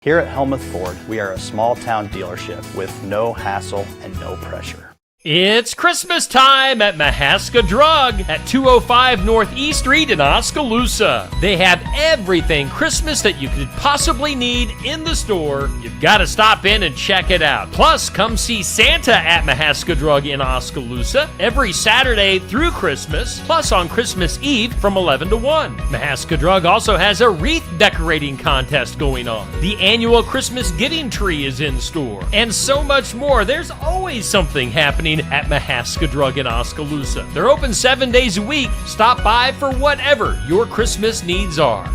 Here at Helmuth Ford, we are a small-town dealership with no hassle and no pressure. It's Christmas time at Mahaska Drug at 205 Northeast Street in Oskaloosa. They have everything Christmas that you could possibly need in the store. You've got to stop in and check it out. Plus, come see Santa at Mahaska Drug in Oskaloosa every Saturday through Christmas, plus on Christmas Eve from 11 to 1. Mahaska Drug also has a wreath decorating contest going on. The annual Christmas giving tree is in store, and so much more. There's always something happening at Mahaska Drug in Oskaloosa. They're open 7 days a week. Stop by for whatever your Christmas needs are.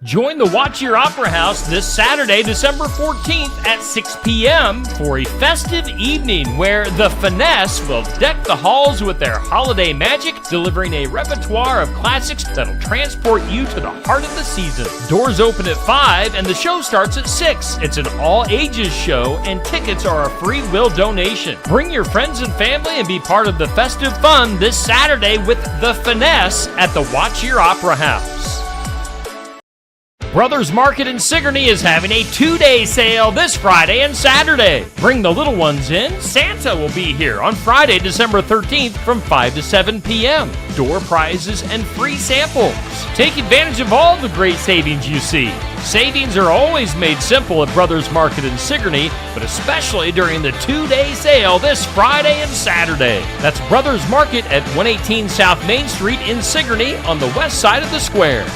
Join the Watch Your Opera House this Saturday, December 14th at 6 p.m. for a festive evening where The Finesse will deck the halls with their holiday magic, delivering a repertoire of classics that'll transport you to the heart of the season. Doors open at 5 and the show starts at 6. It's an all-ages show and tickets are a free will donation. Bring your friends and family and be part of the festive fun this Saturday with The Finesse at the Watch Your Opera House. Brothers Market in Sigourney is having a 2-day sale this Friday and Saturday. Bring the little ones in. Santa will be here on Friday, December 13th from 5 to 7 p.m. Door prizes and free samples. Take advantage of all the great savings you see. Savings are always made simple at Brothers Market in Sigourney, but especially during the 2-day sale this Friday and Saturday. That's Brothers Market at 118 South Main Street in Sigourney on the west side of the square.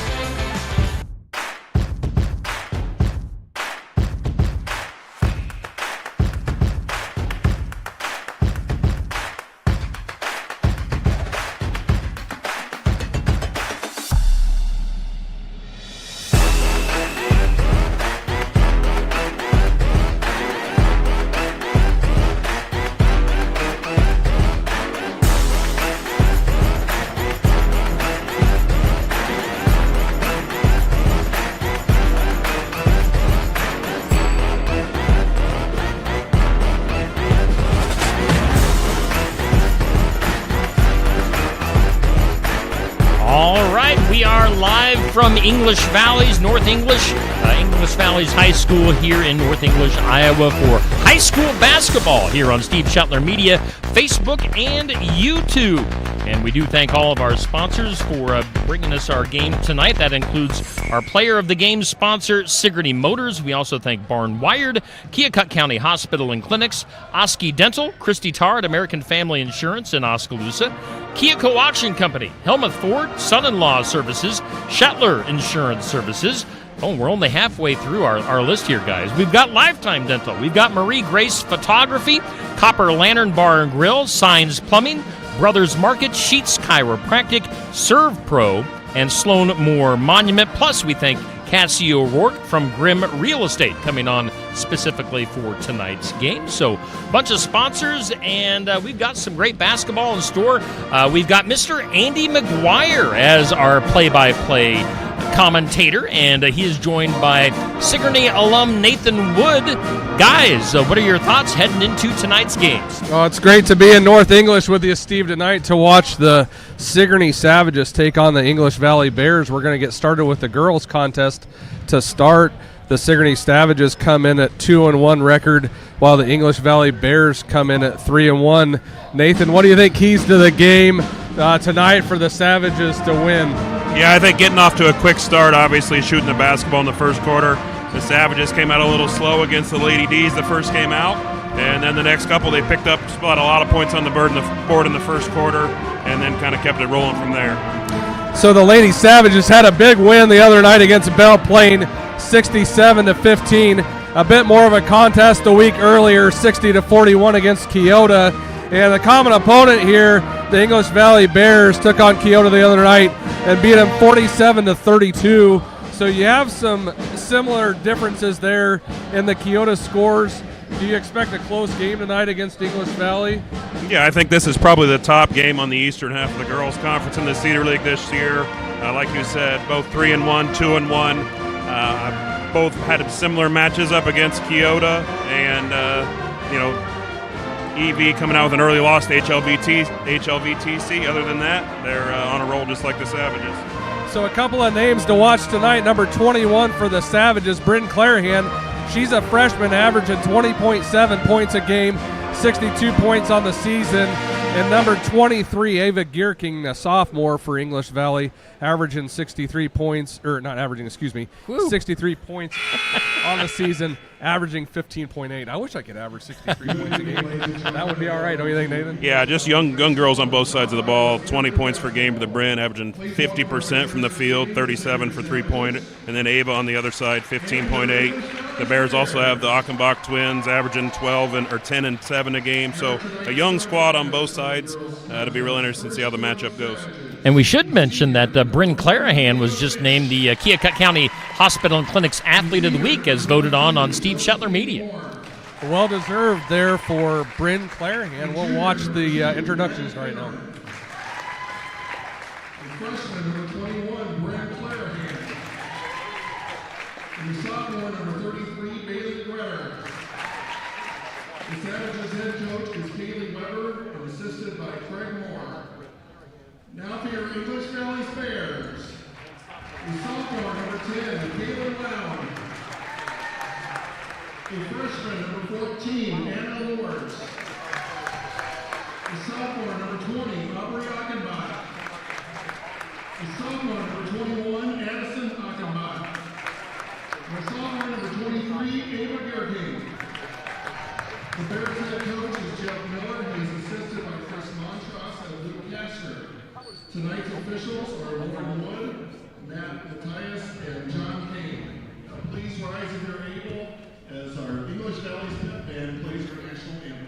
From English Valley's English Valley's High School here in North English, Iowa for high school basketball here on Steve Shetler Media, Facebook, and YouTube. And we do thank all of our sponsors for bringing us our game tonight. That includes our player of the game sponsor, Sigourney Motors. We also thank Barn Wired, Keokuk County Hospital and Clinics, Oski Dental, Christy Tarr at American Family Insurance in Oskaloosa, Keokuk Auction Company, Helmuth Ford, Son-in-Law Services, Shetler Insurance Services. Oh, we're only halfway through our list here, guys. We've got Lifetime Dental. We've got Marie Grace Photography, Copper Lantern Bar and Grill, Signs Plumbing, Brothers Market, Sheets Chiropractic, Serve Pro, and Sloan Moore Monument. Plus, we thank Cassie O'Rourke from Grimm Real Estate coming on specifically for tonight's game. So, a bunch of sponsors, and we've got some great basketball in store. We've got Mr. Andy McGuire as our play-by-play commentator, and he is joined by Sigourney alum Nathan Wood. Guys, what are your thoughts heading into tonight's games? Oh, it's great to be in North English with you, Steve, tonight to watch the Sigourney Savages take on the English Valley Bears. We're going to get started with the girls contest to start. The Sigourney Savages come in at 2-1 record, while the English Valley Bears come in at 3-1. Nathan, what do you think keys to the game tonight for the Savages to win? Yeah, I think getting off to a quick start, obviously shooting the basketball in the first quarter. The Savages came out a little slow against the Lady D's the first game out, and then the next couple they picked up a lot of points on the board in the first quarter, and then kind of kept it rolling from there. So the Lady Savages had a big win the other night against Belle Plaine, 67-15. A bit more of a contest a week earlier, 60-41 against Keota. And the common opponent here, the English Valley Bears, took on Keota the other night and beat them 47-32. So you have some similar differences there in the Keota scores. Do you expect a close game tonight against English Valley? Yeah, I think this is probably the top game on the eastern half of the girls' conference in the Cedar League this year. Like you said, both 3-1, 2-1. Both had similar matches up against Keota, and EV coming out with an early loss to HLVTC. Other than that, they're on a roll just like the Savages. So a couple of names to watch tonight. Number 21 for the Savages, Bryn Clarahan. She's a freshman averaging 20.7 points a game, 62 points on the season. And number 23, Ava Gierking, a sophomore for English Valley, averaging 63 points, or not averaging, 63 points on the season, averaging 15.8. I wish I could average 63 points a game. That would be all right, don't you think, Nathan? Yeah, just young girls on both sides of the ball. 20 points per game for the Bryn, averaging 50% from the field, 37 for three-point. And then Ava on the other side, 15.8. The Bears also have the Achenbach twins, averaging 10 and 7 a game. So a young squad on both sides. It'll be real interesting to see how the matchup goes. And we should mention that Bryn Clarahan was just named the Keokuk County Hospital and Clinics Athlete of the Week, as voted on Steve Shetler Media. Well deserved there for Bryn Clarahan. We'll watch the introductions right now. Freshman number 21, Bryn Clarahan. And the sophomore number 33, Bailey Gretter. The Savages head coach is Kaylee Weber and assisted by Craig Moore. Now for your English Valley Bears. The sophomore number 10, Kayla Lown. The freshman number 14, Anna Lords. The sophomore number 20, Aubrey Achenbach. The sophomore number 21, Addison Achenbach. The sophomore number 23, Ava Gierking. The Bears head coach is Jeff Miller. He is assisted by Chris Montross and Luke Kastner. Tonight's officials are Lauren Wood, Matt Matthias, and John Kane. Now please rise if you're able as our English Valley Step Band plays our national anthem.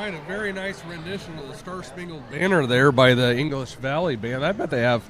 A very nice rendition of the Star Spangled Banner there by the English Valley Band. I bet they have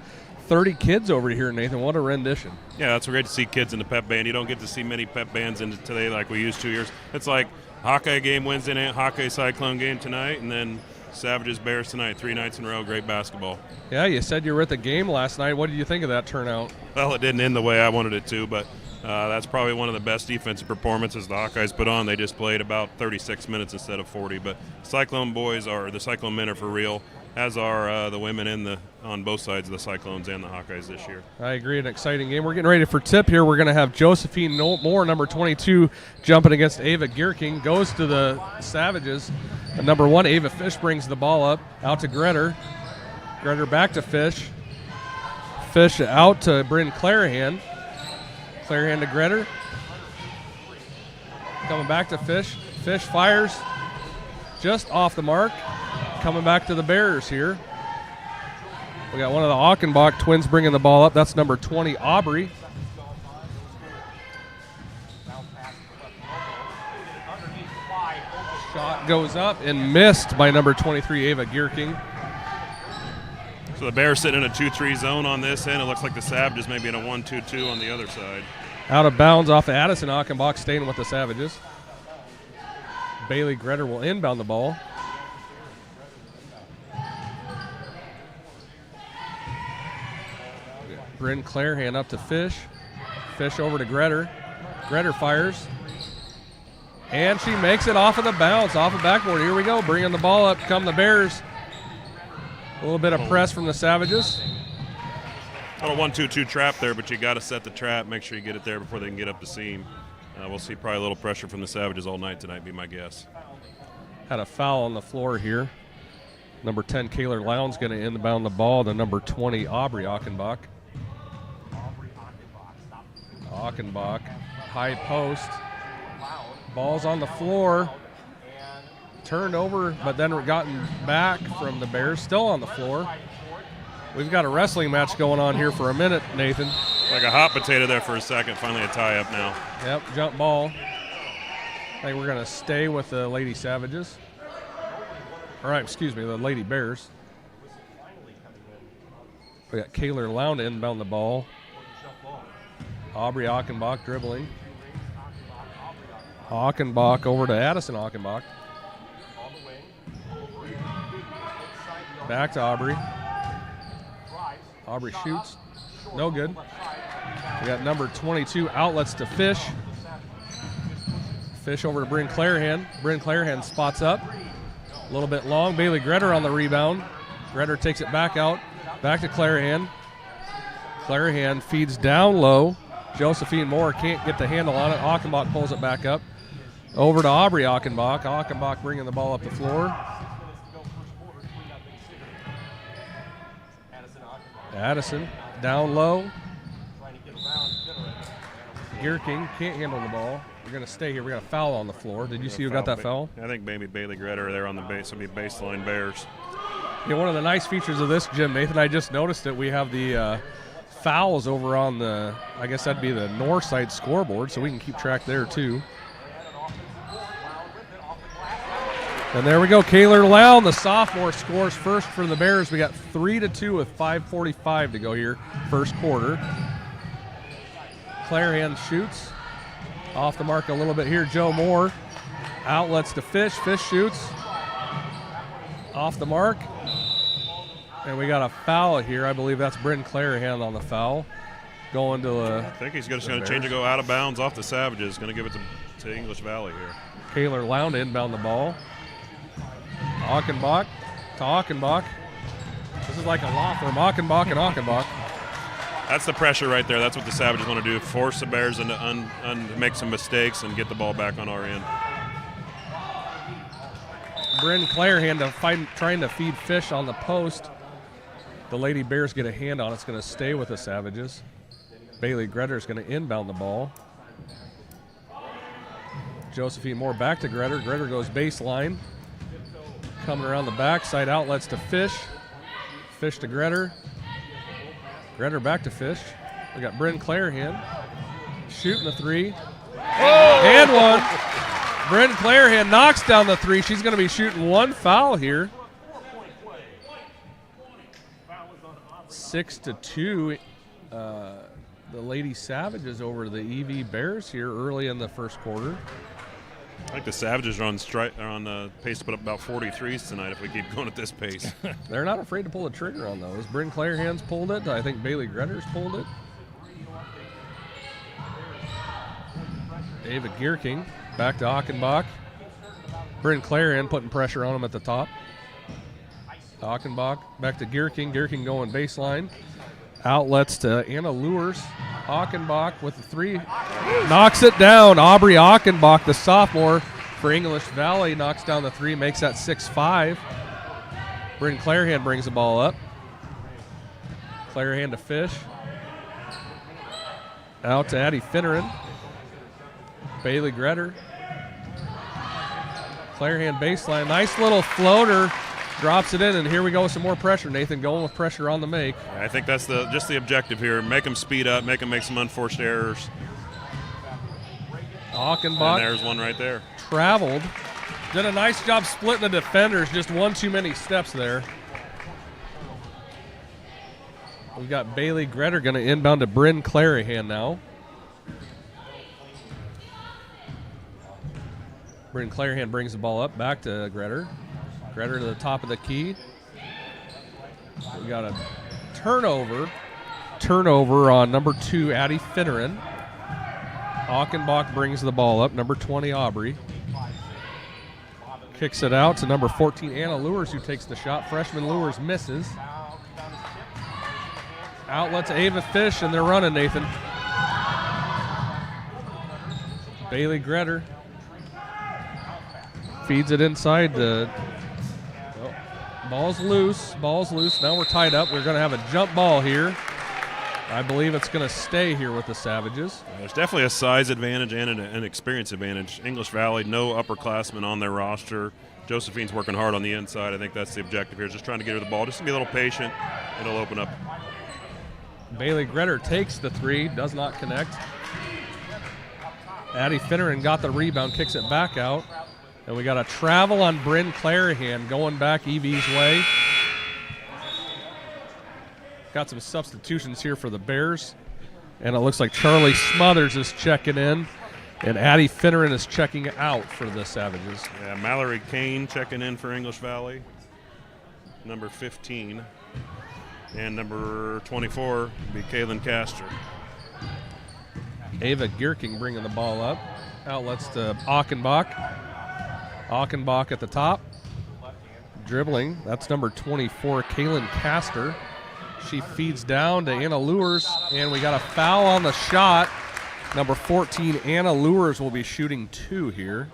30 kids over here, Nathan. What a rendition. Yeah, it's great to see kids in the pep band. You don't get to see many pep bands in today like we used 2 years. It's like Hawkeye game Wednesday night, Hawkeye Cyclone game tonight, and then Savages Bears tonight, 3 nights in a row. Great basketball. Yeah, you said you were at the game last night. What did you think of that turnout? Well, it didn't end the way I wanted it to, but that's probably one of the best defensive performances the Hawkeyes put on. They just played about 36 minutes instead of 40. But Cyclone men are for real, as are the women on both sides of the Cyclones and the Hawkeyes this year. I agree, an exciting game. We're getting ready for tip here. We're going to have Josephine Moore, number 22, jumping against Ava Gierking. Goes to the Savages. And number 1, Ava Fish brings the ball up, out to Gretter. Gretter back to Fish. Fish out to Bryn Clarahan. Clarahan to Gretter. Coming back to Fish. Fish fires just off the mark. Coming back to the Bears here. We got one of the Achenbach twins bringing the ball up. That's number 20, Aubrey. Shot goes up and missed by number 23, Ava Gierking. So the Bears sit in a 2-3 zone on this end. It looks like the Savages maybe in a 1-2-2 on the other side. Out of bounds off of Addison. Achenbach staying with the Savages. Bailey Gretter will inbound the ball. Bryn Clairhan up to Fish. Fish over to Gretter. Gretter fires. And she makes it off of the bounce, off the backboard. Here we go, bringing the ball up. Come the Bears. A little bit of press from the Savages. A little 1-2-2 trap there, but you got to set the trap. Make sure you get it there before they can get up the seam. We'll see probably a little pressure from the Savages all night tonight, be my guess. Had a foul on the floor here. Number 10, Kaylor Lowndes going to inbound the ball to number 20, Aubrey Achenbach. Achenbach, high post. Ball's on the floor. Turned over, but then gotten back from the Bears. Still on the floor. We've got a wrestling match going on here for a minute, Nathan. Like a hot potato there for a second. Finally a tie-up now. Yep, jump ball. I think we're going to stay with the Lady Savages. All right, excuse me, the Lady Bears. We got Kaylor Lowndes inbound the ball. Aubrey Achenbach dribbling. Achenbach over to Addison Achenbach. Back to Aubrey. Aubrey shoots. No good. We got number 22 outlets to Fish. Fish over to Bryn Clairhan. Bryn Clairhan spots up. A little bit long. Bailey Gretter on the rebound. Gretter takes it back out. Back to Clairhan. Clairhan feeds down low. Josephine Moore can't get the handle on it. Achenbach pulls it back up. Over to Aubrey Achenbach. Achenbach bringing the ball up the floor. Addison down low. Gierking can't handle the ball. We're going to stay here. We got a foul on the floor. Did you see who got that foul? I think maybe Bailey Gretter there on the base. It'll be baseline Bears. Yeah, one of the nice features of this gym, Nathan, I just noticed that we have the fouls over on the, I guess that'd be the north side scoreboard, so we can keep track there too. And there we go. Kaylor Lowndes, the sophomore, scores first for the Bears. We got 3-2 with 5:45 to go here, first quarter. Clairhan shoots. Off the mark a little bit here. Joe Moore outlets to Fish. Fish shoots. Off the mark. And we got a foul here. I believe that's Bryn Clairhan on the foul. Going to I think he's just going to change it, go out of bounds off the Savages. Going to give it to English Valley here. Kaylor Lowndes inbound the ball. Achenbach to Achenbach. This is like a law firm. Achenbach and Achenbach. That's the pressure right there. That's what the Savages want to do. Force the Bears into make some mistakes and get the ball back on our end. Bryn Clairhan trying to feed Fish on the post. The Lady Bears get a hand on it. It's going to stay with the Savages. Bailey Gretter is going to inbound the ball. Josephine Moore back to Gretter. Gretter goes baseline. Coming around the backside, outlets to Fish. Fish to Gretter. Gretter back to Fish. We got Bryn Clairhan shooting the three. And one. Bryn Clairhan knocks down the three. She's going to be shooting one foul here. 6-2. The Lady Savages over the EV Bears here early in the first quarter. I think the Savages are on pace to put up about 43s tonight if we keep going at this pace. They're not afraid to pull the trigger on those. Bryn Clairhan's pulled it. I think Bailey Gretter's pulled it. David Gierking back to Achenbach. Bryn Clairhan putting pressure on him at the top. Achenbach back to Gierking. Gierking going baseline. Outlets to Anna Lures. Achenbach with the three. Knocks it down. Aubrey Achenbach, the sophomore for English Valley, knocks down the three, makes that 6-5. Bryn Clairhan brings the ball up. Clairhan to Fish. Out to Addie Finneran. Bailey Gretter. Clairhan baseline. Nice little floater. Drops it in, and here we go with some more pressure. Nathan going with pressure on the make. I think that's just the objective here. Make them speed up, make them make some unforced errors. Achenbach. And there's one right there. Traveled. Did a nice job splitting the defenders. Just one too many steps there. We've got Bailey Gretter going to inbound to Bryn Clairhan now. Bryn Clarahan brings the ball up, back to Gretter. Gretter to the top of the key. We got a turnover. Turnover on number 2, Addie Finneran. Achenbach brings the ball up, number 20, Aubrey. Kicks it out to number 14, Anna Lewers, who takes the shot. Freshman Lewers misses. Outlet to Ava Fish, and they're running, Nathan. Bailey Gretter feeds it inside. Ball's loose. Ball's loose. Now we're tied up. We're going to have a jump ball here. I believe it's going to stay here with the Savages. There's definitely a size advantage and an experience advantage. English Valley, no upperclassmen on their roster. Josephine's working hard on the inside. I think that's the objective here, just trying to get her the ball. Just to be a little patient. It'll open up. Bailey Gretter takes the 3, does not connect. Addie Finneran got the rebound, kicks it back out. And we got a travel on Bryn Clarahan going back Evie's way. Got some substitutions here for the Bears. And it looks like Charlie Smothers is checking in. And Addie Finneran is checking out for the Savages. Yeah, Mallory Kane checking in for English Valley. Number 15. And number 24 would be Kaylin Castor. Ava Gierking bringing the ball up. Outlets to Achenbach. Achenbach at the top. Dribbling. That's number 24, Kaylin Castor. She feeds down to Anna Lewers, and we got a foul on the shot. Number 14, Anna Lewers, will be shooting 2 here.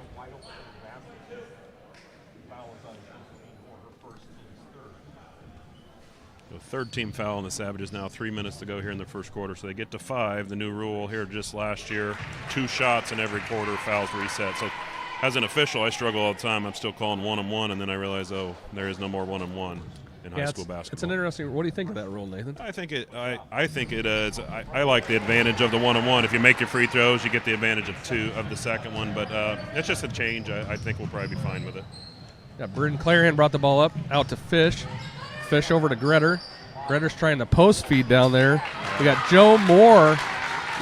The third team foul on the Savages now, 3 minutes to go here in the first quarter. So they get to 5. The new rule here just last year, 2 shots in every quarter, fouls reset. So as an official, I struggle all the time. I'm still calling 1-on-1, and then I realize, oh, there is no more 1-on-1 in high school basketball. It's an interesting. What do you think of that rule, Nathan? I think it is. I like the advantage of the 1-on-1. If you make your free throws, you get the advantage of 2 of the second one. But it's just a change. I think we'll probably be fine with it. Yeah, Bryn Clarahan brought the ball up, out to Fish. Fish over to Gretter. Gretter's trying to post feed down there. We got Joe Moore.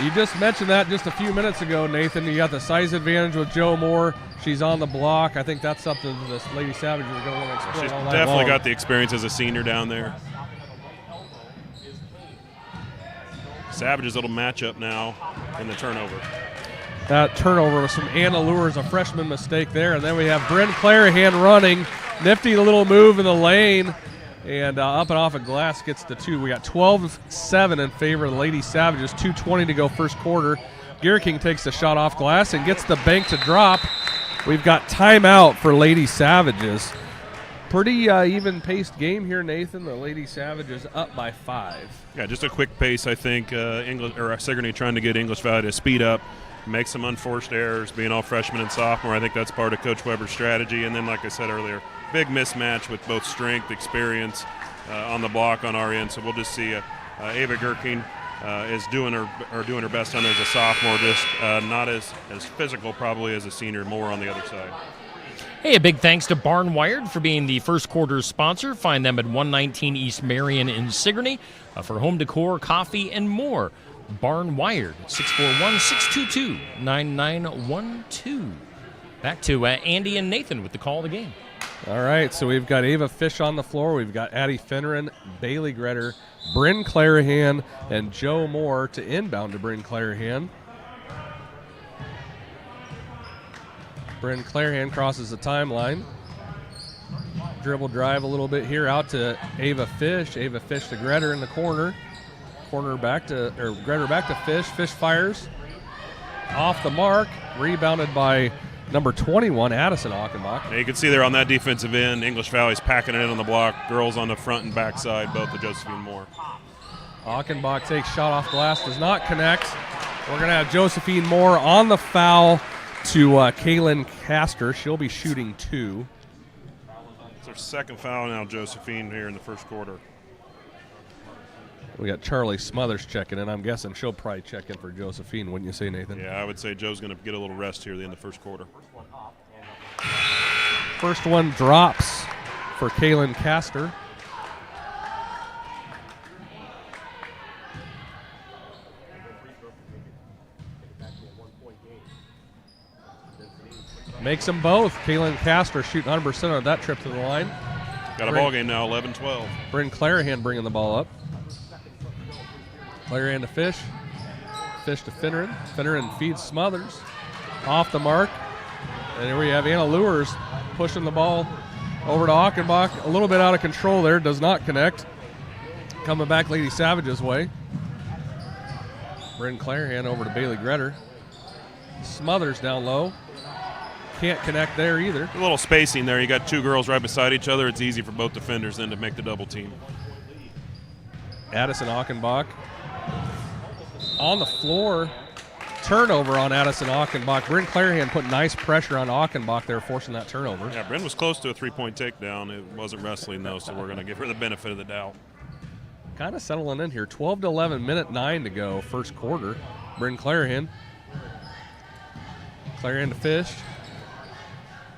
You just mentioned that just a few minutes ago, Nathan. You got the size advantage with Joe Moore. She's on the block. I think that's something the Lady Savages are going to want to explore She's all night definitely long. got the experience as a senior down there. Savages' little matchup now in the turnover. That turnover was from Anna Lewers, a freshman mistake there. And then we have Bryn Clarahan running. Nifty little move in the lane. And up and off a glass gets the 2. We got 12-7 in favor of the Lady Savages. 2:20 to go first quarter. Gierking takes the shot off glass and gets the bank to drop. We've got timeout for Lady Savages. Pretty even-paced game here, Nathan. The Lady Savages up by 5. Yeah, just a quick pace. I think Sigourney trying to get English Valley to speed up, make some unforced errors, being all freshman and sophomore. I think that's part of Coach Weber's strategy. And then, like I said earlier, big mismatch with both strength, experience on the block on our end. So we'll just see Ava Gierking is doing her best on there as a sophomore, just not as physical probably as a senior, more on the other side. Hey, a big thanks to Barn Wired for being the first quarter sponsor. Find them at 119 East Marion in Sigourney for home decor, coffee, and more. Barn Wired, 641-622-9912. Back to Andy and Nathan with the call of the game. All right, so we've got Ava Fish on the floor. We've got Addie Finneran, Bailey Gretter, Bryn Clarahan, and Joe Moore to inbound to Bryn Clarahan. Bryn Clarahan crosses the timeline. Dribble drive a little bit here out to Ava Fish. Ava Fish to Gretter in the corner. Gretter back to Fish. Fish fires off the mark. Rebounded by number 21, Addison Achenbach. Now you can see there on that defensive end, English Valley's packing it in on the block. Girls on the front and back side, both of Josephine Moore. Achenbach takes shot off glass, does not connect. We're going to have Josephine Moore on the foul to Kaylin Castor. She'll be shooting 2. It's her second foul now, Josephine, here in the first quarter. We got Charlie Smothers checking in. I'm guessing she'll probably check in for Josephine, wouldn't you say, Nathan? Yeah, I would say Joe's going to get a little rest here at the end of the first quarter. First one drops for Kaylin Castor. Makes them both. Kaylin Castor shooting 100% on that trip to the line. Got a ball game now, 11-12. Bryn Clarahan bringing the ball up. Clarahan to Fish. Fish to Finneran. Finneran feeds Smothers. Off the mark. And here we have Anna Lures pushing the ball over to Achenbach. A little bit out of control there. Does not connect. Coming back Lady Savage's way. Bryn Clarahan over to Bailey Gretter. Smothers down low. Can't connect there either. A little spacing there. You got two girls right beside each other. It's easy for both defenders then to make the double team. Addison Achenbach on the floor. Turnover on Addison Achenbach. Bryn Clarahan put nice pressure on Achenbach there, forcing that turnover. Yeah, Bryn was close to a three-point takedown. It wasn't wrestling, though, so we're going to give her the benefit of the doubt. Kind of settling in here. 12-11, minute 9 to go, first quarter. Bryn Clarahan. Clarahan to Fish.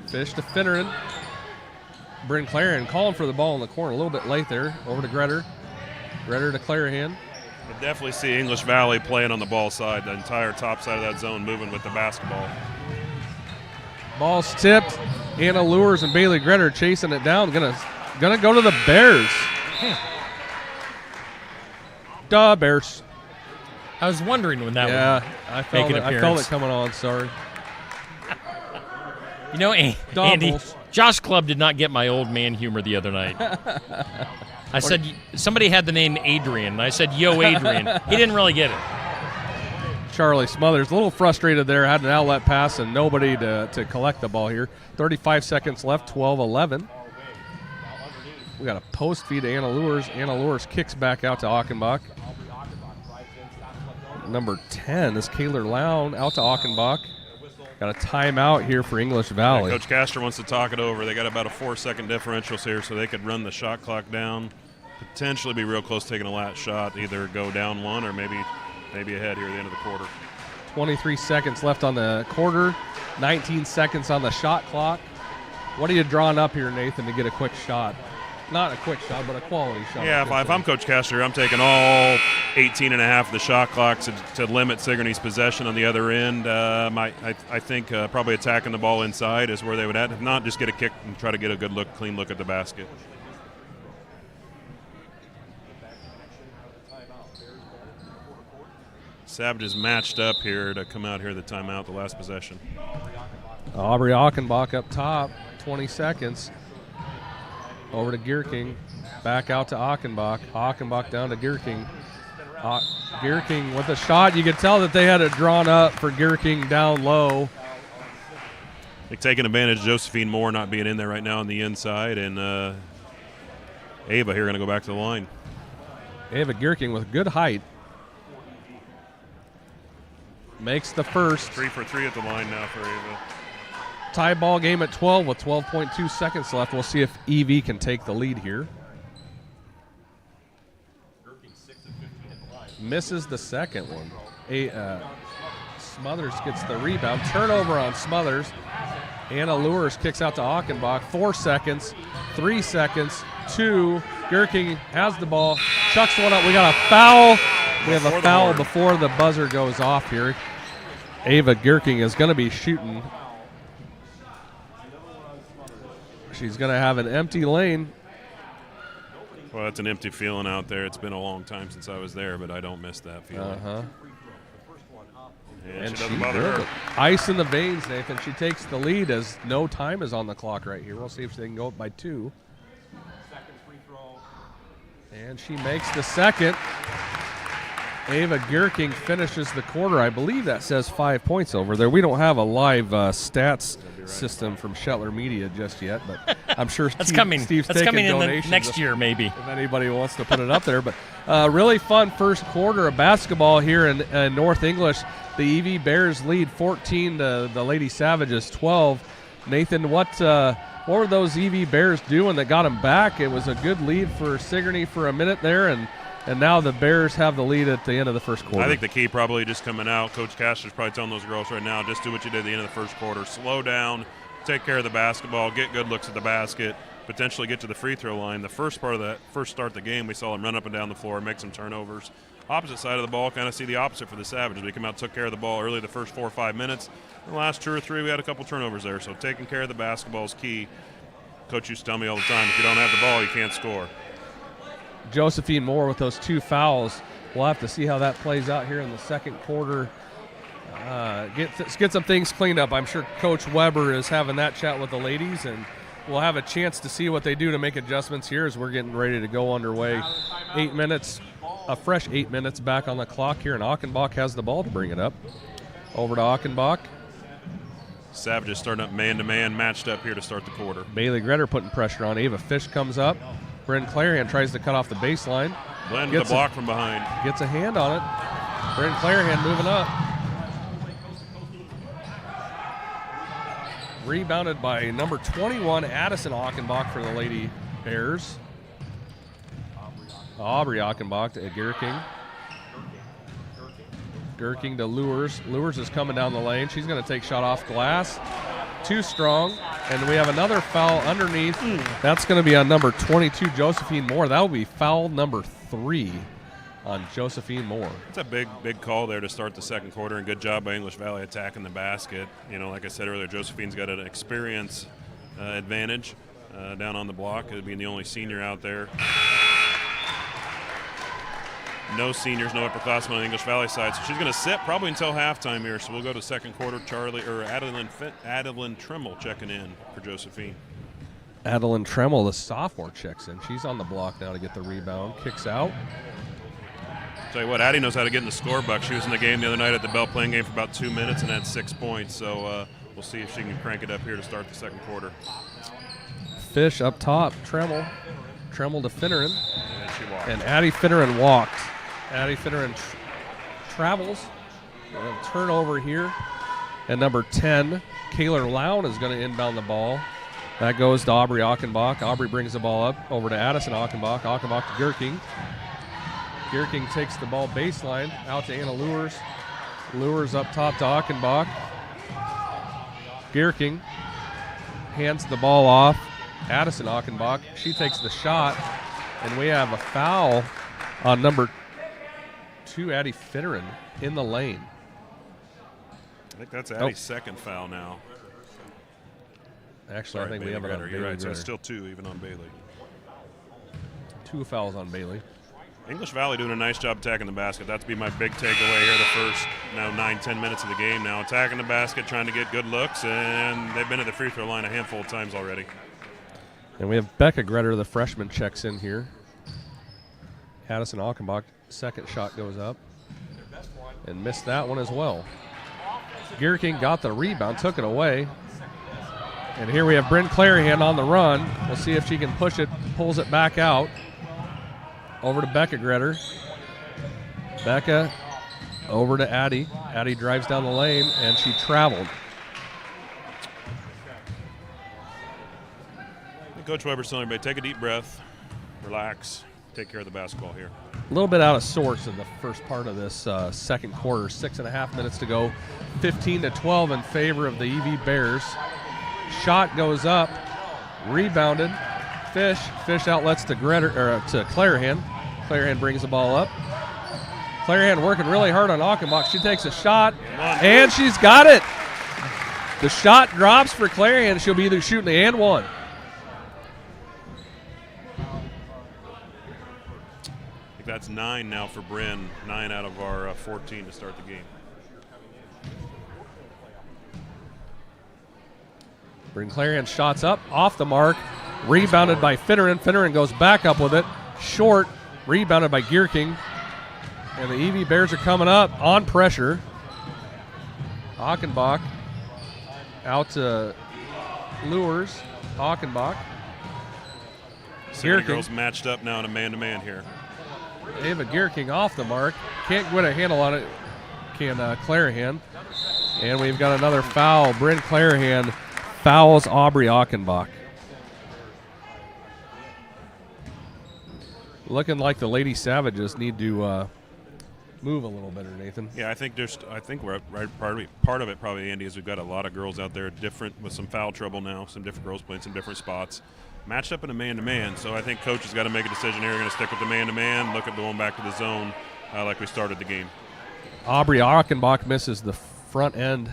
Fish to Finneran. Bryn Clarahan calling for the ball in the corner a little bit late there. Over to Gretter. Gretter to Clarahan. You definitely see English Valley playing on the ball side, the entire top side of that zone moving with the basketball. Ball's tipped. Anna Lures and Bailey Gretter chasing it down. Gonna go to the Bears. Duh, Bears. I was wondering when that Yeah, would I make an felt appearance. it coming on. Sorry. You know, Andy, Doubles. Josh Clubb did not get my old man humor the other night. I said, somebody had the name Adrian, and I said, yo, Adrian. He didn't really get it. Charlie Smothers a little frustrated there. Had an outlet pass and nobody to collect the ball here. 35 seconds left, 12-11. We got a post feed to Anna Lures. Anna Lures kicks back out to Achenbach. Number 10 is Kaylor Lown out to Achenbach. Got a timeout here for English Valley. Coach Castor wants to talk it over. They got about a 4-second differential here, so they could run the shot clock down, potentially be real close to taking a last shot, either go down one or maybe ahead here at the end of the quarter. 23 seconds left on the quarter, 19 seconds on the shot clock. What are you drawing up here, Nathan, to get a quick shot? Not a quick shot, but a quality shot. Yeah, if I'm Coach Castor, I'm taking all 18 and a half of the shot clock to limit Sigourney's possession on the other end. I think probably attacking the ball inside is where they would add. If not, just get a kick and try to get a good look, clean look at the basket. Savages matched up here to come out here the timeout, the last possession. Aubrey Achenbach up top, 20 seconds. Over to Gierking, back out to Achenbach. Achenbach down to Gierking. Gierking with a shot. You could tell that they had it drawn up for Gierking down low. They're taking advantage of Josephine Moore not being in there right now on the inside, and Ava here going to go back to the line. Ava Gierking with good height. Makes the first. 3 for 3 at the line now for Ava. Tie ball game at 12 with 12.2 seconds left. We'll see if EV can take the lead here. Misses the second one. Smothers gets the rebound. Turnover on Smothers. Anna Lures kicks out to Achenbach. 4 seconds, 3 seconds, 2. Gierking has the ball. Chucks one up. We got a foul. We have a foul before the buzzer goes off here. Ava Gierking is going to be shooting. She's going to have an empty lane. Well, that's an empty feeling out there. It's been a long time since I was there, but I don't miss that feeling. And she doesn't bother her. Ice in the veins, Nathan. She takes the lead as no time is on the clock right here. We'll see if they can go up by 2. And she makes the second. Ava Gierking finishes the quarter. I believe that says 5 points over there. We don't have a live stats system from Shetler Media just yet, but I'm sure That's coming. Steve's That's taking coming in the donations next year, maybe. if anybody wants to put it up there. But really fun first quarter of basketball here in North English. The EV Bears lead 14 to the Lady Savages 12. Nathan, what were those EV Bears doing that got them back? It was a good lead for Sigourney for a minute there, and now the Bears have the lead at the end of the first quarter. I think the key probably just coming out. Coach Castor's probably telling those girls right now, just do what you did at the end of the first quarter. Slow down, take care of the basketball, get good looks at the basket, potentially get to the free throw line. The first part of that first start of the game, we saw them run up and down the floor, make some turnovers. opposite side of the ball, kind of see the opposite for the Savages. We came out, took care of the ball early the first 4 or 5 minutes. In the last 2 or 3, we had a couple turnovers there. So taking care of the basketball is key. Coach used to tell me all the time, if you don't have the ball, you can't score. Josephine Moore with those 2 fouls. We'll have to see how that plays out here in the second quarter. Let's get some things cleaned up. I'm sure Coach Weber is having that chat with the ladies, and we'll have a chance to see what they do to make adjustments here as we're getting ready to go underway. 8 minutes, a fresh 8 minutes back on the clock here, and Achenbach has the ball to bring it up. Over to Achenbach. Savages starting up man-to-man, matched up here to start the quarter. Bailey Gretter putting pressure on. Ava Fish comes up. Bryn Clarihan tries to cut off the baseline. Glenn with the block from behind. Gets a hand on it. Bryn Clarihan moving up. Rebounded by number 21, Addison Achenbach for the Lady Bears. Aubrey Achenbach to Gierking. Gierking to Lures. Lures is coming down the lane. She's going to take shot off glass. Too strong. And we have another foul underneath. That's going to be on number 22, Josephine Moore. That will be foul number 3 on Josephine Moore. It's a big call there to start the second quarter, and good job by English Valley attacking the basket. You know, like I said earlier, Josephine's got an experience advantage down on the block, being the only senior out there. No seniors, no upperclassmen on the English Valley side, so she's going to sit probably until halftime here. So we'll go to second quarter. Adeline Tremmel checking in for Josephine. Adeline Tremmel, the sophomore, checks in. She's on the block now to get the rebound. Kicks out. Tell you what, Addie knows how to get in the scorebook. She was in the game the other night at the Bell playing game for about 2 minutes and had 6 points. So we'll see if she can crank it up here to start the second quarter. Fish up top. Tremmel to Finneran. And she walked. And Addie Finneran walked. Addie Finneran travels. Turnover here. And number 10, Kaylor Lown, is going to inbound the ball. That goes to Aubrey Achenbach. Aubrey brings the ball up over to Addison Achenbach. Achenbach to Gierking. Gierking takes the ball baseline out to Anna Lures. Lures up top to Achenbach. Gierking hands the ball off. Addison Achenbach. She takes the shot, and we have a foul on number 2, Addie Finneran, in the lane. I think that's Addie's second foul now. Actually, Sorry, I think Bailey we have it on Gretter. Bailey. You're right, so Gretter. it's still 2 even on Bailey. 2 fouls on Bailey. English Valley doing a nice job attacking the basket. That's be my big takeaway here the first 9-10 minutes of the game now. Attacking the basket, trying to get good looks, and they've been at the free throw line a handful of times already. And we have Becca Gretter, the freshman, checks in here. Addison Achenbach, second shot goes up. And missed that one as well. Gierking got the rebound, took it away. And here we have Bryn Clarihan on the run. We'll see if she can push it, pulls it back out. Over to Becca Gretter. Becca over to Addie. Addie drives down the lane, and she traveled. Coach Weber's telling everybody, take a deep breath, relax, take care of the basketball here. A little bit out of sorts in the first part of this second quarter. 6.5 minutes to go. 15-12 in favor of the EV Bears. Shot goes up, rebounded. Fish outlets to to Clarihan. Clarihan brings the ball up. Clarihan working really hard on Achenbach. She takes a shot, and she's got it. The shot drops for Clarihan. She'll be either shooting the and one. I think that's 9 now for Bryn. 9 out of our 14 to start the game. Bryn Clarihan shots up, off the mark, rebounded by Finneran. Finneran goes back up with it, short, rebounded by Gierking. And the EV Bears are coming up on pressure. Achenbach out to Lures. Achenbach. Gierking. Girls matched up now in a man-to-man here. Ava Gierking off the mark. Can't get a handle on it, can Clarihan. And we've got another foul. Bryn Clarihan fouls Aubrey Achenbach. Looking like the Lady Savages need to move a little better, Nathan. Yeah, I think we're right. Part of it probably, Andy, is we've got a lot of girls out there different with some foul trouble now. Some different girls playing some different spots, matched up in a man-to-man. So I think coach has got to make a decision here. We're going to stick with the man-to-man, look at going back to the zone. like we started the game. Aubrey Achenbach misses the front end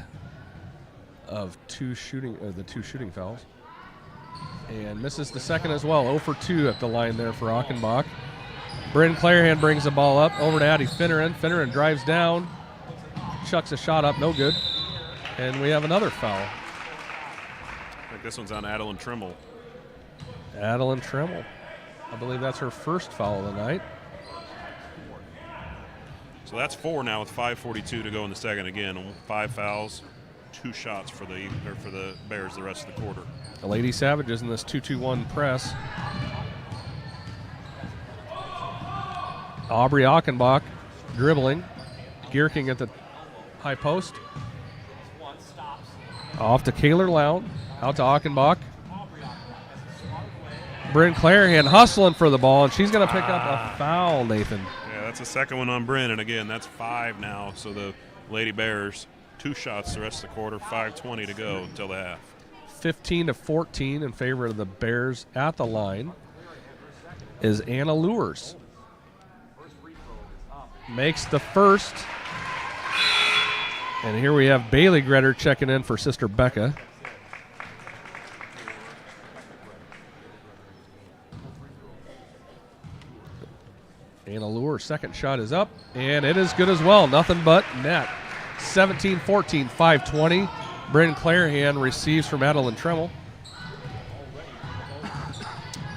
of the two shooting fouls. And misses the second as well. 0 for 2 at the line there for Achenbach. Bryn Clarahan brings the ball up over to Addie Finneran. Finneran drives down, chucks a shot up, no good. And we have another foul. I think this one's on Adeline Trimble. Adeline Trimble. I believe that's her first foul of the night. So that's 4 now with 5:42 to go in the second. Again, 5 fouls, 2 shots for the Bears the rest of the quarter. The Lady Savages in this 2-2-1 press. Aubrey Achenbach dribbling. Gierking at the high post. Off to Kaylor Lown. Out to Achenbach. Bryn Clarahan hustling for the ball, and she's going to pick up a foul, Nathan. Yeah, that's the second one on Bryn, and again, that's 5 now. So the Lady Bears, 2 shots the rest of the quarter, 5:20 to go until the half. 15-14 in favor of the Bears. At the line is Anna Lewers. Makes the first. And here we have Bailey Gretter checking in for Sister Becca. Anna Lewers' second shot is up, and it is good as well. Nothing but net. 17-14, 5:20. Bryn Clarahan receives from Adeline Tremmel.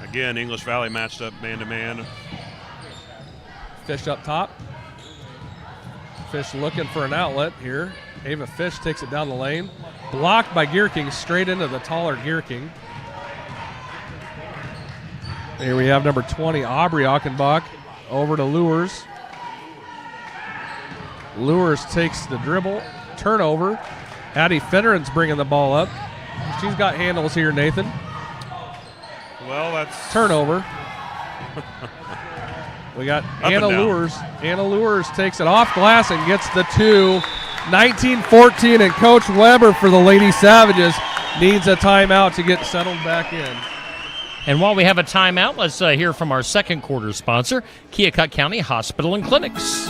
Again, English Valley matched up man-to-man. Fish up top. Fish looking for an outlet here. Ava Fish takes it down the lane. Blocked by Gierking, straight into the taller Gierking. Here we have number 20, Aubrey Achenbach, over to Lewers. Lewers takes the dribble. Turnover. Addie Finneran's bringing the ball up. She's got handles here, Nathan. Well, that's turnover. We got Anna Lewers. Anna Lewers takes it off glass and gets the 2. 19-14, and Coach Weber for the Lady Savages needs a timeout to get settled back in. And while we have a timeout, let's hear from our second quarter sponsor, Keokuk County Hospital and Clinics.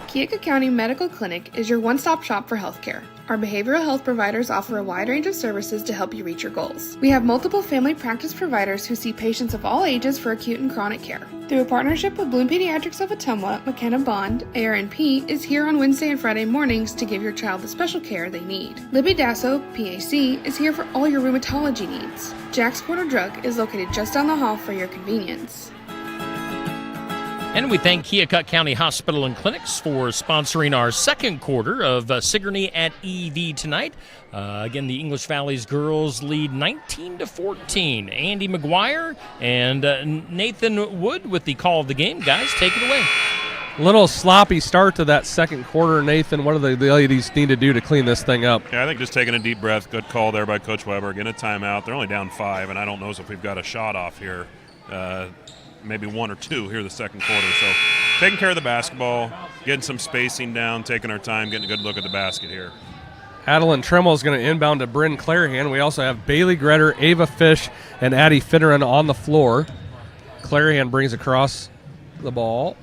Keokuk County Medical Clinic is your one-stop shop for healthcare. Our behavioral health providers offer a wide range of services to help you reach your goals. We have multiple family practice providers who see patients of all ages for acute and chronic care. Through a partnership with Bloom Pediatrics of Ottumwa, McKenna Bond, ARNP, is here on Wednesday and Friday mornings to give your child the special care they need. Libby Dasso, PAC, is here for all your rheumatology needs. Jack's Corner Drug is located just down the hall for your convenience. And we thank Keokuk County Hospital and Clinics for sponsoring our second quarter of Sigourney at EV tonight. Again, the English Valley's girls lead 19-14. Andy McGuire and Nathan Wood with the call of the game. Guys, take it away. Little sloppy start to that second quarter. Nathan, what do the ladies need to do to clean this thing up? Yeah, I think just taking a deep breath. Good call there by Coach Weber. Getting a timeout. They're only down 5, and I don't know if we've got a shot off here. Maybe 1 or 2 here the second quarter. So taking care of the basketball, getting some spacing down, taking our time, getting a good look at the basket here. Adeline Tremmel is going to inbound to Bryn Clarahan. We also have Bailey Gretter, Ava Fish, and Addie Finneran on the floor. Clarahan brings across the ball.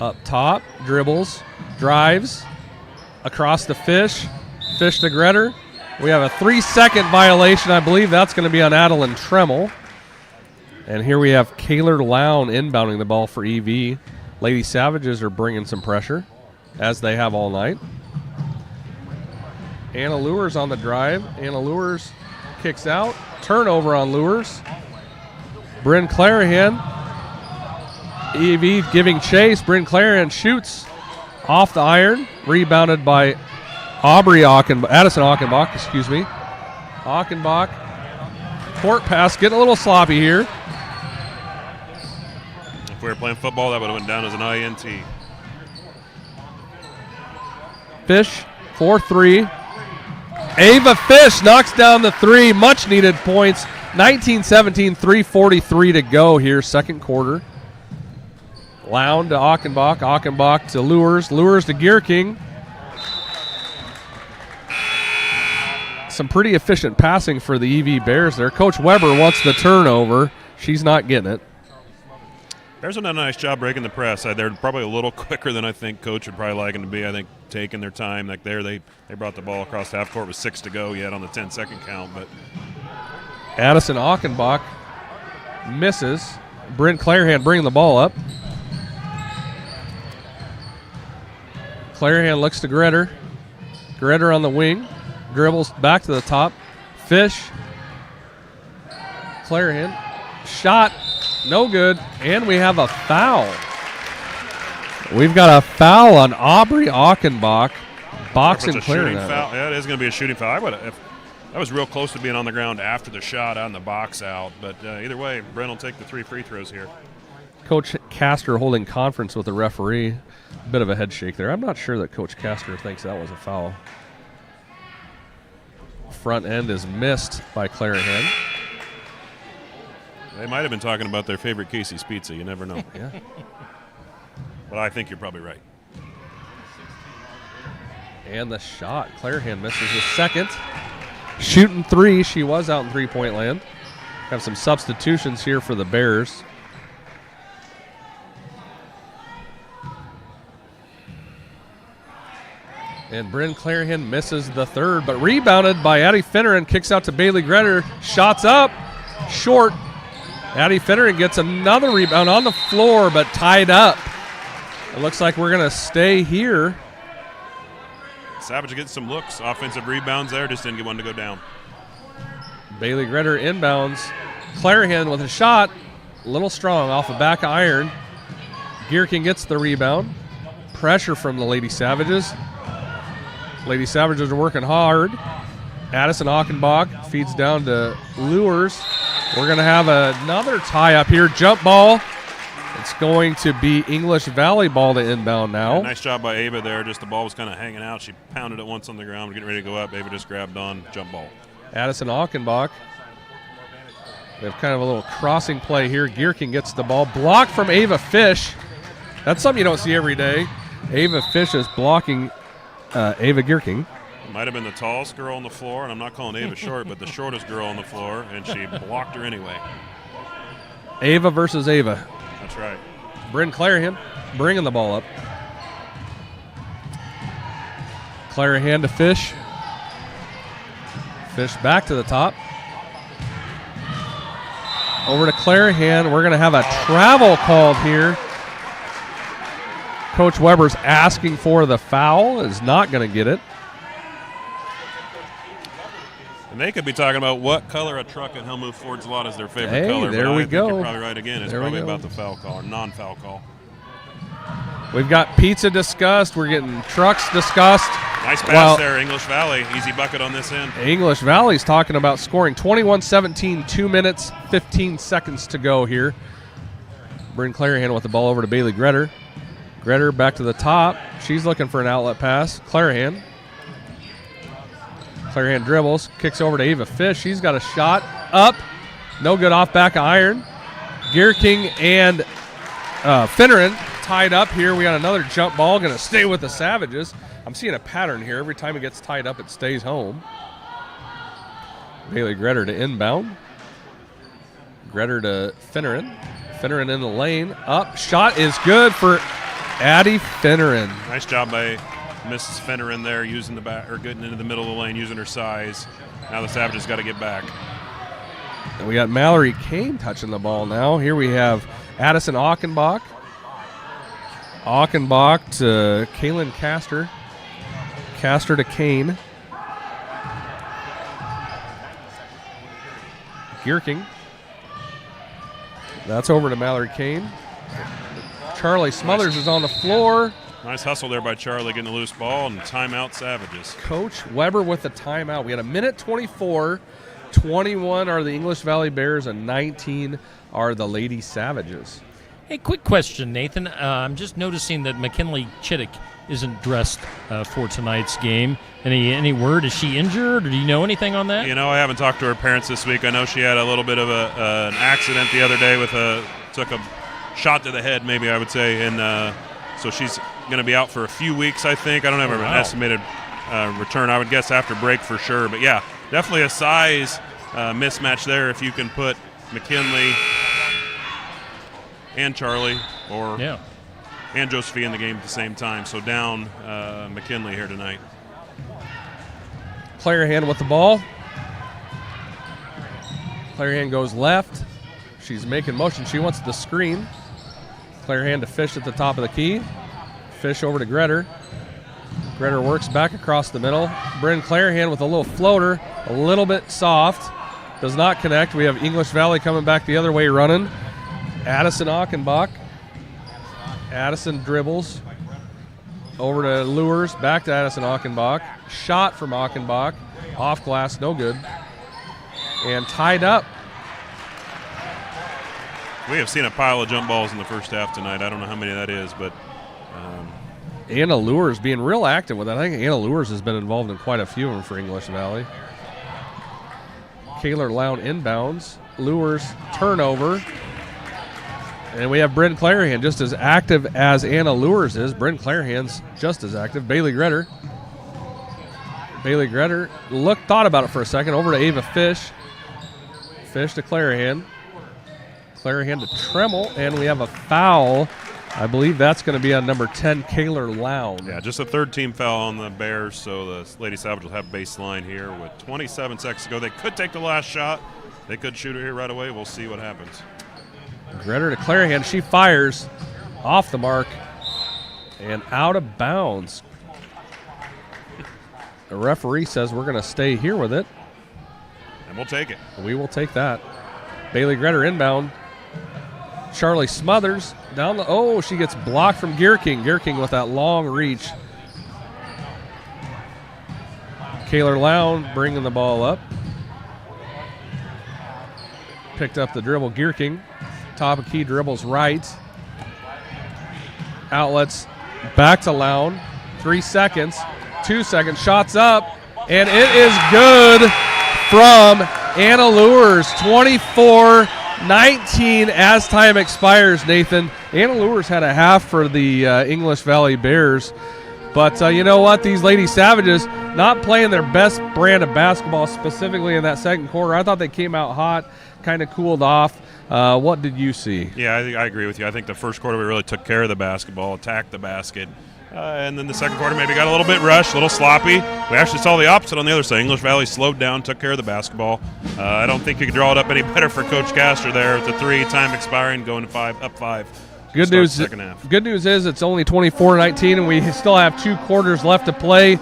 Up top, dribbles, drives, across the Fish. Fish to Gretter. We have a 3-second violation. I believe that's going to be on Adeline Tremmel. And here we have Kaylor Lown inbounding the ball for EV. Lady Savages are bringing some pressure, as they have all night. Anna Lewers on the drive. Anna Lewers kicks out. Turnover on Lewers. Bryn Clarahan. EV giving chase. Bryn Clarahan shoots off the iron. Rebounded by Addison Achenbach, excuse me. Achenbach. Court pass, getting a little sloppy here. If we were playing football, that would have went down as an INT. Fish, 4-3. Ava Fish knocks down the 3. Much needed points. 19-17, 3:43 to go here, second quarter. Lown to Achenbach. Achenbach to Lewers. Lewers to Gierking. Some pretty efficient passing for the EV Bears there. Coach Weber wants the turnover. She's not getting it. Bears have done a nice job breaking the press. They're probably a little quicker than I think Coach would probably like them to be. I think taking their time. Like they brought the ball across half court with 6 to go yet on the 10-second count. But Addison Achenbach misses. Brent Clarahan bringing the ball up. Clarahan looks to Gretter. Gretter on the wing. Dribbles back to the top. Fish. Clarahan. Shot. No good. And we have a foul. We've got a foul on Aubrey Achenbach. Boxing it's a shooting Clarahan. foul. Yeah, it is going to be a shooting foul. That was real close to being on the ground after the shot on the box out. But either way, Brent will take the 3 free throws here. Coach Castor holding conference with the referee. Bit of a head shake there. I'm not sure that Coach Castor thinks that was a foul. Front end is missed by Clarahan. They might have been talking about their favorite Casey's Pizza. You never know. Yeah. But I think you're probably right. And the shot. Clarahan misses the second. Shooting 3. She was out in three-point land. Have some substitutions here for the Bears. And Bryn Clarahan misses the third, but rebounded by Addie Finneran. Kicks out to Bailey Gretter. Shots up. Short. Addie Finneran gets another rebound on the floor, but tied up. It looks like we're going to stay here. Savage gets some looks. Offensive rebounds there. Just didn't get one to go down. Bailey Gretter inbounds. Clarahan with a shot. A little strong off the back of iron. Gierking gets the rebound. Pressure from the Lady Savages. Lady Savages are working hard. Addison Achenbach feeds down to Lures. We're going to have another tie up here. Jump ball. It's going to be English Valley ball to inbound now. Yeah, nice job by Ava there. Just the ball was kind of hanging out. She pounded it once on the ground, getting ready to go up. Ava just grabbed on, jump ball. Addison Achenbach. We have kind of a little crossing play here. Gierking gets the ball. Blocked from Ava Fish. That's something you don't see every day. Ava Fish is blocking Ava Gierking. Might have been the tallest girl on the floor, and I'm not calling Ava short, but the shortest girl on the floor, and she blocked her anyway. Ava versus Ava. That's right. Bryn Clarahan bringing the ball up. Clarahan to Fish. Fish back to the top. Over to Clarahan. We're going to have a travel called here. Coach Weber's asking for the foul. Is not going to get it. And they could be talking about what color a truck at Helmuth Ford's lot is their favorite Hey, color. there but we I think go. You're probably right again. It's There we probably go. about the foul call or non-foul call. We've got pizza discussed. We're getting trucks discussed. Nice pass Well, there, English Valley. Easy bucket on this end. English Valley's talking about scoring 21-17, 2 minutes, 15 seconds to go here. Bryn Clarahan with the ball over to Bailey Gretter. Gretter back to the top. She's looking for an outlet pass. Clarahan. Clarahan dribbles, kicks over to Ava Fish. She's got a shot up. No good off back of iron. Gierking and Finneran tied up here. We got another jump ball. Going to stay with the Savages. I'm seeing a pattern here. Every time it gets tied up, it stays home. Bailey Gretter to inbound. Gretter to Finneran. Finneran in the lane. Up. Shot is good for Addie Finneran. Nice job by Mrs. Finneran there, using the back or getting into the middle of the lane, using her size. Now the Savages got to get back. And we got Mallory Kane touching the ball now. Here we have Addison Achenbach. Achenbach to Kaylin Castor. Castor to Kane. Gierking. That's over to Mallory Kane. Charlie Smothers is on the floor. Nice hustle there by Charlie, getting a loose ball, and timeout Savages. Coach Weber with the timeout. We had a minute 24. 21 are the English Valley Bears, and 19 are the Lady Savages. Hey, quick question, Nathan. I'm just noticing that McKinley Chittick isn't dressed for tonight's game. Any word? Is she injured, or do you know anything on that? You know, I haven't talked to her parents this week. I know she had a little bit of an accident the other day took a shot to the head, maybe I would say, and so she's going to be out for a few weeks, I think. I don't have an estimated return. I would guess after break for sure. But, yeah, definitely a size mismatch there if you can put McKinley and Charlie Yeah. and Josephine in the game at the same time. So down McKinley here tonight. Clarahan with the ball. Clarahan goes left. She's making motion. She wants the screen. Clarahan to Fish at the top of the key. Fish over to Gretter. Gretter works back across the middle. Bryn Clarahan with a little floater, a little bit soft. Does not connect. We have English Valley coming back the other way running. Addison Achenbach. Addison dribbles. Over to Lures, back to Addison Achenbach. Shot from Achenbach. Off glass, no good. And tied up. We have seen a pile of jump balls in the first half tonight. I don't know how many that is, but Anna Lures being real active with it. I think Anna Lures has been involved in quite a few of them for English Valley. Kaylor Lown inbounds. Lures turnover. And we have Bryn Clarahan just as active as Anna Lures is. Bryn Clarahan's just as active. Bailey Gretter. Bailey Gretter thought about it for a second. Over to Ava Fish. Fish to Clarahan. Clarahan to Tremmel. And we have a foul. I believe that's going to be on number 10, Kaylor Lown. yeah, just a third team foul on the Bears, so the Lady Savage will have baseline here with 27 seconds to go. They could take the last shot. They could shoot it here right away. We'll see what happens. Gretter to Clarahan. She fires off the mark and out of bounds. The referee says we're going to stay here with it. And we'll take it. We will take that. Bailey Gretter inbound. Charlie Smothers down the. She gets blocked from Gearking. Gearking with that long reach. Kaylor Lown bringing the ball up. Picked up the dribble. Gearking. Top of key dribbles right. Outlets back to Lown. 3 seconds. 2 seconds. Shots up. And it is good from Anna Lures. 24-19 as time expires, Nathan. Anna Lures had a half for the English Valley Bears. But you know what? These Lady Savages not playing their best brand of basketball, specifically in that second quarter. I thought they came out hot, kind of cooled off. What did you see? Yeah, I agree with you. I think the first quarter we really took care of the basketball, attacked the basket. And then the second quarter maybe got a little bit rushed, a little sloppy. We actually saw the opposite on the other side. English Valley slowed down, took care of the basketball. I don't think you could draw it up any better for Coach Castor there at the 3, time expiring, going to 5, up 5. Good news. Second half. Good news is it's only 24-19, and we still have 2 quarters left to play.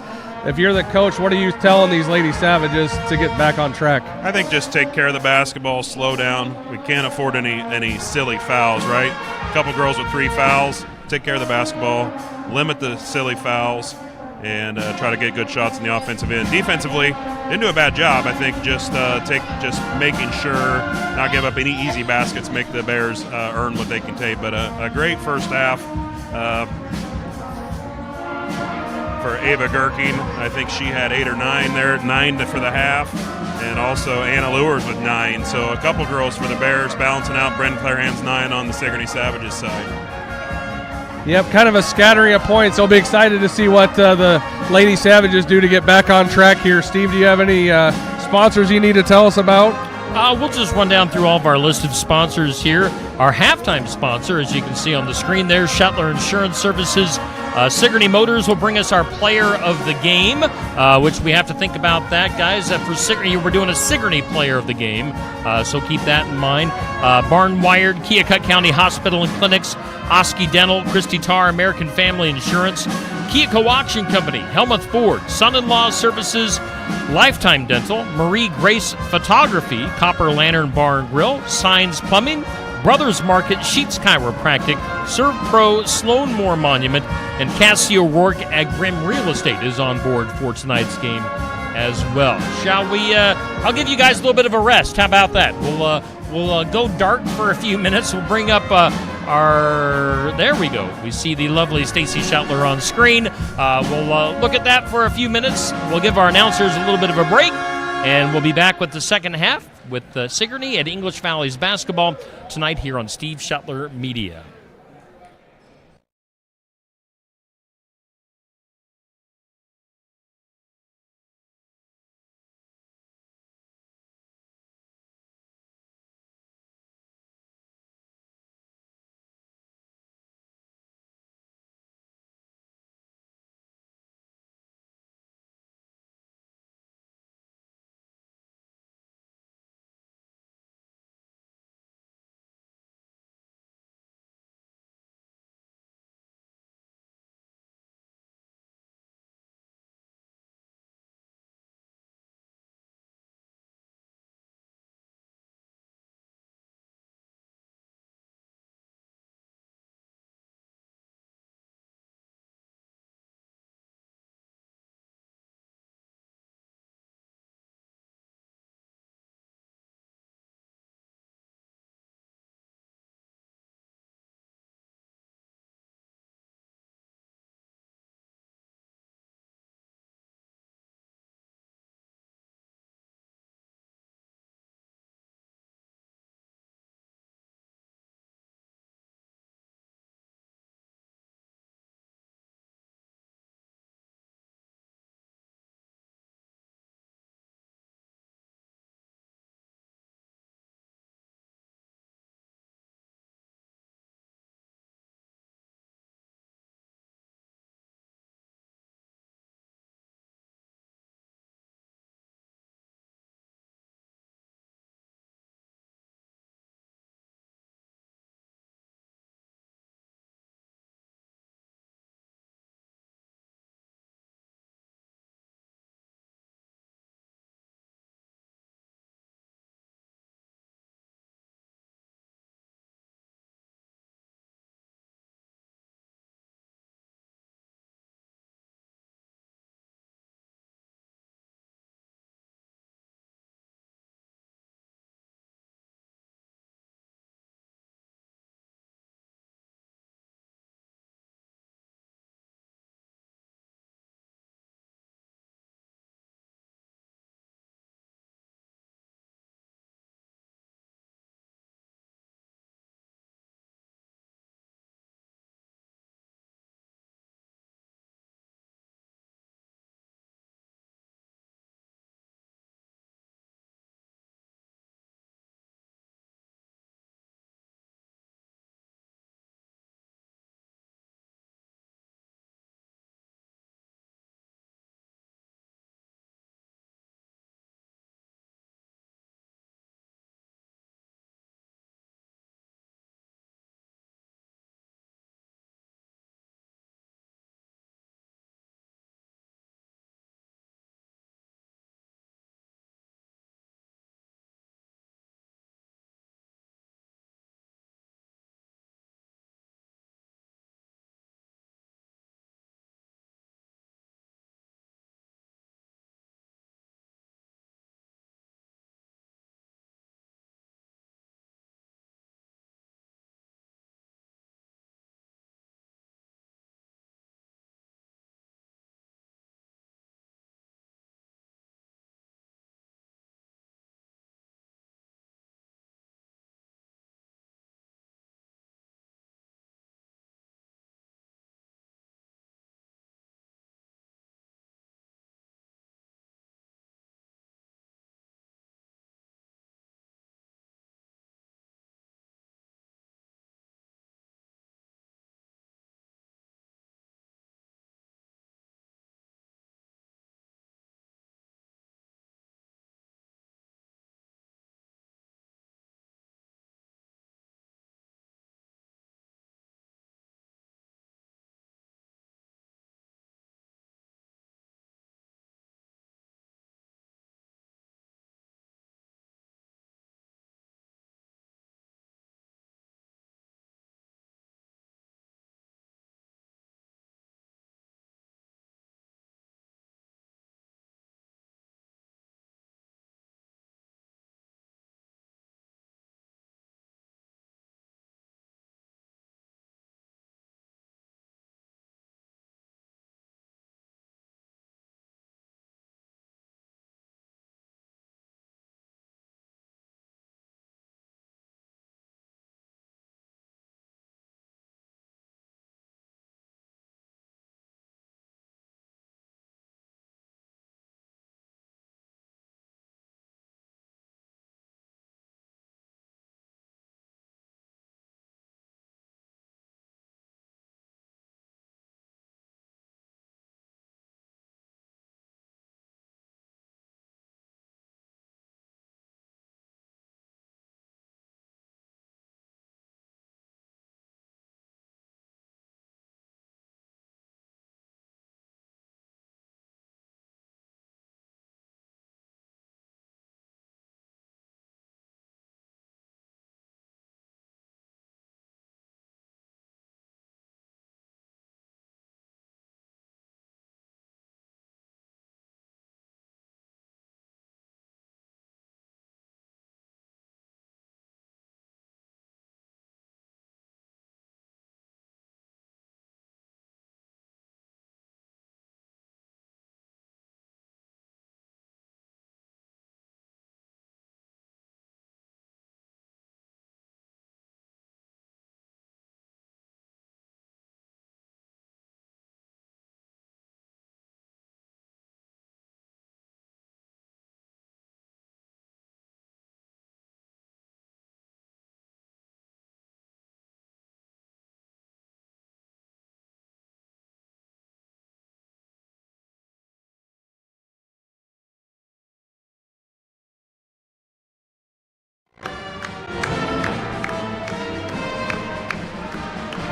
If you're the coach, what are you telling these Lady Savages to get back on track? I think just take care of the basketball, slow down. We can't afford any silly fouls, right? A couple girls with 3 fouls. Take care of the basketball, limit the silly fouls, and try to get good shots in the offensive end. Defensively, didn't do a bad job. I think just making sure not give up any easy baskets, make the Bears earn what they can take. But a great first half for Ava Gerking. I think she had 8 or 9 there, 9 for the half, and also Anna Lures with 9. So a couple girls for the Bears balancing out Bryn Clarahan's 9 on the Sigourney Savages side. Yep, kind of a scattering of points. I'll be excited to see what the Lady Savages do to get back on track here. Steve, do you have any sponsors you need to tell us about? We'll just run down through all of our listed sponsors here. Our halftime sponsor, as you can see on the screen there, Shetler Insurance Services. Sigourney Motors will bring us our player of the game, which we have to think about that, guys. For Sigourney, we're doing a Sigourney player of the game, so keep that in mind. Barn Wired, Keokuk County Hospital and Clinics, Oski Dental, Christy Tarr, American Family Insurance, Keokuk Auction Company, Helmuth Ford, Son-in-Law Services, Lifetime Dental, Marie Grace Photography, Copper Lantern Bar and Grill, Signs Plumbing, Brothers Market, Sheets Chiropractic, Serve Pro, Sloan Moore Monument, and Cassie O'Rourke at Grimm Real Estate is on board for tonight's game as well. Shall we? I'll give you guys a little bit of a rest. How about that? We'll go dark for a few minutes. We'll bring up there we go. We see the lovely Stacy Shetler on screen. We'll look at that for a few minutes. We'll give our announcers a little bit of a break, and we'll be back with the second half with Sigourney at English Valley's basketball tonight here on Steve Shetler Media.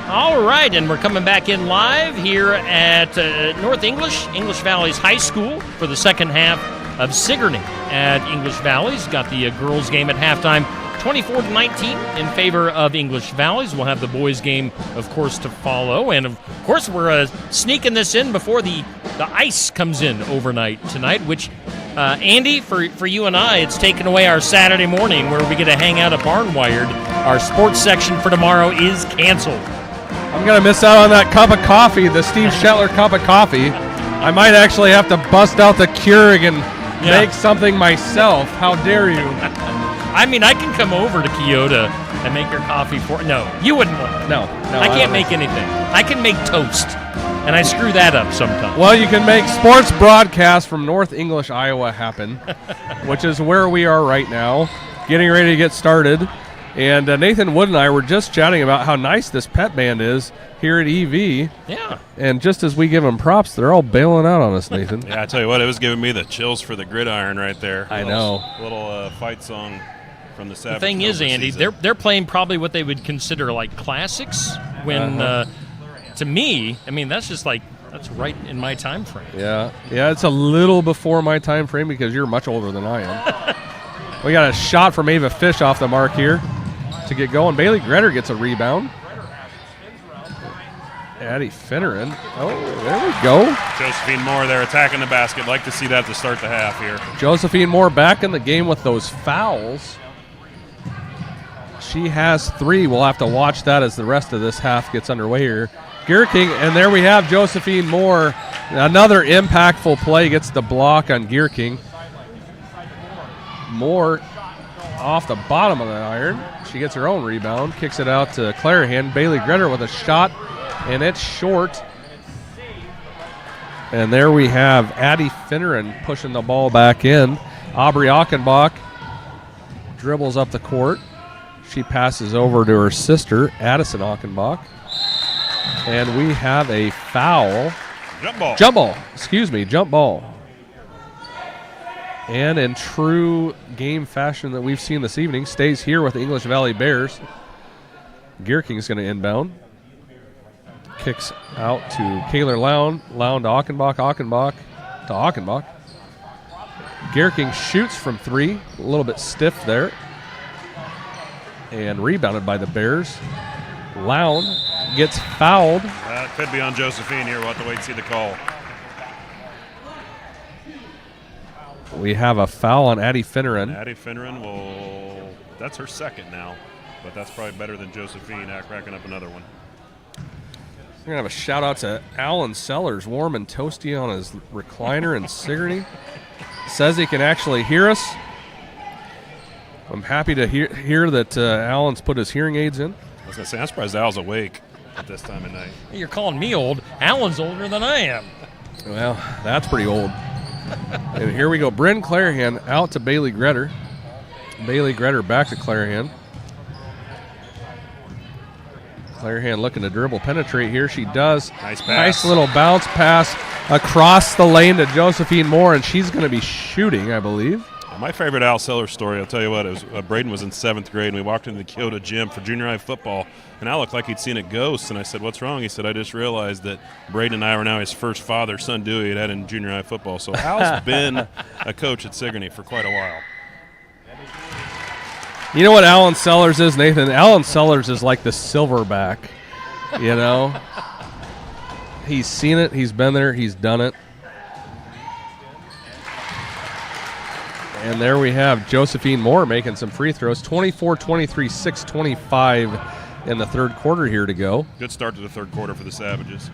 All right, and we're coming back in live here at North English Valley's High School for the second half of Sigourney at English Valley's. Got the girls' game at halftime, 24-19 in favor of English Valley's. We'll have the boys' game, of course, to follow. And, of course, we're sneaking this in before the ice comes in overnight tonight, which, Andy, for you and I, it's taken away our Saturday morning where we get to hang out at Barnwired. Our sports section for tomorrow is canceled. I'm going to miss out on that cup of coffee, the Steve Shetler cup of coffee. I might actually have to bust out the Keurig and make something myself. How dare you? I mean, I can come over to Kyoto and make your coffee for... No, you wouldn't want. No. I can't make anything. I can make toast, and I screw that up sometimes. Well, you can make sports broadcasts from North English, Iowa happen, which is where we are right now, getting ready to get started. And Nathan Wood and I were just chatting about how nice this pet band is here at EV. Yeah. And just as we give them props, they're all bailing out on us, Nathan. Yeah, I tell you what, it was giving me the chills for the gridiron right there. I know. Little fight song from the Savage. The thing is, Andy, they're playing probably what they would consider like classics. When to me, I mean, that's just like that's right in my time frame. Yeah, it's a little before my time frame because you're much older than I am. We got a shot from Ava Fish off the mark here to get going. Bailey Gretter gets a rebound. Addie Finneran. Oh, there we go. Josephine Moore there attacking the basket. Like to see that to start the half here. Josephine Moore back in the game with those fouls. She has 3. We'll have to watch that as the rest of this half gets underway here. Gierking, and there we have Josephine Moore. Another impactful play, gets the block on Gierking. Moore off the bottom of the iron. She gets her own rebound, kicks it out to Clarahan. Bailey Gretter with a shot, and it's short. And there we have Addie Finneran pushing the ball back in. Aubrey Achenbach dribbles up the court. She passes over to her sister, Addison Achenbach. And we have a foul. Jump ball. And in true game fashion that we've seen this evening, stays here with the English Valley Bears. Gierking is going to inbound. Kicks out to Kaylor Lown. Lown to Achenbach. Achenbach to Achenbach. Gierking shoots from 3. A little bit stiff there. And rebounded by the Bears. Lown gets fouled. That could be on Josephine here. We'll have to wait and see the call. We have a foul on Addie Finneran. Addie Finneran will... That's her second now. But that's probably better than Josephine racking up another one. We're going to have a shout-out to Alan Sellers, warm and toasty on his recliner in Sigourney. Says he can actually hear us. I'm happy to hear that Alan's put his hearing aids in. I was going to say, I'm surprised Al's awake at this time of night. You're calling me old. Alan's older than I am. Well, that's pretty old. And here we go. Bryn Clarahan out to Bailey Gretter. Bailey Gretter back to Clarahan. Clarahan looking to dribble, penetrate here. She does. Nice pass. Nice little bounce pass across the lane to Josephine Moore, and she's going to be shooting, I believe. My favorite Al Sellers story, I'll tell you what, it was Braden was in 7th grade, and we walked into the Kyoto gym for junior high football, and Al looked like he'd seen a ghost, and I said, what's wrong? He said, I just realized that Braden and I are now his first father-son duo he had in junior high football. So Al's been a coach at Sigourney for quite a while. You know what Alan Sellers is, Nathan? Alan Sellers is like the silverback, you know? He's seen it, he's been there, he's done it. And there we have Josephine Moore making some free throws. 24-23, 6:25 in the third quarter here to go. Good start to the third quarter for the Savages.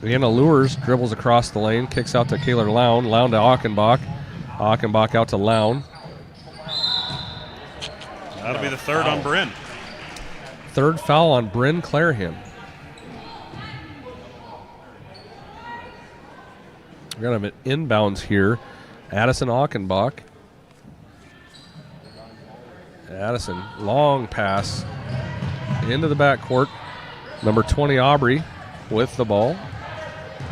Leanna Lures dribbles across the lane, kicks out to Kaylor Lown. Lown to Achenbach. Achenbach out to Lown. That'll be the third on Bryn. Third foul on Bryn Clarahan. We're going to have an inbounds here. Addison Achenbach. Addison, long pass into the backcourt. Number 20, Aubrey, with the ball.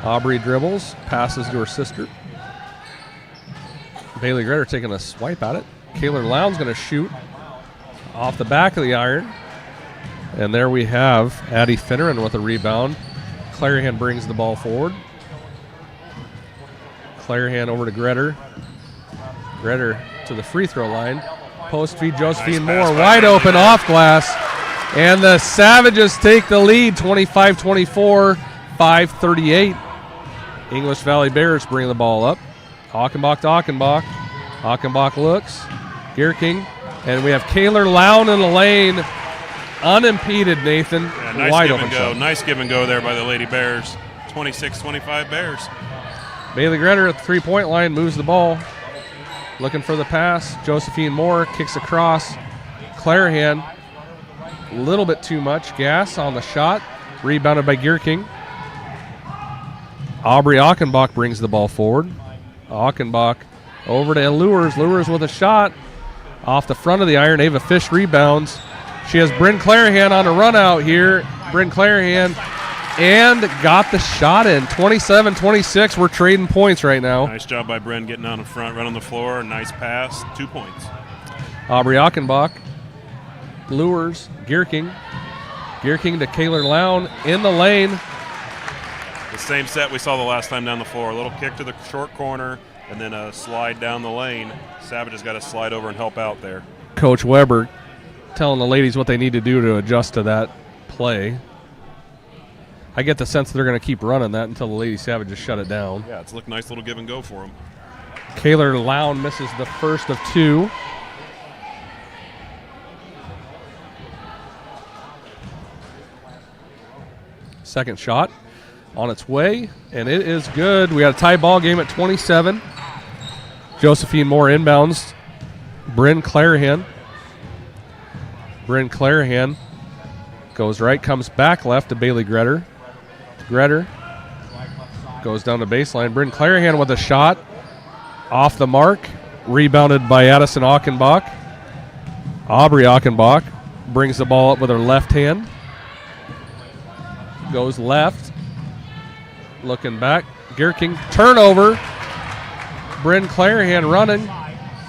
Aubrey dribbles, passes to her sister. Bailey Gretter taking a swipe at it. Kaylor Lown's going to shoot off the back of the iron. And there we have Addie Finneran with a rebound. Clarahan brings the ball forward. Clarahan over to Gretter. Gretter to the free throw line. Post feed Josephine Nice pass Moore, by wide Brandon open there. off glass. And the Savages take the lead, 25-24, 5:38. English Valley Bears bring the ball up. Achenbach to Achenbach. Achenbach looks. Gierking. And we have Kaylor Lown in the lane. Unimpeded, Nathan. Yeah, nice wide give open and go. shot. Nice give and go there by the Lady Bears. 26-25 Bears. Bailey Gretter at the three-point line moves the ball. Looking for the pass. Josephine Moore kicks across. Clarahan, a little bit too much gas on the shot. Rebounded by Gierking. Aubrey Achenbach brings the ball forward. Achenbach over to Lures. Lures with a shot off the front of the iron. Ava Fish rebounds. She has Bryn Clarahan on a run out here. Bryn Clarahan and got the shot in. 27-26. We're trading points right now. Nice job by Bren getting out in front, right on the floor. Nice pass. 2 points. Aubrey Achenbach. Lures. Gierking. Gierking to Kaylor Lown in the lane. The same set we saw the last time down the floor. A little kick to the short corner and then a slide down the lane. Savage has got to slide over and help out there. Coach Weber telling the ladies what they need to do to adjust to that play. I get the sense they're going to keep running that until the Lady Savages shut it down. Yeah, it's looked nice little give and go for them. Kaylor Lown misses the first of two. Second shot on its way, and it is good. We got a tie ball game at 27. Josephine Moore inbounds. Bryn Clarahan. Bryn Clarahan goes right, comes back left to Bailey Gretter. Gretter goes down to baseline. Bryn Clarahan with a shot off the mark, rebounded by Addison Achenbach. Aubrey Achenbach brings the ball up with her left hand. Goes left, looking back. Gierking, turnover. Bryn Clarahan running.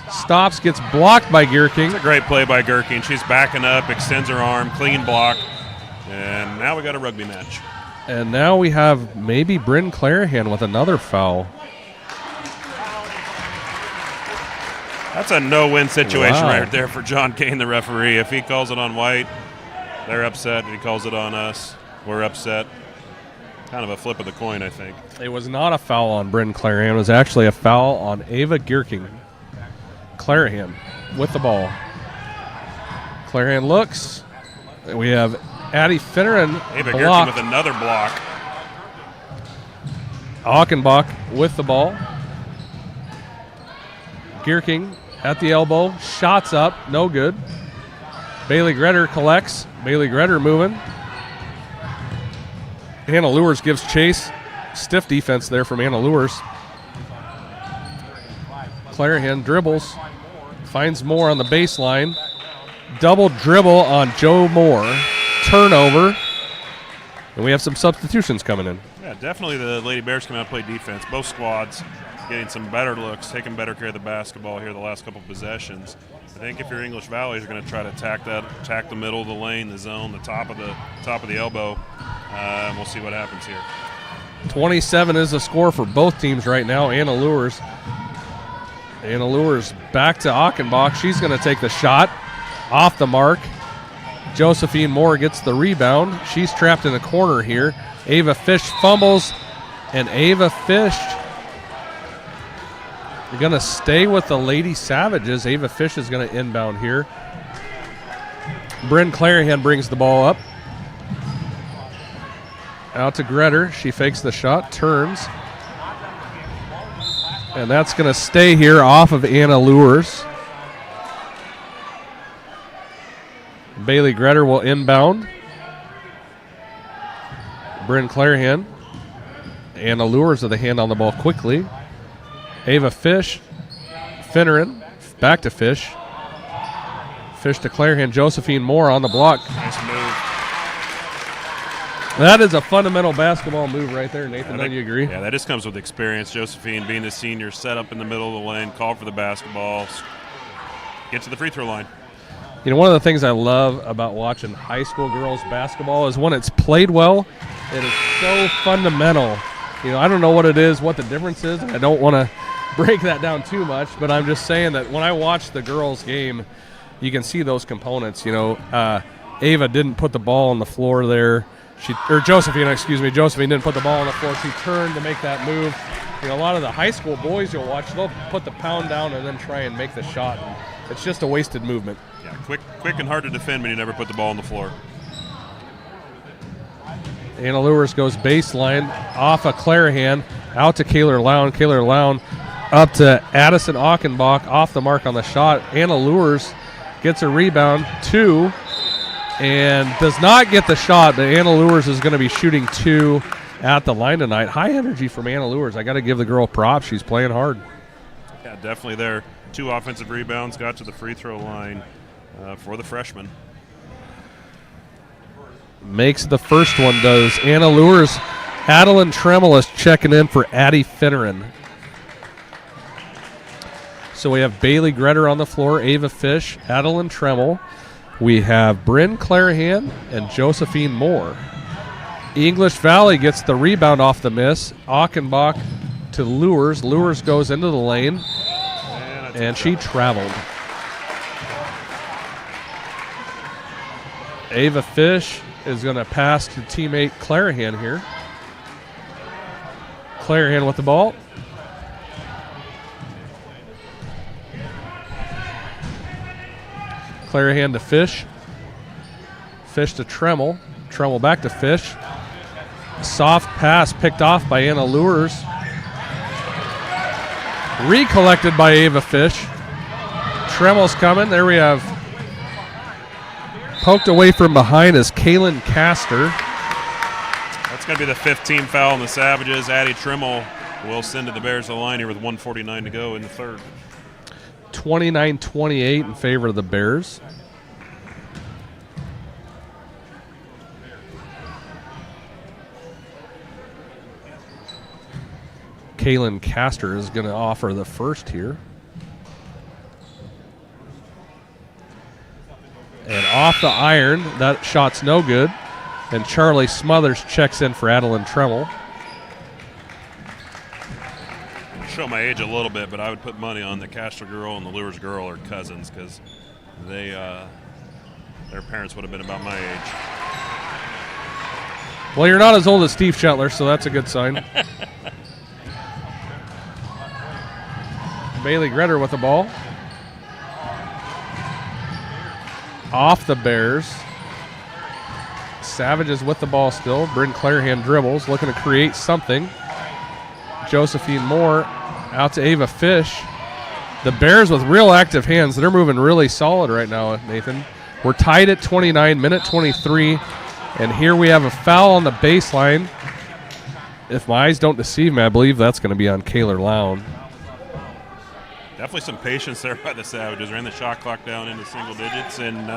Stops, gets blocked by Gierking. It's a great play by Gherkin. She's backing up, extends her arm, clean block. And now we got a rugby match. And now we have maybe Bryn Clarahan with another foul. That's a no-win situation Wow. right there for John Kane, the referee. If he calls it on White, they're upset. If he calls it on us, we're upset. Kind of a flip of the coin, I think. It was not a foul on Bryn Clarahan. It was actually a foul on Ava Gierking. Clarahan with the ball. Clarahan looks. We have Addie Finneran Ava Gherkin blocked. with another block. Achenbach with the ball. Gierking at the elbow. Shots up. No good. Bailey Gretter collects. Bailey Gretter moving. Hannah Lures gives chase. Stiff defense there from Hannah Lures. Clarahan dribbles. Finds Moore on the baseline. Double dribble on Joe Moore. Turnover. And we have some substitutions coming in. Yeah, definitely the Lady Bears come out and play defense. Both squads getting some better looks, taking better care of the basketball here the last couple of possessions. I think if you're English Valley, you're going to try to attack the middle of the lane, the zone, the top of the elbow. And we'll see what happens here. 27 is the score for both teams right now. Anna Lures back to Achenbach. She's going to take the shot off the mark. Josephine Moore gets the rebound. She's trapped in a corner here. Ava Fish fumbles, and Ava Fish is going to stay with the Lady Savages. Ava Fish is going to inbound here. Bryn Clarahan brings the ball up. Out to Gretter. She fakes the shot, turns. And that's going to stay here off of Anna Lures. Bailey Gretter will inbound. Bryn Clarahan. Anna Lures with a hand on the ball quickly. Ava Fish. Finneran. Back to Fish. Fish to Clarahan. Josephine Moore on the block. Nice move. That is a fundamental basketball move right there, Nathan. Don't you agree? Yeah, that just comes with experience. Josephine, being the senior, set up in the middle of the lane, call for the basketball, get to the free throw line. You know, one of the things I love about watching high school girls basketball is when it's played well, it is so fundamental. You know, I don't know what it is, what the difference is, and I don't want to break that down too much, but I'm just saying that when I watch the girls' game, you can see those components. You know, Ava didn't put the ball on the floor there. Josephine didn't put the ball on the floor. She turned to make that move. You know, a lot of the high school boys you'll watch, they'll put the pound down and then try and make the shot. It's just a wasted movement. Yeah, quick and hard to defend when you never put the ball on the floor. Anna Lewis goes baseline off of Clarahan out to Kaylor Lown. Kaylor Lown up to Addison Achenbach off the mark on the shot. Anna Lewis gets a rebound, 2, and does not get the shot, but Anna Lewis is going to be shooting 2 at the line tonight. High energy from Anna Lewis. I got to give the girl props. She's playing hard. Yeah, definitely there. 2 offensive rebounds, got to the free throw line for the freshman. Makes the first one, does Anna Lewis. Adeline Tremmel is checking in for Addie Finneran. So we have Bailey Gretter on the floor, Ava Fish, Adeline Tremmel. We have Bryn Clarahan and Josephine Moore. English Valley gets the rebound off the miss. Achenbach to Lures. Lures goes into the lane, and she traveled. Ava Fish is going to pass to teammate Clarahan here. Clarahan with the ball. Clarahan to Fish. Fish to Tremmel. Tremmel back to Fish. Soft pass picked off by Anna Lures. Recollected by Ava Fish. Tremmel's coming. There we have poked away from behind is Kaylin Castor. That's going to be the 5th team foul on the Savages. Addie Tremmel will send to the Bears the line here with 1:49 to go in the third. 29-28 in favor of the Bears. Kaylin Castor is going to offer the first here. And off the iron, that shot's no good. And Charlie Smothers checks in for Adeline Tremmel. Show my age a little bit, but I would put money on the Castor girl and the Lures girl are cousins because their parents would have been about my age. Well, you're not as old as Steve Shetler, so that's a good sign. Bailey Gretter with the ball. Off the Bears. Savages with the ball still. Bryn Clarahan dribbles, looking to create something. Josephine Moore out to Ava Fish. The Bears with real active hands. They're moving really solid right now, Nathan. We're tied at 29, minute 23. And here we have a foul on the baseline. If my eyes don't deceive me, I believe that's going to be on Kaylor Lown. Definitely some patience there by the Savages. Ran the shot clock down into single digits and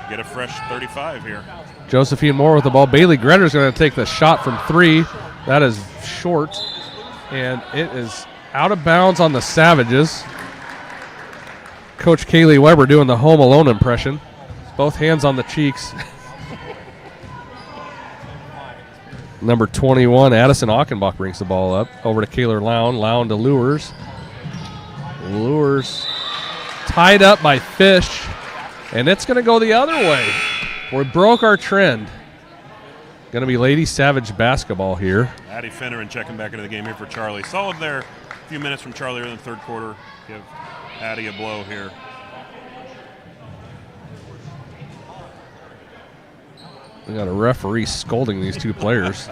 get a fresh 35 here. Josephine Moore with the ball. Bailey Gretter is going to take the shot from 3. That is short. And it is out of bounds on the Savages. Coach Kaylee Weber doing the Home Alone impression. Both hands on the cheeks. Number 21, Addison Achenbach brings the ball up. Over to Kaylor Lown. Lown to Lures. Lures tied up by Fish. And it's going to go the other way. We broke our trend. Going to be Lady Savage basketball here. Addie Finneran checking back into the game here for Charlie. Solid there. A few minutes from Charlie in the third quarter. Give Addie a blow here. We got a referee scolding these two players.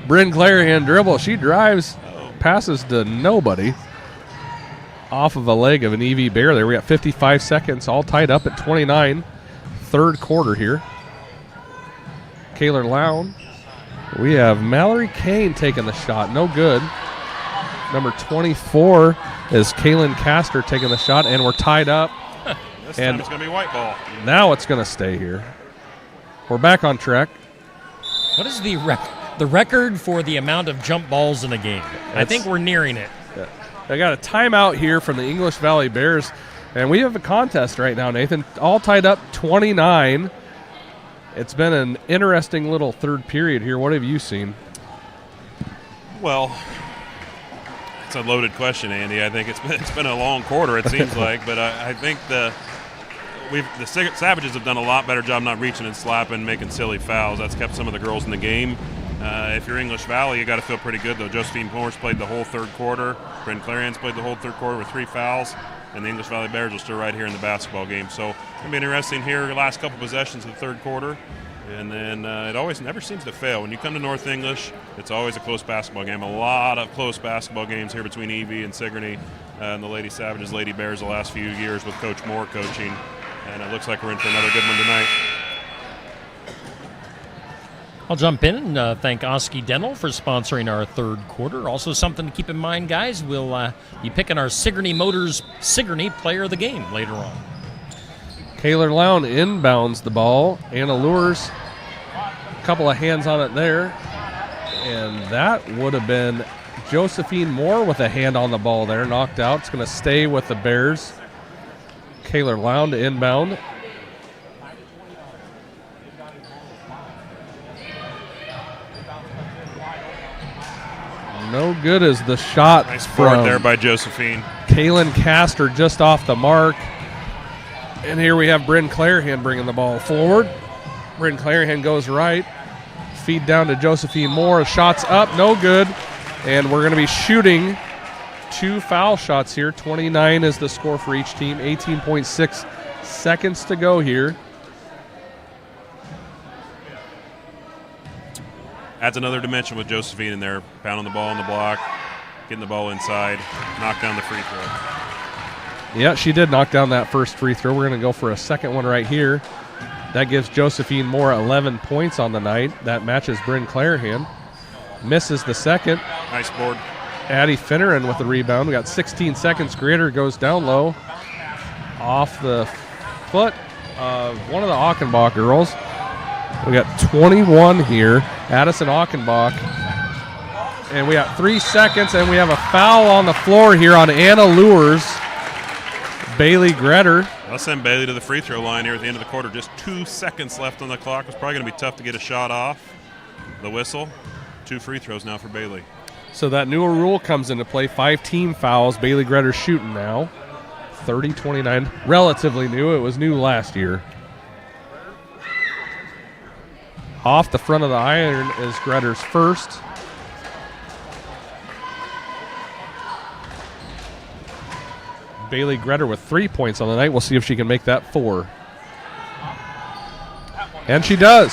Bryn Clarahan dribble. She drives, passes to nobody. Off of a leg of an Evie Bear there. We got 55 seconds, all tied up at 29. Third quarter here. Kaylor Lown. We have Mallory Kane taking the shot. No good. Number 24 is Kaylin Castor taking the shot, and we're tied up. This time it's going to be white ball. Now it's going to stay here. We're back on track. What is the record for the amount of jump balls in a game? I think we're nearing it. I got a timeout here from the English Valley Bears, and we have a contest right now, Nathan. All tied up 29. It's been an interesting little third period here. What have you seen? Well, it's a loaded question, Andy. I think it's been a long quarter, it seems like, but I think the Savages have done a lot better job not reaching and slapping, making silly fouls. That's kept some of the girls in the game. If you're English Valley, you got to feel pretty good, though. Josephine Morris played the whole third quarter. Bryn Clarions played the whole third quarter with 3 fouls, and the English Valley Bears are still right here in the basketball game. So it's going to be interesting here the last couple possessions of the third quarter. And then it always never seems to fail. When you come to North English, it's always a close basketball game. A lot of close basketball games here between EV and Sigourney and the Lady Savages, Lady Bears the last few years with Coach Moore coaching. And it looks like we're in for another good one tonight. I'll jump in and thank Oski Dental for sponsoring our third quarter. Also something to keep in mind, guys, we'll be picking our Sigourney Motors Sigourney Player of the Game later on. Kaylor Lown inbounds the ball. Anna Lures, a couple of hands on it there. And that would have been Josephine Moore with a hand on the ball there, knocked out. It's going to stay with the Bears. Kaylor Lown to inbound. No good as the shot Nice board from there by Josephine. Kaylin Castor just off the mark. And here we have Bryn Clarihan bringing the ball forward. Bryn Clarihan goes right. Feed down to Josephine Moore. Shots up, no good. And we're going to be shooting 2 foul shots here. 29 is the score for each team. 18.6 seconds to go here. Adds another dimension with Josephine in there, pounding the ball on the block, getting the ball inside, knock down the free throw. Yeah, she did knock down that first free throw. We're going to go for a second one right here. That gives Josephine Moore 11 points on the night. That matches Bryn Clarihan. Misses the second. Nice board. Addie Finneran with the rebound. We got 16 seconds. Greater goes down low. Off the foot of one of the Achenbach girls. We got 21 here. Addison Achenbach. And we got 3 seconds, and we have a foul on the floor here on Anna Lures. Bailey Gretter. I'll send Bailey to the free throw line here at the end of the quarter. Just 2 seconds left on the clock. It's probably going to be tough to get a shot off the whistle. 2 free throws now for Bailey. So that newer rule comes into play. 5 team fouls. Bailey Gretter shooting now. 30-29. Relatively new. It was new last year. Off the front of the iron is Gretter's first. Bailey Gretter with 3 points on the night. We'll see if she can make that 4. And she does.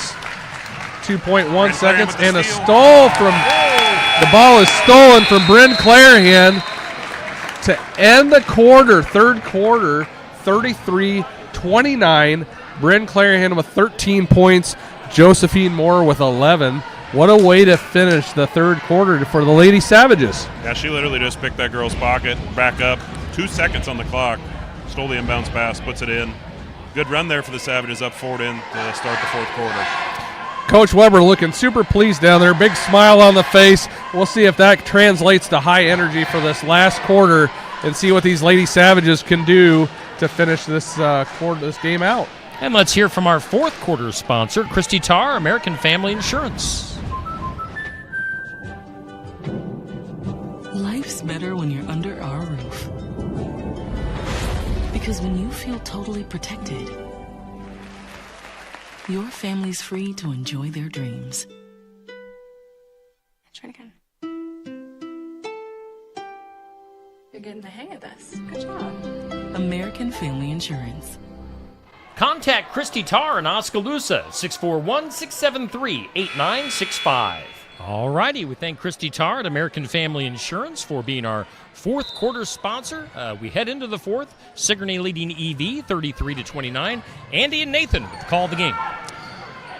2.1 seconds and a stole from the ball is stolen from Bryn Clarihan to end the quarter, third quarter, 33-29. Bryn Clarihan with 13 points, Josephine Moore with 11. What a way to finish the third quarter for the Lady Savages. Yeah, she literally just picked that girl's pocket, back up. 2 seconds on the clock. Stole the inbounds pass, puts it in. Good run there for the Savages, up 4 in to start the fourth quarter. Coach Weber looking super pleased down there. Big smile on the face. We'll see if that translates to high energy for this last quarter and see what these Lady Savages can do to finish this this game out. And let's hear from our fourth quarter sponsor, Christy Tarr, American Family Insurance. Life's better when you're under our roof. Because when you feel totally protected, your family's free to enjoy their dreams. Try it again. You're getting the hang of this. Good job. American Family Insurance. Contact Christy Tarr in Oskaloosa, 641-673-8965. All righty, we thank Christy Tarr at American Family Insurance for being our fourth quarter sponsor. We head into the fourth. Sigourney leading EV 33-29. Andy and Nathan with the call of the game.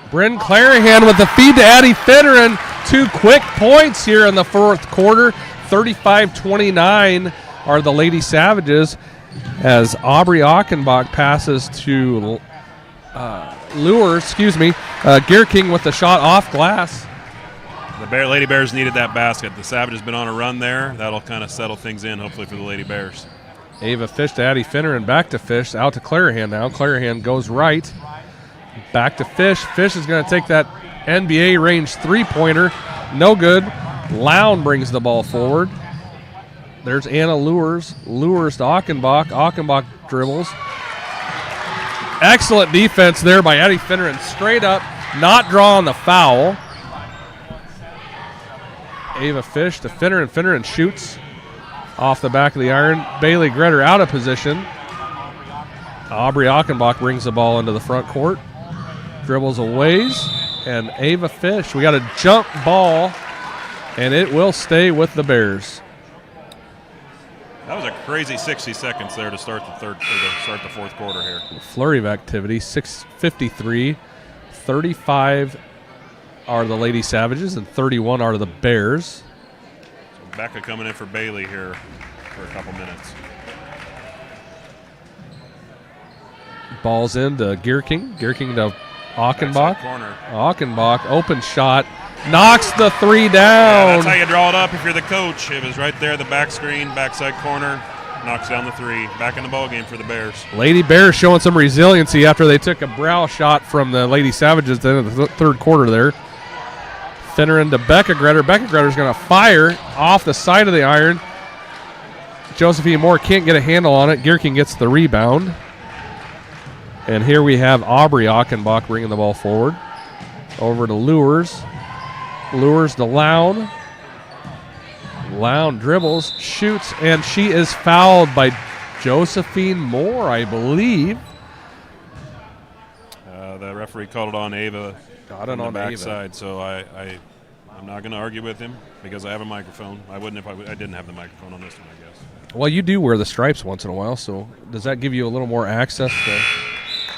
Bryn Clarihan with the feed to Addie Finneran. 2 quick points here in the fourth quarter. 35-29 are the Lady Savages as Aubrey Achenbach passes to Gare King with the shot off glass. The Lady Bears needed that basket. The Savage has been on a run there. That'll kind of settle things in, hopefully, for the Lady Bears. Ava Fish to Addie Finner and back to Fish. Out to Clarahan now. Clarahan goes right. Back to Fish. Fish is going to take that NBA range three-pointer. No good. Lown brings the ball forward. There's Anna Lures. Lures to Achenbach. Achenbach dribbles. Excellent defense there by Addie Finner and straight up, not drawing the foul. Ava Fish to Finner and shoots off the back of the iron. Bailey Gretter out of position. Aubrey Achenbach brings the ball into the front court. Dribbles a ways. And Ava Fish, we got a jump ball, and it will stay with the Bears. That was a crazy 60 seconds there to start the fourth quarter here. Flurry of activity, 6:53. 35 are the Lady Savages, and 31 are the Bears. So Becca coming in for Bailey here for a couple minutes. Ball's into Gierking. Gierking to Achenbach. Backside corner. Achenbach, open shot, knocks the three Yeah, down. that's how you draw it up if you're the coach. It was right there, the back screen, backside corner, knocks down the three. Back in the ball game for the Bears. Lady Bears showing some resiliency after they took a brow shot from the Lady Savages at the end of the third quarter there. Finner into Becca Gretter. Becca Gretter's going to fire off the side of the iron. Josephine Moore can't get a handle on it. Gierking gets the rebound. And here we have Aubrey Achenbach bringing the ball forward. Over to Lures. Lures to Lown. Lown dribbles, shoots, and she is fouled by Josephine Moore, I believe. The referee called it on Ava. Got it on the on backside, Ava. so I'm not going to argue with him because I have a microphone. I wouldn't if I didn't have the microphone on this one, I guess. Well, you do wear the stripes once in a while, so does that give you a little more access to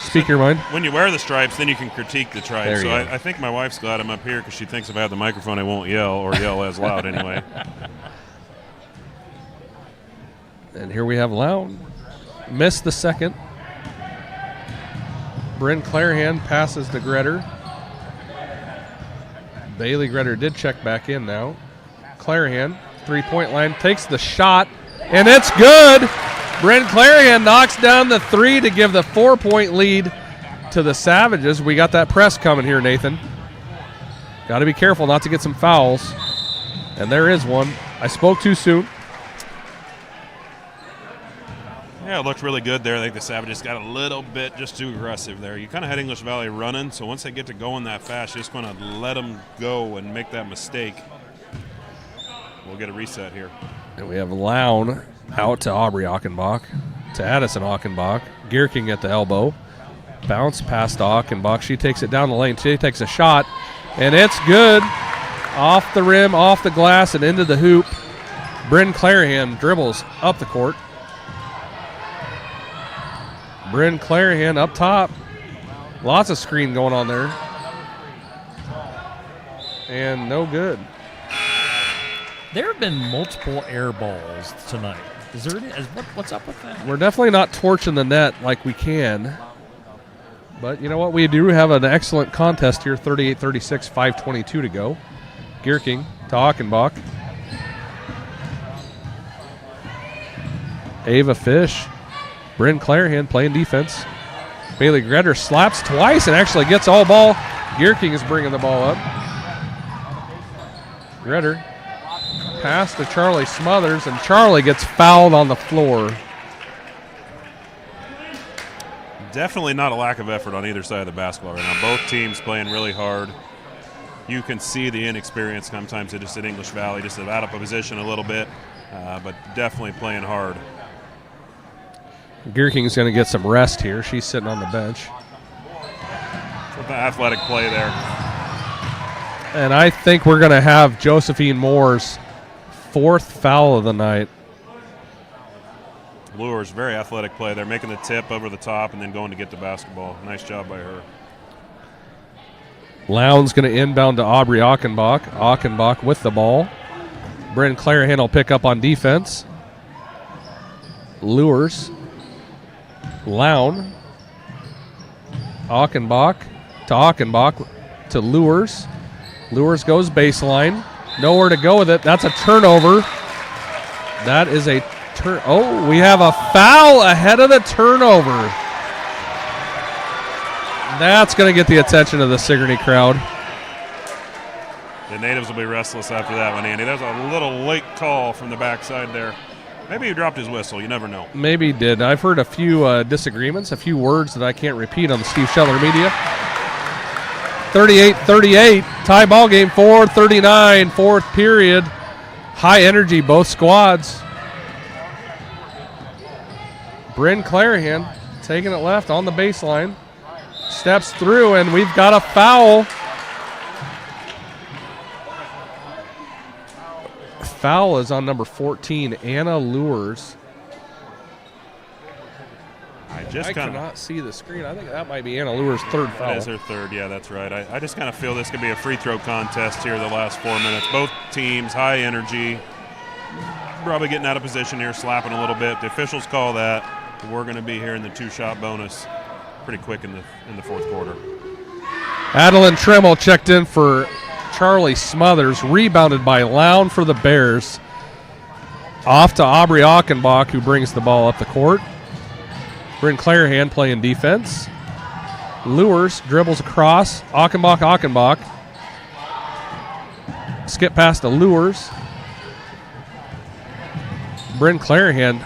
speak your mind? When you wear the stripes, then you can critique the There stripes. you So go. I think my wife's glad I'm up here because she thinks if I have the microphone, I won't yell or yell as loud anyway. And here we have Lown. Missed the second. Bryn Clarahan passes to Gretter. Bailey Gretter did check back in now. Clarahan, three-point line, takes the shot, and it's good. Bryn Clarahan knocks down the three to give the 4-point lead to the Savages. We got that press coming here, Nathan. Got to be careful not to get some fouls. And there is one. I spoke too soon. Yeah, it looked really good there. I think the Savages got a little bit just too aggressive there. You kind of had English Valley running, so once they get to going that fast, you just want to let them go and make that mistake. We'll get a reset here. And we have Lown out to Aubrey Achenbach, to Addison Achenbach. Gierking at the elbow. Bounce past Achenbach. She takes it down the lane. She takes a shot, and it's good. Off the rim, off the glass, and into the hoop. Bryn Clarahan dribbles up the court. Bryn Clarahan up top. Lots of screen going on there. And no good. There have been multiple air balls tonight. Is there what's up with that? We're definitely not torching the net like we can. But you know what? We do have an excellent contest here. 38-36, 5:22 to go. Gierking to Achenbach. Ava Fish. Bryn Clarahan playing defense. Bailey Gretter slaps twice and actually gets all ball. Gierking is bringing the ball up. Gretter pass to Charlie Smothers, and Charlie gets fouled on the floor. Definitely not a lack of effort on either side of the basketball right now. Both teams playing really hard. You can see the inexperience sometimes just at English Valley, just out of position a little bit, but definitely playing hard. Gierking's going to get some rest here. She's sitting on the bench. The athletic play there. And I think we're going to have Josephine Moore's fourth foul of the night. Lures, very athletic play. They're making the tip over the top and then going to get the basketball. Nice job by her. Lown's going to inbound to Aubrey Achenbach. Achenbach with the ball. Bryn Clarahan will pick up on defense. Lures. Lown. Achenbach to Lures. Lures goes baseline. Nowhere to go with it. That's a turnover. That is a turn. Oh, we have a foul ahead of the turnover. That's going to get the attention of the Sigourney crowd. The natives will be restless after that one, Andy. There's a little late call from the backside there. Maybe he dropped his whistle. You never know. Maybe he did. I've heard a few disagreements, a few words that I can't repeat on the Steve Shetler Media. 38-38, tie ball game, 4:39, fourth period. High energy, both squads. Bryn Clarahan taking it left on the baseline. Steps through, and we've got a foul. Foul is on number 14, Anna Lures. I cannot see the screen. I think that might be Anna Lures' third foul. That is her third. Yeah, that's right. I just kind of feel this could be a free throw contest here the last 4 minutes. Both teams, high energy. Probably getting out of position here, slapping a little bit. The officials call that. We're going to be here in the two-shot bonus pretty quick in the fourth quarter. Adeline Tremmel checked in for Charlie Smothers, rebounded by Lown for the Bears. Off to Aubrey Achenbach, who brings the ball up the court. Bryn Clarahan playing defense. Lures, dribbles across. Achenbach. Skip past the Lures. Bryn Clarahan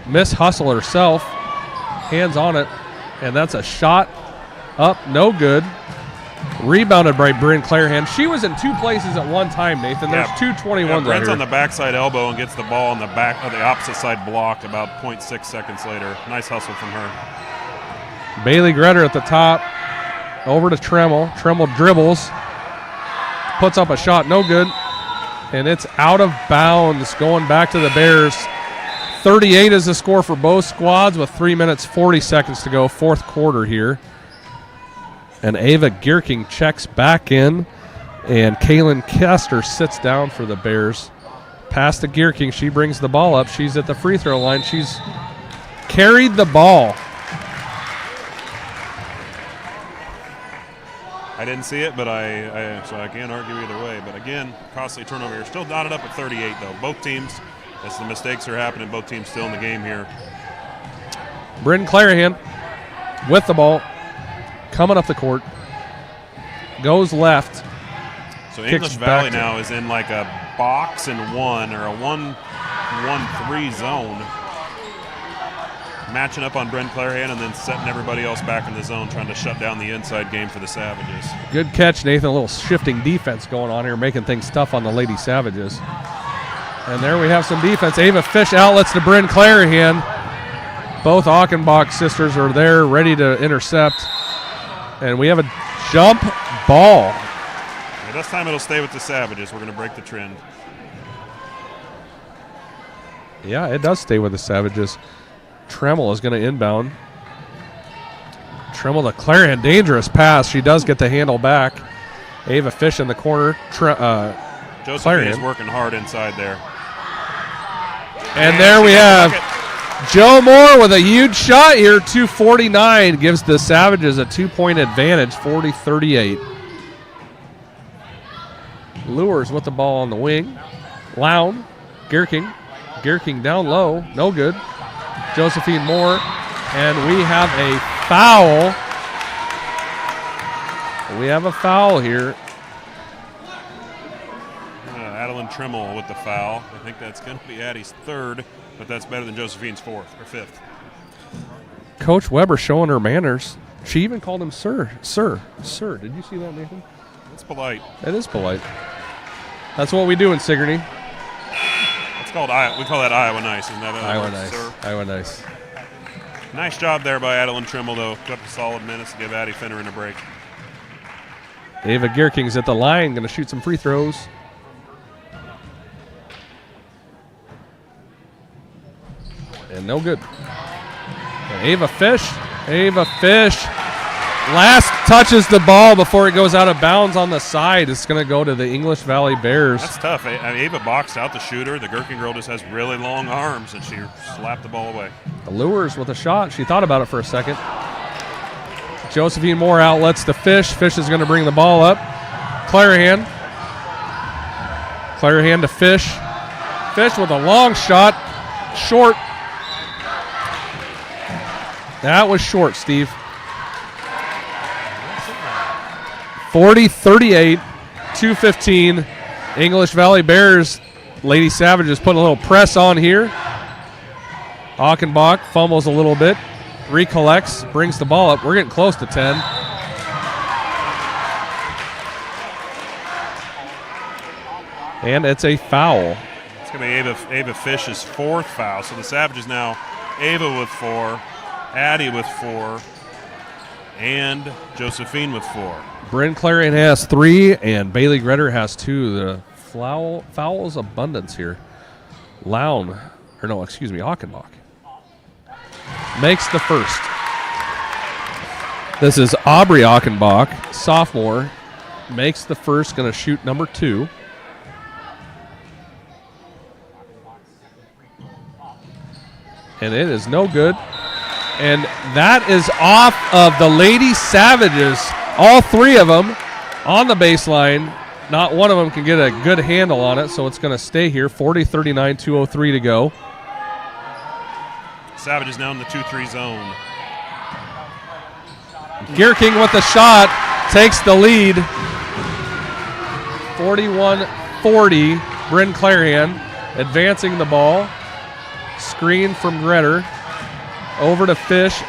miss-hustle herself. Hands on it. And that's a shot up, no good. Rebounded by Bryn Clarahan. She was in two places at one time, Nathan. There's two 21s out Bryn's here. on the backside elbow and gets the ball on the back of the opposite side blocked about 0.6 seconds later. Nice hustle from her. Bailey Gretter at the top. Over to Tremmel. Tremmel dribbles. Puts up a shot, no good. And it's out of bounds, going back to the Bears. 38 is the score for both squads with 3 minutes, 40 seconds to go, fourth quarter here. And Ava Gierking checks back in, and Kaylin Kester sits down for the Bears. Pass to Gierking. She brings the ball up. She's at the free throw line. She's carried the ball. I didn't see it, but so I can't argue either way. But again, costly turnover here. Still knotted up at 38, though. Both teams, as the mistakes are happening, both teams still in the game here. Bryn Clarahan with the ball, coming up the court, goes left. So English Valley now is in like a box and one, or a 1-1-3 zone. Matching up on Bryn Clarahan and then setting everybody else back in the zone, trying to shut down the inside game for the Savages. Good catch, Nathan. A little shifting defense going on here, making things tough on the Lady Savages. And there we have some defense. Ava Fish outlets to Bryn Clarahan. Both Achenbach sisters are there ready to intercept. And we have a jump ball. Yeah, this time it'll stay with the Savages. We're going to break the trend. Yeah, it does stay with the Savages. Tremmel is going to inbound. Tremmel to Clarahan. Dangerous pass. She does get the handle back. Ava Fish in the corner. Josephine is working hard inside there. And there we have Joe Moore with a huge shot here. 2:49 gives the Savages a 2-point advantage, 40-38. Lures with the ball on the wing. Lown, Gierking down low, no good. Josephine Moore, and we have a foul. We have a foul here. Adeline Tremmel with the foul. I think that's going to be Addie's third, but that's better than Josephine's fourth or fifth. Coach Weber showing her manners. She even called him sir. Sir. Did you see that, Nathan? It's polite. That is polite. That's what we do in Sigourney. It's called we call that Iowa nice, isn't that? Iowa nice. Sir? Iowa nice. Nice job there by Adeline Tremmel, though. Couple solid minutes to give Addie Finneran a break. Ava Gierking's at the line, going to shoot some free throws. And no good. And Ava Fish last touches the ball before it goes out of bounds on the side. It's going to go to the English Valley Bears. That's tough. Ava boxed out the shooter. The Gherkin girl just has really long arms, and she slapped the ball away. The Lures with a shot. She thought about it for a second. Josephine Moore outlets to Fish. Fish is going to bring the ball up. Clarahan Clarahan to Fish. Fish with a long shot. Short. That was short, Steve. 40-38, 2:15. English Valley Bears. Lady Savages putting a little press on here. Achenbach fumbles a little bit. Recollects, brings the ball up. We're getting close to 10. And it's a foul. It's going to be Ava Fish's fourth foul. So the Savages now, Ava with 4, Addie with 4, and Josephine with 4. Bryn Clarion has 3, and Bailey Greder has 2. The fouls abundance here. Achenbach makes the first. This is Aubrey Achenbach, sophomore, makes the first, going to shoot number 2. And it is no good. And that is off of the Lady Savages. All 3 of them on the baseline. Not one of them can get a good handle on it, so it's going to stay here. 40-39, 2:03 to go. Savages now in the 2-3 zone. Gierking with the shot, takes the lead. 41-40, Bryn Clarion advancing the ball. Screen from Greder. Over to Fish.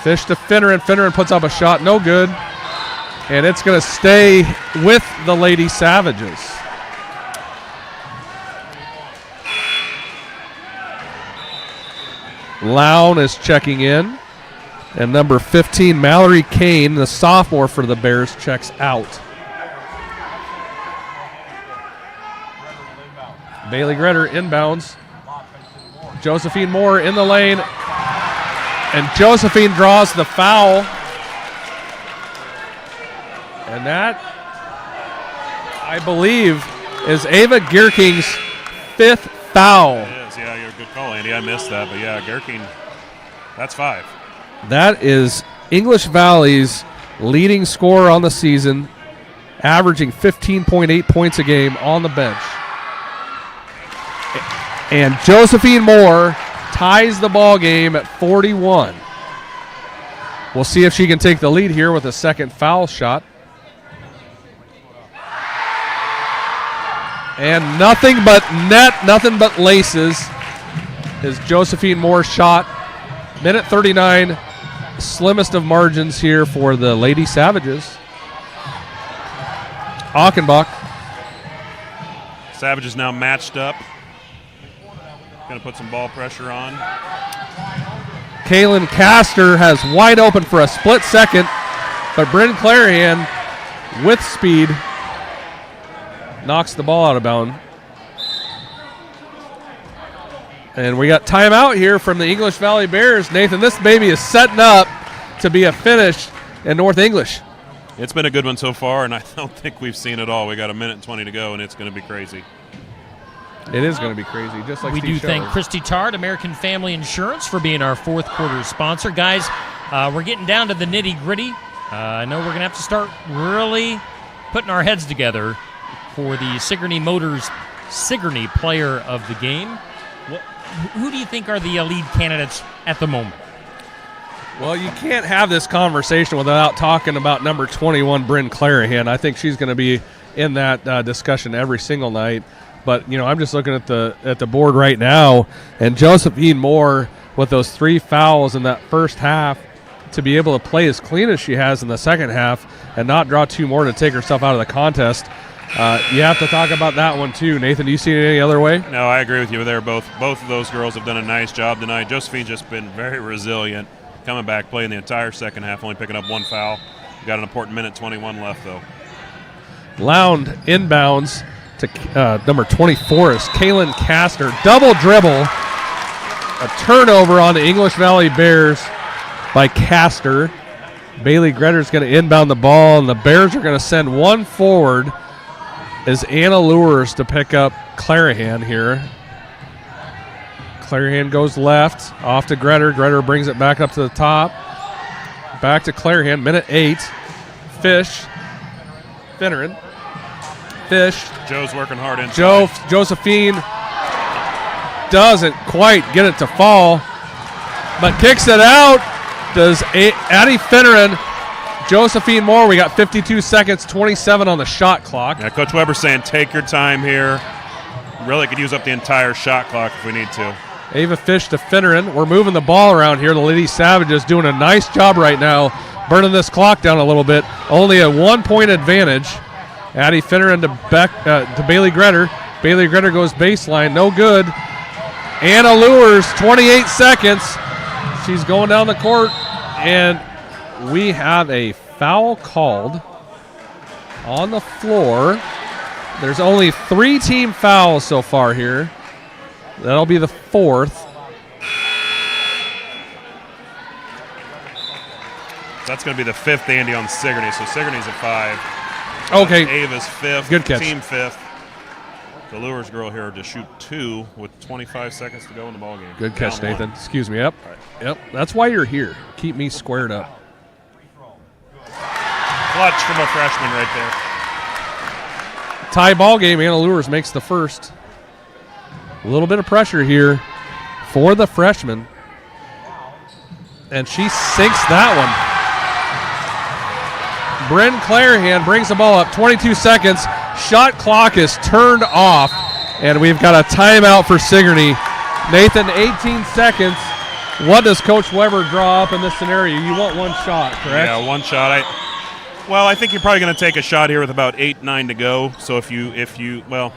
Fish to Finneran. Finneran puts up a shot, no good. And it's going to stay with the Lady Savages. Lown is checking in. And number 15, Mallory Kane, the sophomore for the Bears, checks out. Bailey Greder inbounds. Josephine Moore in the lane. And Josephine draws the foul. And that, I believe, is Ava Gierking's 5th foul. It is, yeah, you're a good call, Andy. I missed that, but yeah, Gierking, that's 5. That is English Valley's leading scorer on the season, averaging 15.8 points a game on the bench. And Josephine Moore ties the ball game at 41. We'll see if she can take the lead here with a second foul shot. And nothing but net, nothing but laces is Josephine Moore's shot. Minute 39, slimmest of margins here for the Lady Savages. Achenbach. Savages now matched up. Going to put some ball pressure on. Kaylin Castor has wide open for a split second, but Bryn Clarion with speed knocks the ball out of bounds. And we got timeout here from the English Valley Bears. Nathan, this baby is setting up to be a finish in North English. It's been a good one so far, and I don't think we've seen it all. We got a minute and 20 to go, and it's going to be crazy. It is going to be crazy, just like we Steve do Scheller. thank Christy Tard, American Family Insurance, for being our fourth quarter sponsor. Guys, we're getting down to the nitty-gritty. I know we're going to have to start really putting our heads together for the Sigourney Motors Sigourney Player of the Game. Who do you think are the lead candidates at the moment? Well, you can't have this conversation without talking about number 21, Bryn Clarion. I think she's going to be in that discussion every single night. But, you know, I'm just looking at the board right now, and Josephine Moore with those 3 fouls in that first half to be able to play as clean as she has in the second half and not draw 2 more to take herself out of the contest. You have to talk about that one too. Nathan, do you see it any other way? No, I agree with you there. Both of those girls have done a nice job tonight. Josephine's just been very resilient, coming back, playing the entire second half, only picking up 1 foul. Got an important minute 21 left, though. Lound inbounds to number 24 is Kaylin Castor. Double dribble. A turnover on the English Valley Bears by Castor. Bailey Greder's going to inbound the ball, and the Bears are going to send one forward as Anna Lures to pick up Clarahan here. Clarahan goes left, off to Greder. Greder brings it back up to the top. Back to Clarahan, minute 8. Fish, Finneran. Fish. Joe's working hard inside. Josephine doesn't quite get it to fall, but kicks it out. Does Addie Finneran. Josephine Moore, we got 52 seconds, 27 on the shot clock. Yeah, Coach Weber saying take your time here. Really could use up the entire shot clock if we need to. Ava Fish to Finneran. We're moving the ball around here. The Lady Savages doing a nice job right now, burning this clock down a little bit. Only a 1-point advantage. Addie Finneran to Bailey Gretter. Bailey Gretter goes baseline, no good. Anna Lures, 28 seconds. She's going down the court, and we have a foul called on the floor. There's only 3 team fouls so far here. That'll be the 4th. That's going to be the 5th, Andy, on Sigourney. So Sigourney's at 5. Okay. Ava's 5th. Good catch. Team 5th. The Lures girl here to shoot 2 with 25 seconds to go in the ballgame. Good catch, Down Nathan. 1. Excuse me. Yep. Yep. That's why you're here. Keep me squared up. Clutch from a freshman right there. Tie ball game. Anna Lures makes the first. A little bit of pressure here for the freshman. And she sinks that one. Bryn Clarahan brings the ball up. 22 seconds. Shot clock is turned off. And we've got a timeout for Sigourney. Nathan, 18 seconds. What does Coach Weber draw up in this scenario? You want one shot, correct? Yeah, one shot. I think you're probably going to take a shot here with about 8-9 to go. So if you limit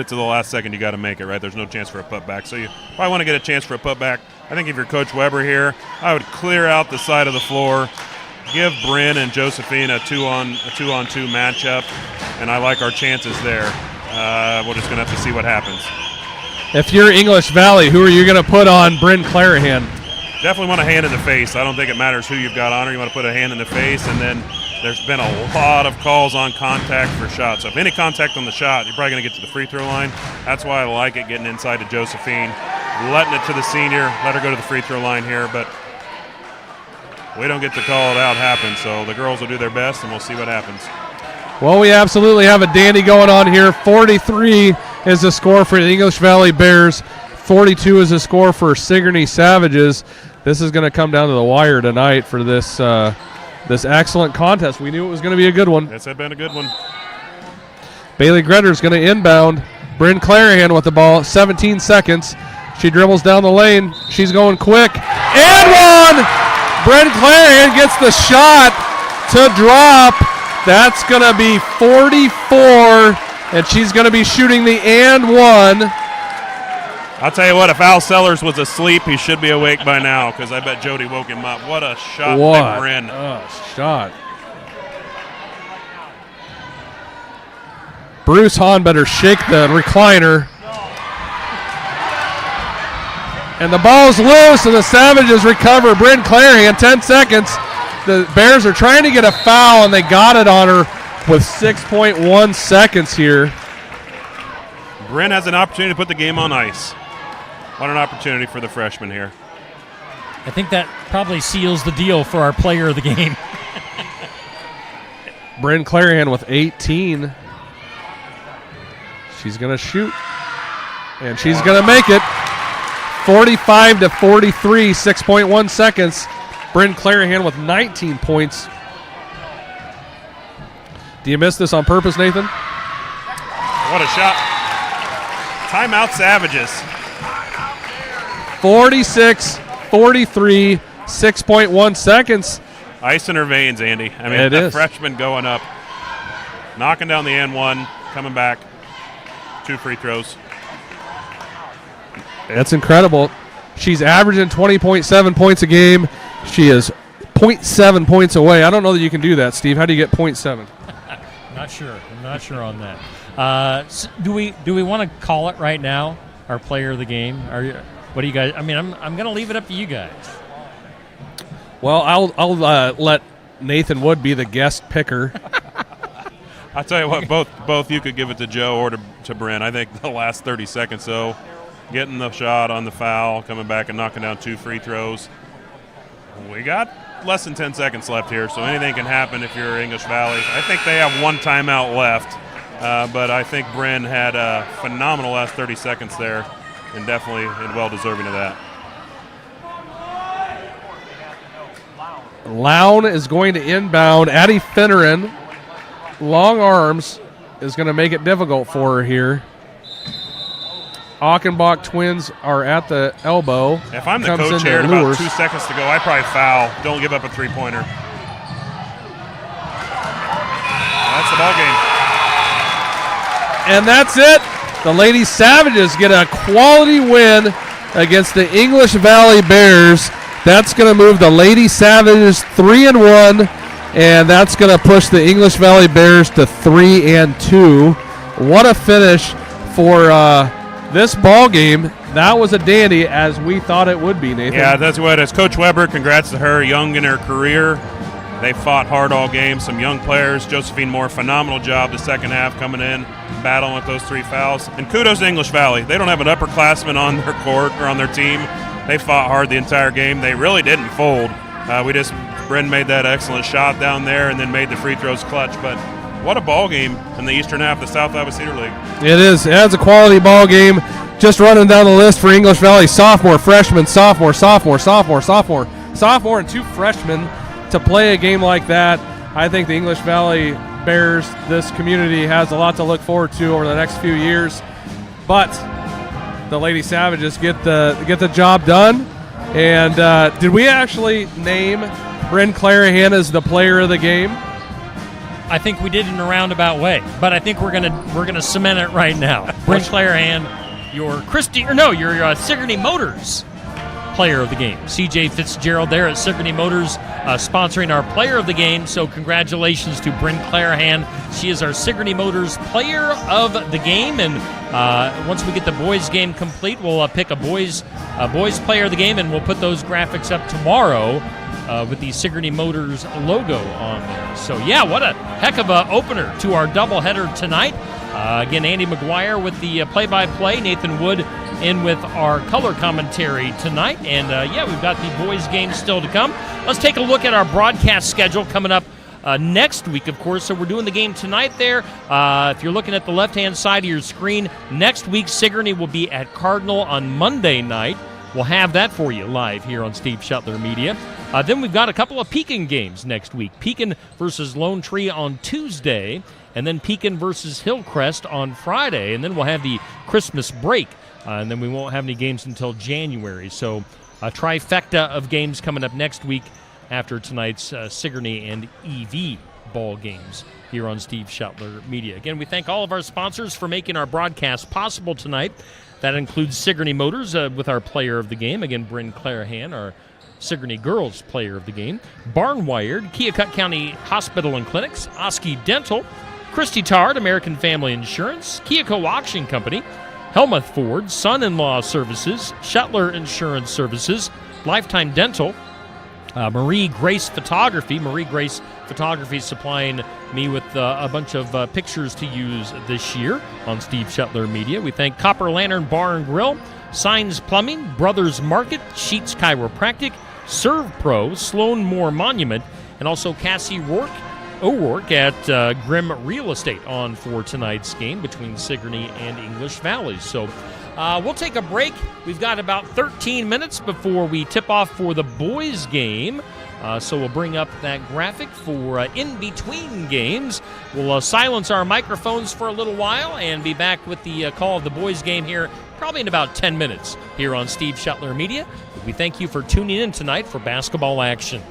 it to the last second, you got to make it, right? There's no chance for a putback. So you probably want to get a chance for a putback. I think if you're Coach Weber here, I would clear out the side of the floor, give Bryn and Josephine a 2-on-2 matchup, and I like our chances there. We're just going to have to see what happens. If you're English Valley, who are you going to put on Bryn Clarahan? Definitely want a hand in the face. I don't think it matters who you've got on her. You want to put a hand in the face, and then there's been a lot of calls on contact for shots. So if any contact on the shot, you're probably going to get to the free throw line. That's why I like it, getting inside to Josephine, letting it to the senior, let her go to the free throw line here. But we don't get to call it out happen, so the girls will do their best, and we'll see what happens. Well, we absolutely have a dandy going on here. 43 is the score for the English Valley Bears. 42 is the score for Sigourney Savages. This is going to come down to the wire tonight for this this excellent contest. We knew it was going to be a good one. This had been a good one. Bailey Gretter's going to inbound. Bryn Clarahan with the ball. 17 seconds. She dribbles down the lane. She's going quick. And one! Bryn Clarahan gets the shot to drop. That's going to be 44, and she's going to be shooting the and one. I'll tell you what, if Al Sellers was asleep, he should be awake by now, because I bet Jody woke him up. What a shot by Bryn. Shot. Bruce Hahn better shake the recliner. And the ball's loose, and the Savages recover. Bryn Clarahan, 10 seconds. The Bears are trying to get a foul, and they got it on her with 6.1 seconds here. Bryn has an opportunity to put the game on ice. What an opportunity for the freshman here. I think that probably seals the deal for our player of the game. Bryn Clarahan with 18. She's going to shoot, and she's going to make it. 45 to 43, 6.1 seconds. Bryn Clarahan with 19 points. Do you miss this on purpose, Nathan? What a shot. Timeout Savages. 46, 43, 6.1 seconds. Ice in her veins, Andy. I mean, the freshman going up, knocking down the N1, coming back. 2 free throws. That's incredible. She's averaging 20.7 points a game. She is 0.7 points away. I don't know that you can do that, Steve. How do you get 0.7? Not sure. I'm not sure on that. So do we want to call it right now? Our player of the game? What do you guys? I mean, I'm going to leave it up to you guys. Well, I'll let Nathan Wood be the guest picker. I'll tell you what, both you could give it to Joe or to Bryn. I think the last 30 seconds, though, getting the shot on the foul, coming back and knocking down 2 free throws. We got less than 10 seconds left here, so anything can happen if you're English Valley. I think they have one timeout left, but I think Bryn had a phenomenal last 30 seconds there, and definitely well deserving of that. Lown is going to inbound. Addie Finneran, long arms, is going to make it difficult for her here. Achenbach twins are at the elbow. If I'm the Comes coach into here at about Lures. 2 seconds to go, I'd probably foul. Don't give up a three-pointer. That's the ball game. And that's it. The Lady Savages get a quality win against the English Valley Bears. That's going to move the Lady Savages 3-1, and that's going to push the English Valley Bears to 3-2. What a finish for this ball game. That was a dandy, as we thought it would be, Nathan. Yeah, that's what. As Coach Weber, congrats to her, young in her career. They fought hard all game. Some young players. Josephine Moore, phenomenal job the second half coming in, battling with those 3 fouls. And kudos to English Valley. They don't have an upperclassman on their court or on their team. They fought hard the entire game. They really didn't fold. Bryn made that excellent shot down there and then made the free throws clutch. But what a ball game in the eastern half of the South Iowa Cedar League. It is. It's a quality ball game. Just running down the list for English Valley: sophomore, freshman, sophomore, and 2 freshmen to play a game like that. I think the English Valley Bears, this community, has a lot to look forward to over the next few years. But the Lady Savages get the job done. And did we actually name Bryn Clarahan as the player of the game? I think we did in a roundabout way, but I think we're gonna cement it right now. Bryn Clarahan, your Sigourney Motors player of the game. CJ Fitzgerald there at Sigourney Motors sponsoring our player of the game. So congratulations to Bryn Clarahan. She is our Sigourney Motors player of the game. And once we get the boys game complete, we'll pick a boys player of the game, and we'll put those graphics up tomorrow with the Sigourney Motors logo on there. So yeah, what a heck of a opener to our doubleheader tonight. Again, Andy McGuire with the play-by-play, Nathan Wood in with our color commentary tonight. And we've got the boys game still to come. Let's take a look at our broadcast schedule coming up next week, of course. So we're doing the game tonight there. If you're looking at the left-hand side of your screen, next week Sigourney will be at Cardinal on Monday night. We'll have that for you live here on Steve Shuttler Media. Then we've got a couple of Pekin games next week. Pekin versus Lone Tree on Tuesday, and then Pekin versus Hillcrest on Friday, and then we'll have the Christmas break, and then we won't have any games until January. So a trifecta of games coming up next week after tonight's Sigourney and EV ball games here on Steve Shuttler Media. Again, we thank all of our sponsors for making our broadcast possible tonight. That includes Sigourney Motors with our player of the game. Again, Bryn Clarahan, our Sigourney Girls player of the game. Barnwired, Keokuk County Hospital and Clinics, Oski Dental, Christy Tard, American Family Insurance, Keokuk Auction Company, Helmuth Ford, Son-in-Law Services, Shuttler Insurance Services, Lifetime Dental, Marie Grace Photography. Marie Grace Photography supplying me with a bunch of pictures to use this year on Steve Shuttler Media. We thank Copper Lantern Bar and Grill, Signs Plumbing, Brothers Market, Sheets Chiropractic, Serve Pro, Sloan Moore Monument, and also Cassie O'Rourke at Grimm Real Estate on for tonight's game between Sigourney and English Valley. So we'll take a break. We've got about 13 minutes before we tip off for the boys game. So we'll bring up that graphic for in-between games. We'll silence our microphones for a little while and be back with the call of the boys game here probably in about 10 minutes here on Steve Shuttler Media. We thank you for tuning in tonight for basketball action.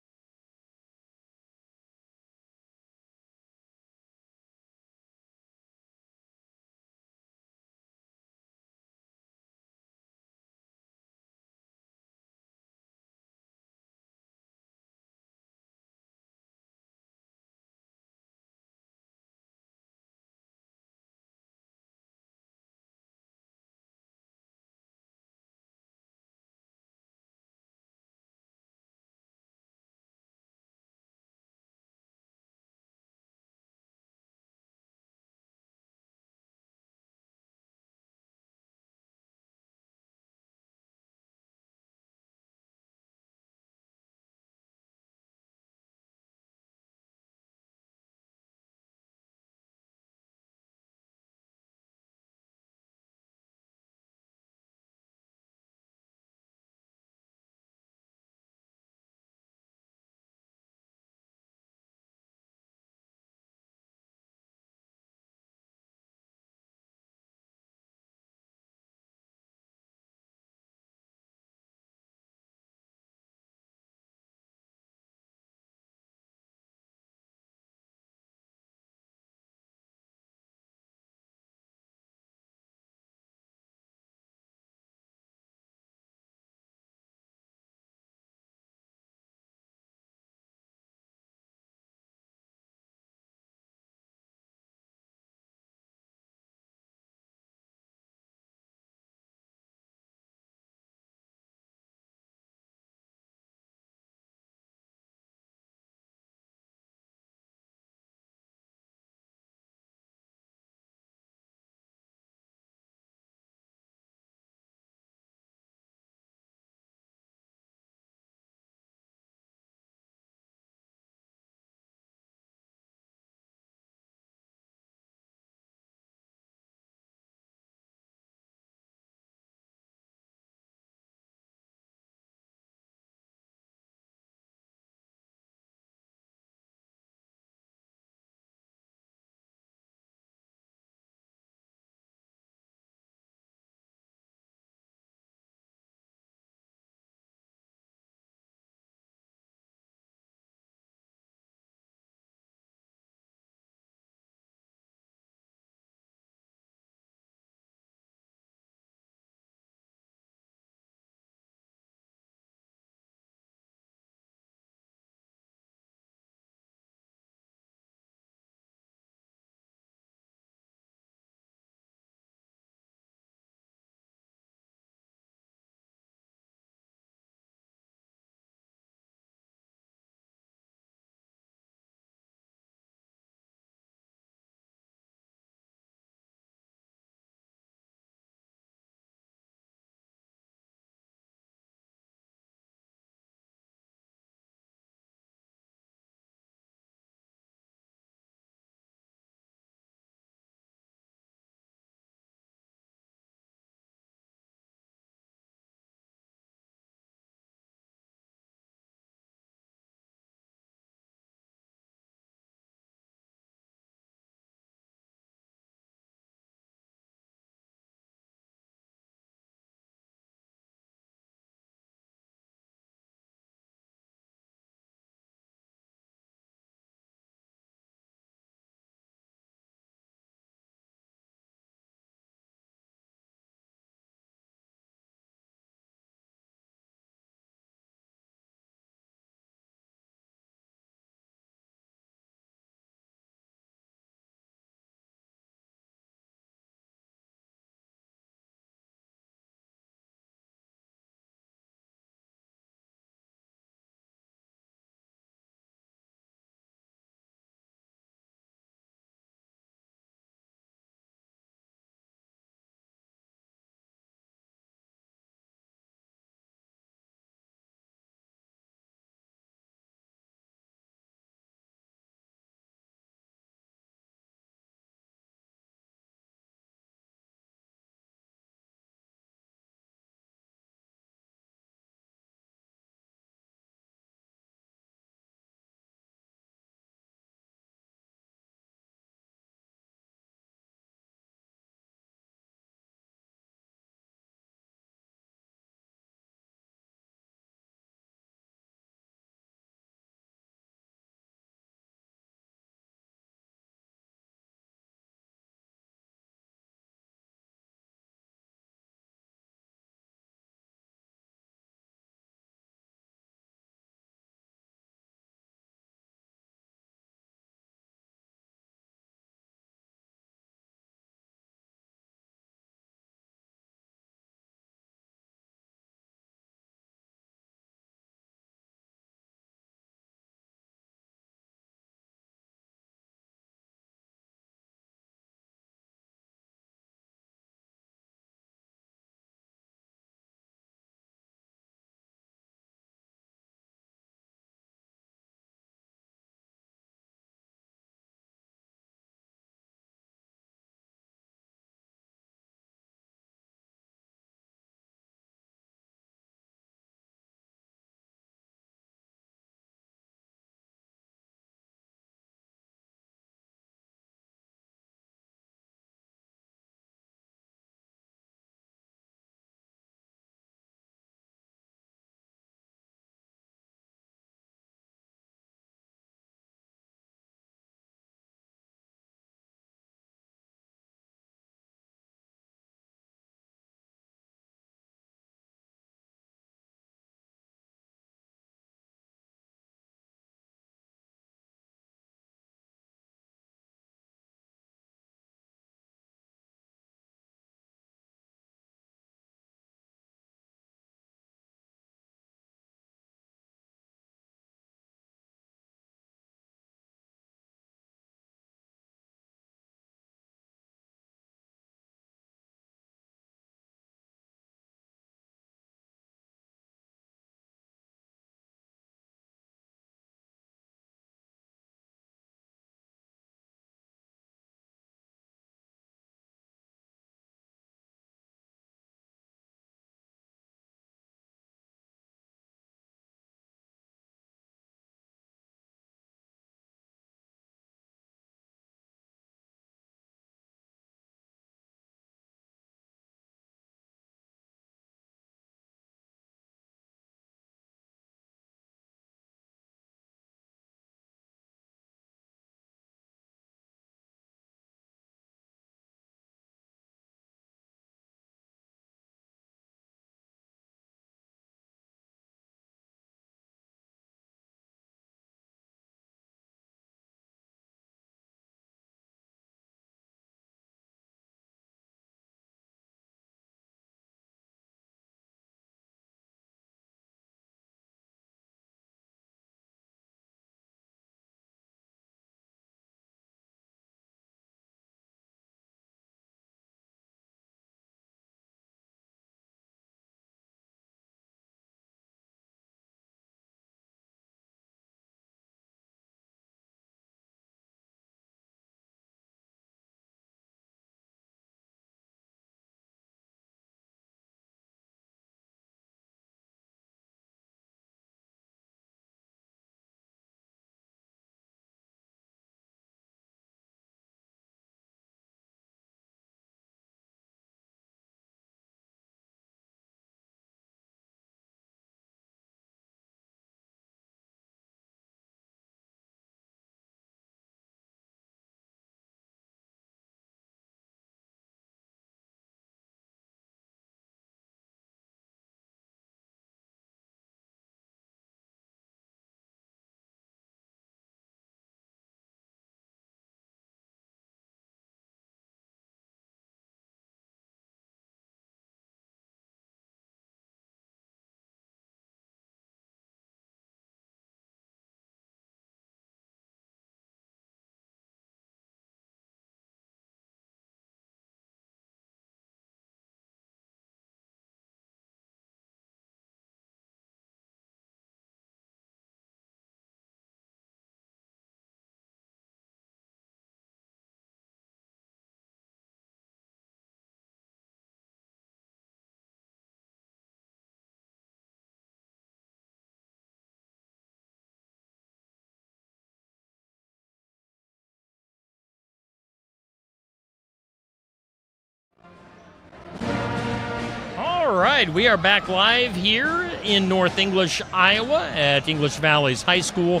All right, we are back live here in North English, Iowa at English Valley's High School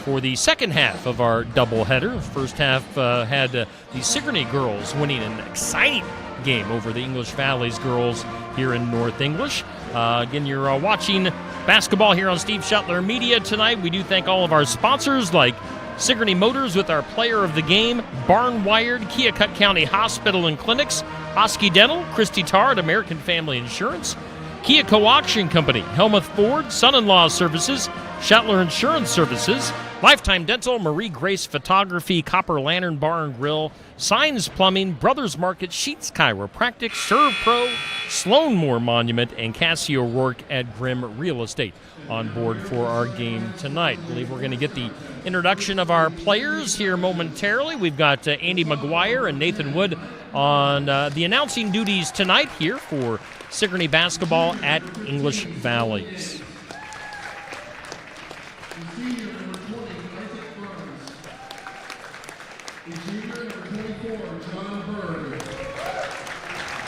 for the second half of our doubleheader. First half had the Sigourney girls winning an exciting game over the English Valley's girls here in North English. Again, you're watching basketball here on Steve Shuttler Media tonight. We do thank all of our sponsors like Sigourney Motors with our player of the game, Barn Wired, Keokuk County Hospital and Clinics, Hosky Dental, Christy Tarr at American Family Insurance, Kia Co-Auction Company, Helmuth Ford, Son-in-Law Services, Shuttler Insurance Services, Lifetime Dental, Marie Grace Photography, Copper Lantern Bar and Grill, Signs Plumbing, Brothers Market, Sheets Chiropractic, Serve Pro, Sloan Moore Monument, and Cassie O'Rourke at Grimm Real Estate on board for our game tonight. I believe we're going to get the introduction of our players here momentarily. We've got Andy McGuire and Nathan Wood on the announcing duties tonight here for Sigourney basketball at English Valleys.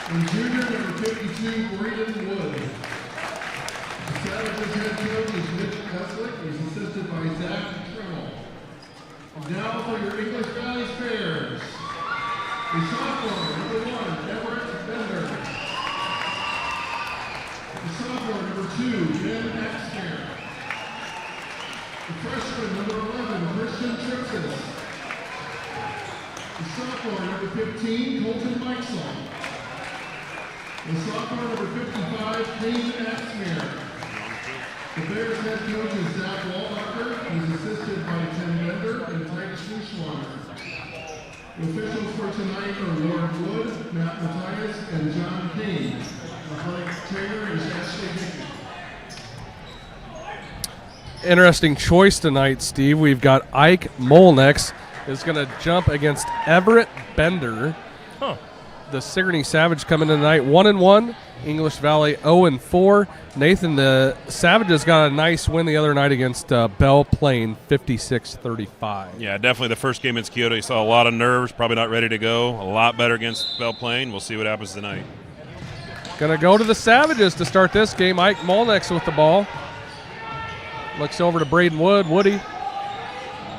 And junior number 52, Braden Wood. The Savages head coach is Mitch Keslick. He's assisted by Zach Trimmel. And now for your English Valley Bears. The sophomore, number 1, Everett Bender. The sophomore, number 2, Ben Axner. The freshman, number 11, Christian Tripsis. The sophomore, number 15, Colton Meixel. The sophomore, number 55, Kane Axmer. The Bears head coach is Zach Walbacher. He's assisted by Tim Bender and Titus Schwander. The officials for tonight are Lauren Wood, Matt Matthias, and John Kane. Athletic trainer is Ashley Hickey. Interesting choice tonight, Steve. We've got Ike Molnex is going to jump against Everett Bender. The Sigourney Savage coming in tonight 1-1. English Valley 0-4. Nathan, the Savages got a nice win the other night against Belle Plaine, 56-35. Yeah, definitely the first game against Kyoto. You saw a lot of nerves, probably not ready to go. A lot better against Belle Plaine. We'll see what happens tonight. Going to go to the Savages to start this game. Ike Molnex with the ball. Looks over to Braden Wood. Woody.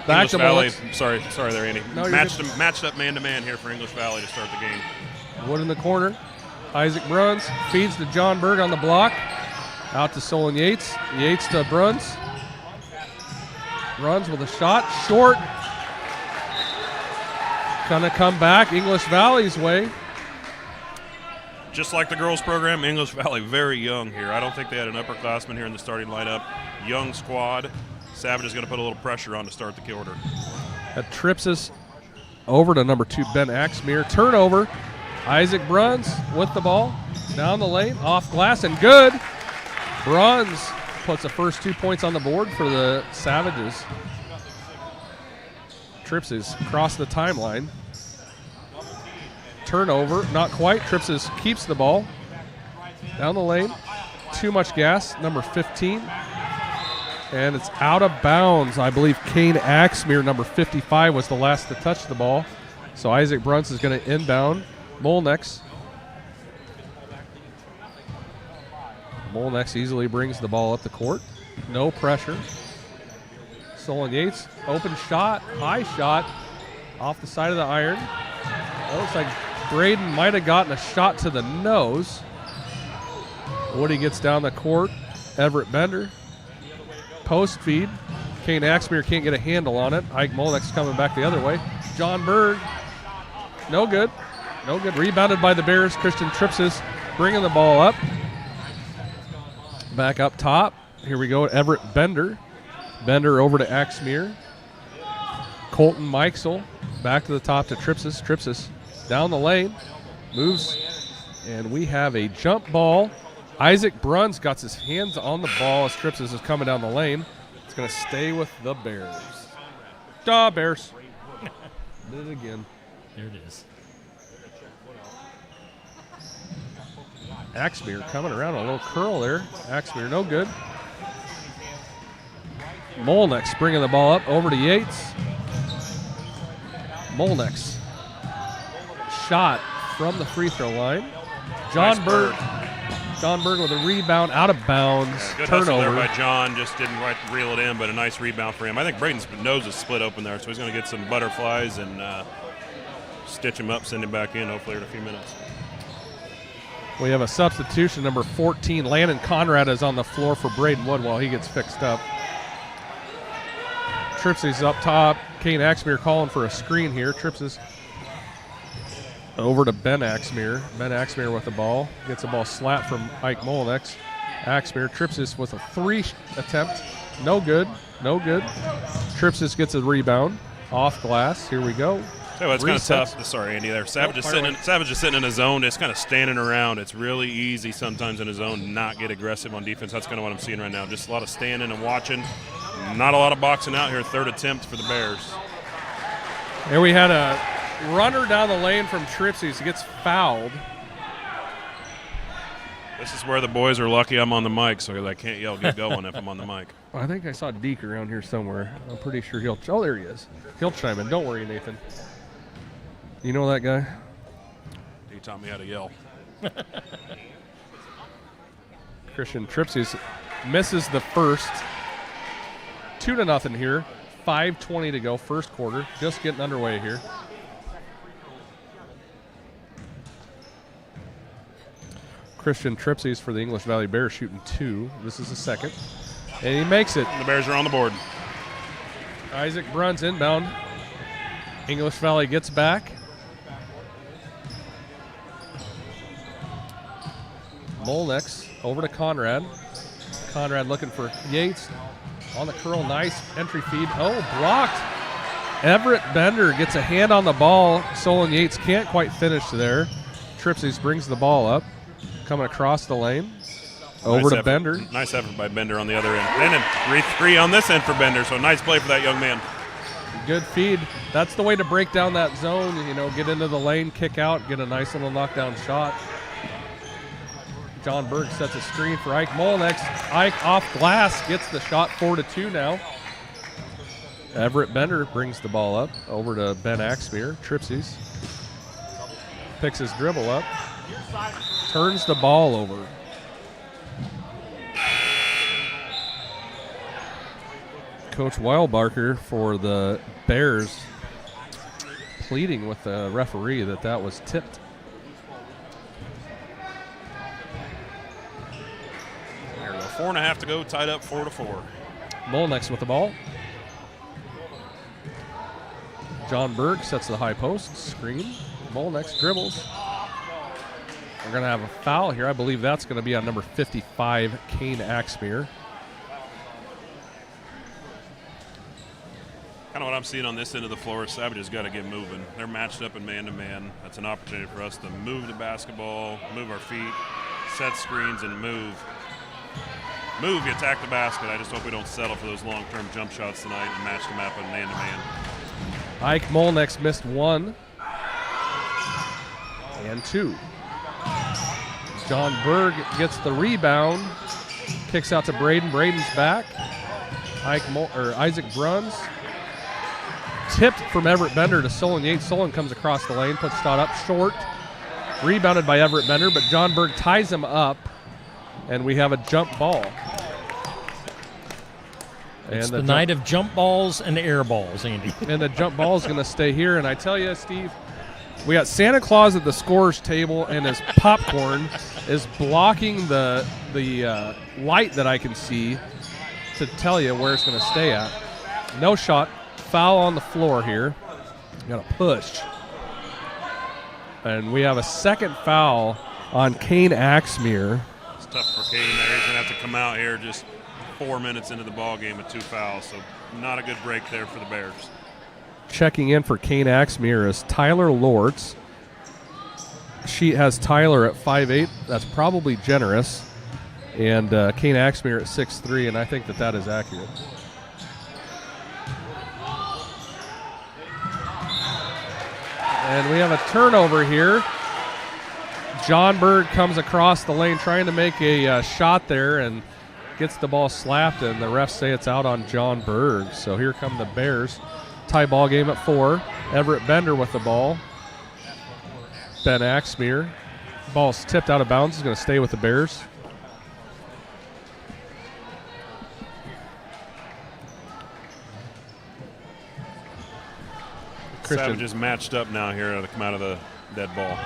Back English to Valley. Molnex. Sorry there, Andy. No, matched up man-to-man here for English Valley to start the game. Wood in the corner. Isaac Bruns feeds to John Berg on the block. Out to Solon Yates. Yates to Bruns. Bruns with a shot. Short. Gonna come back English Valley's way. Just like the girls program, English Valley very young here. I don't think they had an upperclassman here in the starting lineup. Young squad. Savage is going to put a little pressure on to start the quarter. That trips us over to number 2, Ben Axmer. Turnover. Isaac Bruns with the ball. Down the lane. Off glass and good. Bruns puts the first 2 points on the board for the Savages. Tripses across the timeline. Turnover. Not quite. Tripses keeps the ball. Down the lane. Too much gas. Number 15. And it's out of bounds. I believe Kane Axmer, number 55, was the last to touch the ball. So Isaac Bruns is going to inbound. Molnex. Molnex easily brings the ball up the court. No pressure. Solon Yates, open shot, high shot, off the side of the iron. It looks like Braden might have gotten a shot to the nose. Woody gets down the court. Everett Bender. Post feed. Kane Axmer can't get a handle on it. Ike Molnex coming back the other way. John Berg. No good. No good. Rebounded by the Bears. Christian Tripsis bringing the ball up. Back up top. Here we go. Everett Bender. Bender over to Axmer. Colton Meixel. Back to the top to Tripsis. Tripsis down the lane. Moves. And we have a jump ball. Isaac Bruns got his hands on the ball as Tripsis is coming down the lane. It's going to stay with the Bears. Bears. Did it again. There it is. Axmer coming around a little curl there. Axmer no good. Molnex bringing the ball up over to Yates. Molnex. Shot from the free throw line. John Nice Berg. John Berg with a rebound, out of bounds, Good hustle there turnover. by John. Just didn't quite reel it in, but a nice rebound for him. I think Braden's nose is split open there, so he's going to get some butterflies and stitch him up, send him back in, hopefully in a few minutes. We have a substitution, number 14. Landon Conrad is on the floor for Braden Wood while he gets fixed up. Tripsy's up top. Kane Axmere calling for a screen here. Tripsy's over to Ben Axmere. Ben Axmere with the ball. Gets the ball slapped from Ike Molenex. Axmere. Tripsys with a 3 attempt. No good. No good. Tripsys gets a rebound. Off glass. Here we go. So it's kind of Resets. tough. Sorry, Andy. There, Savage is sitting in a zone. It's kind of standing around. It's really easy sometimes in a zone to not get aggressive on defense. That's kind of what I'm seeing right now. Just a lot of standing and watching. Not a lot of boxing out here. 3rd attempt for the Bears. Here we had a runner down the lane from Tripsys. He gets fouled. This is where the boys are lucky I'm on the mic, so I can't yell "get going" if I'm on the mic. I think I saw Deke around here somewhere. I'm pretty sure he'll. Oh, there he is. He'll chime in. Don't worry, Nathan. You know that guy? He taught me how to yell. Christian Tripsys misses the first. 2-0 here. 5:20 to go, first quarter. Just getting underway here. Christian Tripsys for the English Valley Bears shooting 2. This is the second. And he makes it. The Bears are on the board. Isaac Bruns inbound. English Valley gets back. Molnex over to Conrad. Conrad looking for Yates. On the curl, nice entry feed. Oh, blocked. Everett Bender gets a hand on the ball. Solon Yates can't quite finish there. Tripsys brings the ball up. Coming across the lane. Over Nice to effort. Bender. Nice effort by Bender on the other end. And then 3 on this end for Bender, so nice play for that young man. Good feed. That's the way to break down that zone. You know, get into the lane, kick out, get a nice little knockdown shot. John Berg sets a screen for Ike Molenex. Ike off glass, gets the shot 4-2 now. Everett Bender brings the ball up over to Ben Axmere. Tripsys picks his dribble up, turns the ball over. Coach Weilbarker for the Bears pleading with the referee that was tipped. There we go. 4.5 to go, tied up 4-4. Molenex with the ball. John Berg sets the high post, screen. Molenex dribbles. We're going to have a foul here. I believe that's going to be on number 55, Kane Axmere. Kind of what I'm seeing on this end of the floor is Savage has got to get moving. They're matched up in man-to-man. That's an opportunity for us to move the basketball, move our feet, set screens, and move. Move, you attack the basket. I just hope we don't settle for those long-term jump shots tonight and match them up in man-to-man. Ike Molenex missed 1 and 2. John Berg gets the rebound, kicks out to Braden. Braden's back. Isaac Bruns tipped from Everett Bender to Solon Yates. Solon comes across the lane, puts shot up short. Rebounded by Everett Bender, but John Berg ties him up, and we have a jump ball. It's the night of jump balls and air balls, Andy. And the jump ball is going to stay here. And I tell you, Steve, we got Santa Claus at the scorer's table, and his popcorn is blocking the light that I can see to tell you where it's going to stay at. No shot. Foul on the floor here. Got a push. And we have a second foul on Kane Axmere. It's tough for Caden there. He's going to have to come out here just 4 minutes into the ball game with 2 fouls, so not a good break there for the Bears. Checking in for Kane Axmere is Tyler Lortz. She has Tyler at 5'8". That's probably generous. And Kane Axmere at 6'3", and I think that is accurate. And we have a turnover here. John Berg comes across the lane trying to make a shot there and gets the ball slapped, and the refs say it's out on John Berg. So here come the Bears. Tie ball game at 4. Everett Bender with the ball. Ben Axmere Ball's tipped out of bounds. It's going to stay with the Bears. Savages matched up now here to come out of the dead ball.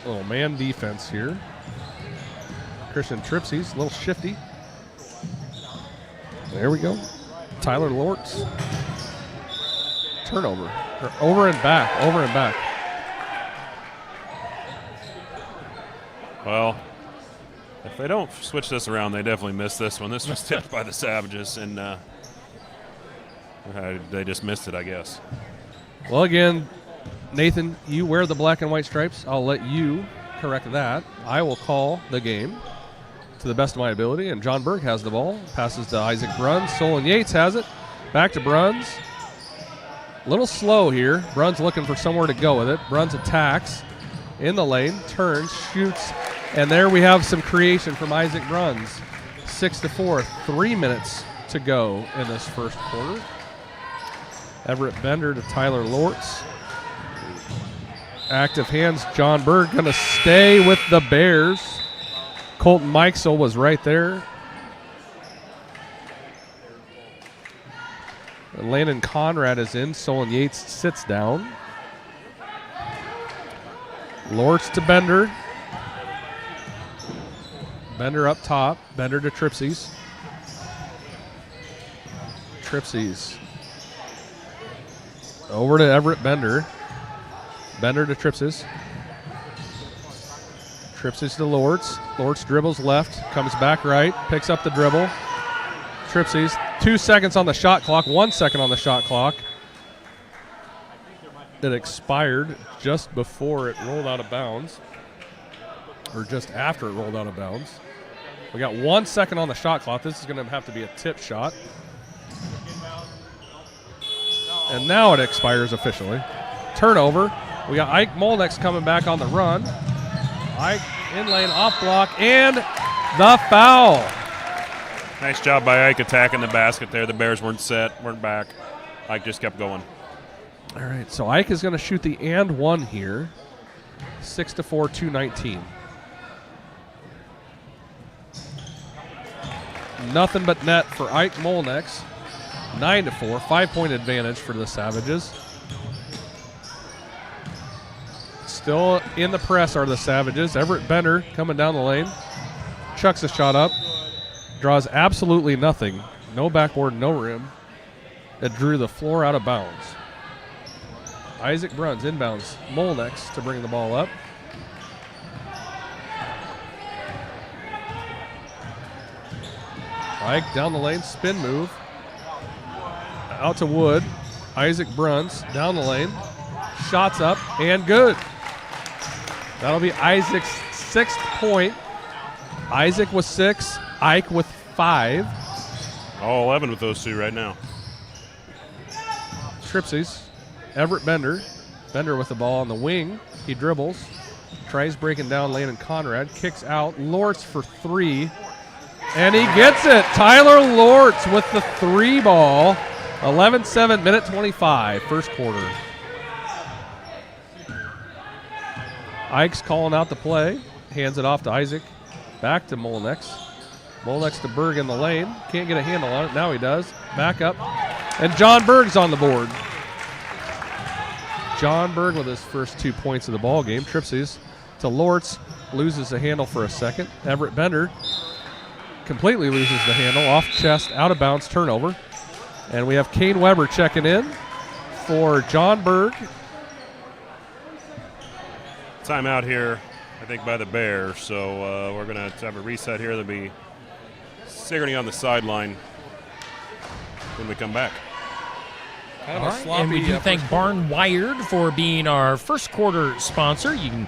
Little man defense here. Christian Tripsy's a little shifty. There we go. Tyler Lortz. Turnover. Over and back. Well, if they don't switch this around, they definitely missed this one. This was tipped by the Savages, and they just missed it, I guess. Well, again, Nathan, you wear the black and white stripes. I'll let you correct that. I will call the game to the best of my ability, and John Berg has the ball. Passes to Isaac Bruns. Solon Yates has it. Back to Bruns. A little slow here. Bruns looking for somewhere to go with it. Bruns attacks in the lane, turns, shoots, and there we have some creation from Isaac Bruns. 6-4, 3 minutes to go in this first quarter. Everett Bender to Tyler Lortz. Active hands. John Berg going to stay with the Bears. Colton Mikesell was right there. Landon Conrad is in. Solon Yates sits down. Lortz to Bender. Bender up top. Bender to Tripsies. Tripsies. Over to Everett Bender. Bender to Tripsies. Tripsies to Lortz. Lortz dribbles left. Comes back right. Picks up the dribble. Tripsies. 2 seconds on the shot clock. 1 second on the shot clock. It expired just before it rolled out of bounds. Or just after it rolled out of bounds. We got 1 second on the shot clock. This is going to have to be a tip shot. And now it expires officially. Turnover. We got Ike Molnex coming back on the run. Ike in lane, off block, and the foul. Nice job by Ike attacking the basket there. The Bears weren't set, weren't back. Ike just kept going. All right, so Ike is going to shoot the and one here. 6-4, 2:19. Nothing but net for Ike Molnex. 9-4, 5-point advantage for the Savages. Still in the press are the Savages. Everett Bender coming down the lane. Chucks a shot up. Draws absolutely nothing. No backboard, no rim. It drew the floor out of bounds. Isaac Bruns inbounds. Molnex to bring the ball up. Ike down the lane, spin move. Out to Wood. Isaac Bruns down the lane. Shots up and good. That'll be Isaac's 6th point. Isaac with 6, Ike with 5. All 11 with those two right now. Tripsies. Everett Bender. Bender with the ball on the wing. He dribbles. Tries breaking down Landon Conrad. Kicks out. Lortz for 3. And he gets it. Tyler Lortz with the 3 ball. 11-7, minute 25, first quarter. Ike's calling out the play. Hands it off to Isaac. Back to Molnex. Molnex to Berg in the lane. Can't get a handle on it. Now he does. Back up. And John Berg's on the board. John Berg with his first 2 points of the ball game. Tripsies to Lortz. Loses the handle for a second. Everett Bender completely loses the handle. Off chest, out of bounds, turnover. And we have Kane Weber checking in for John Berg. Timeout here, I think, by the Bears. So we're going to have a reset here. There'll be Sigourney on the sideline when we come back. Kind of All a right, sloppy, and we do thank first quarter. Barn Wired for being our first quarter sponsor. You can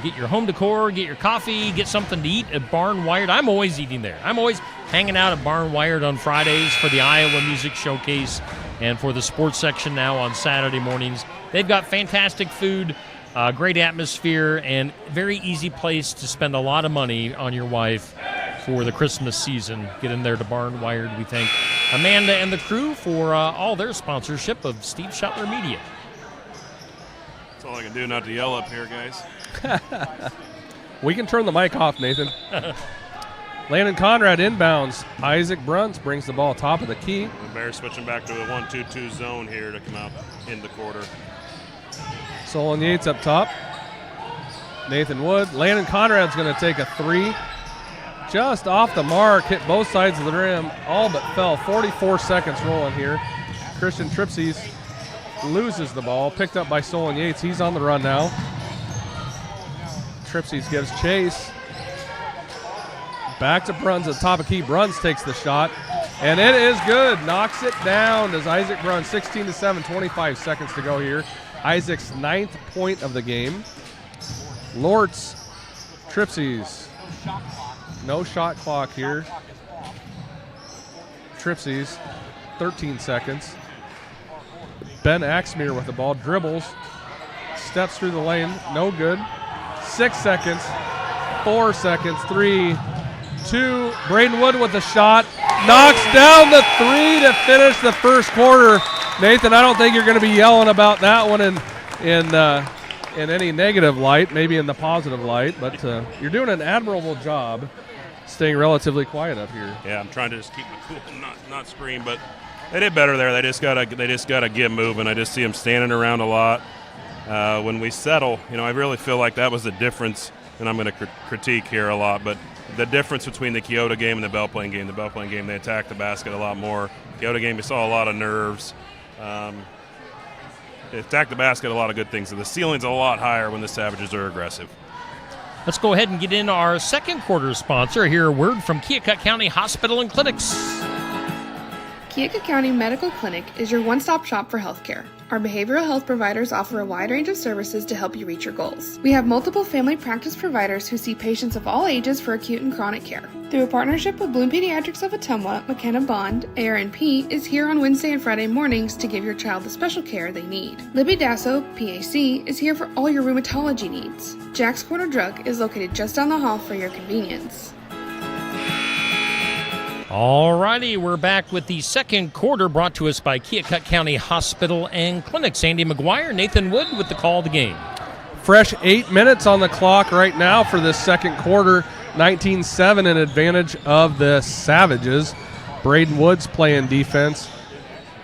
get your home decor, get your coffee, get something to eat at Barn Wired. I'm always eating there. I'm always hanging out at Barn Wired on Fridays for the Iowa Music Showcase and for the sports section now on Saturday mornings. They've got fantastic food, great atmosphere, and very easy place to spend a lot of money on your wife for the Christmas season. Get in there to Barn Wired. We thank Amanda and the crew for all their sponsorship of Steve Shuttler Media. That's all I can do not to yell up here, guys. We can turn the mic off, Nathan. Landon Conrad inbounds. Isaac Bruns brings the ball top of the key. The Bears switching back to a 1-2-2 zone here to come out in the quarter. Solon Yates up top. Nathan Wood. Landon Conrad's going to take a three. Just off the mark, hit both sides of the rim, all but fell. 44 seconds rolling here. Christian Tripsies loses the ball, picked up by Solon Yates. He's on the run now. Tripsies gives chase. Back to Bruns at the top of key. Bruns takes the shot, and it is good. Knocks it down. Does Isaac Bruns, 16-7, 25 seconds to go here. Isaac's 9th point of the game. Lortz, Tripsies. No shot clock here. Tripsies, 13 seconds. Ben Axmere with the ball, dribbles, steps through the lane, no good. 6 seconds, 4 seconds, 3, 2. Braden Wood with the shot, knocks down the three to finish the first quarter. Nathan, I don't think you're going to be yelling about that one in any negative light, maybe in the positive light, but you're doing an admirable job staying relatively quiet up here. Yeah, I'm trying to just keep it cool, not scream, but they did better there. They just gotta get moving. I just see them standing around a lot. When we settle, I really feel like that was the difference, and I'm going to critique here a lot, but the difference between the Keota game and the Belle Plaine game. The Belle Plaine game, they attacked the basket a lot more. Keota game, we saw a lot of nerves. They attacked the basket, a lot of good things. So the ceiling's a lot higher when the Savages are aggressive. Let's go ahead and get in our second quarter sponsor. Hear a word from Keokuk County Hospital and Clinics. Keokuk County Medical Clinic is your one-stop shop for healthcare. Our behavioral health providers offer a wide range of services to help you reach your goals. We have multiple family practice providers who see patients of all ages for acute and chronic care. Through a partnership with Bloom Pediatrics of Ottumwa, McKenna Bond, ARNP is here on Wednesday and Friday mornings to give your child the special care they need. Libby Dasso, PAC, is here for all your rheumatology needs. Jack's Corner Drug is located just down the hall for your convenience. Alrighty, we're back with the second quarter brought to us by Keokuk County Hospital and Clinics. Andy McGuire, Nathan Wood with the call of the game. Fresh 8 minutes on the clock right now for this second quarter. 19-7 in advantage of the Savages. Braden Woods playing defense.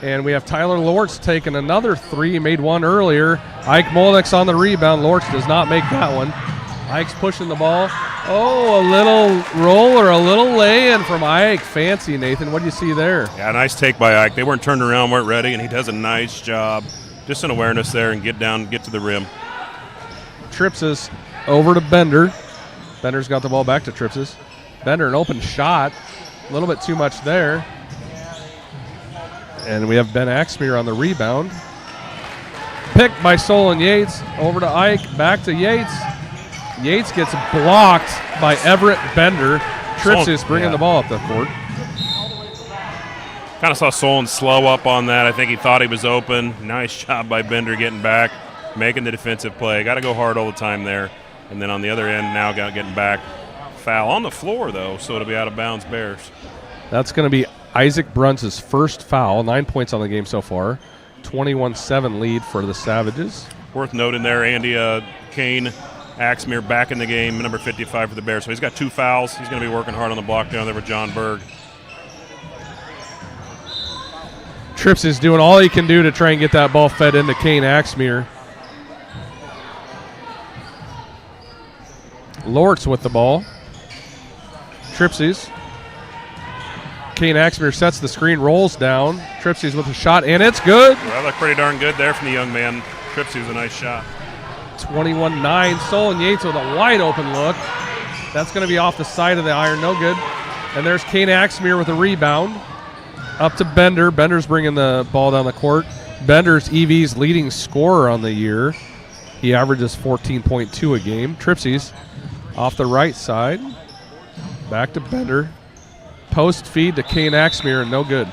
And we have Tyler Lortz taking another three. He made one earlier. Ike Molnick's on the rebound. Lortz does not make that one. Ike's pushing the ball. Oh, a little roll or a little lay-in from Ike. Fancy, Nathan. What do you see there? Yeah, nice take by Ike. They weren't turned around, weren't ready, and he does a nice job. Just an awareness there and get to the rim. Tripses over to Bender. Bender's got the ball back to Tripses. Bender, an open shot. A little bit too much there. And we have Ben Axmere on the rebound. Picked by Solon Yates. Over to Ike. Back to Yates. Yates gets blocked by Everett Bender. Tripsius bringing the ball up the court. Kind of saw Solon slow up on that. I think he thought he was open. Nice job by Bender getting back, making the defensive play. Got to go hard all the time there. And then on the other end, now getting back. Foul on the floor, though, so it'll be out of bounds, Bears. That's going to be Isaac Bruns' first foul. 9 points on the game so far. 21-7 lead for the Savages. Worth noting there, Andy Kane Axmere back in the game, number 55 for the Bears. So he's got 2 fouls. He's going to be working hard on the block down there with John Berg. Trips is doing all he can do to try and get that ball fed into Kane Axmere. Lortz with the ball. Tripsies. Kane Axmere sets the screen, rolls down. Tripsies with a shot, and it's good. Well, that looked pretty darn good there from the young man. Tripsies with a nice shot. 21-9. Solon Yates with a wide open look. That's going to be off the side of the iron. No good. And there's Kane Axmere with a rebound. Up to Bender. Bender's bringing the ball down the court. Bender's EV's leading scorer on the year. He averages 14.2 a game. Tripsies off the right side. Back to Bender. Post feed to Kane Axmere, and no good.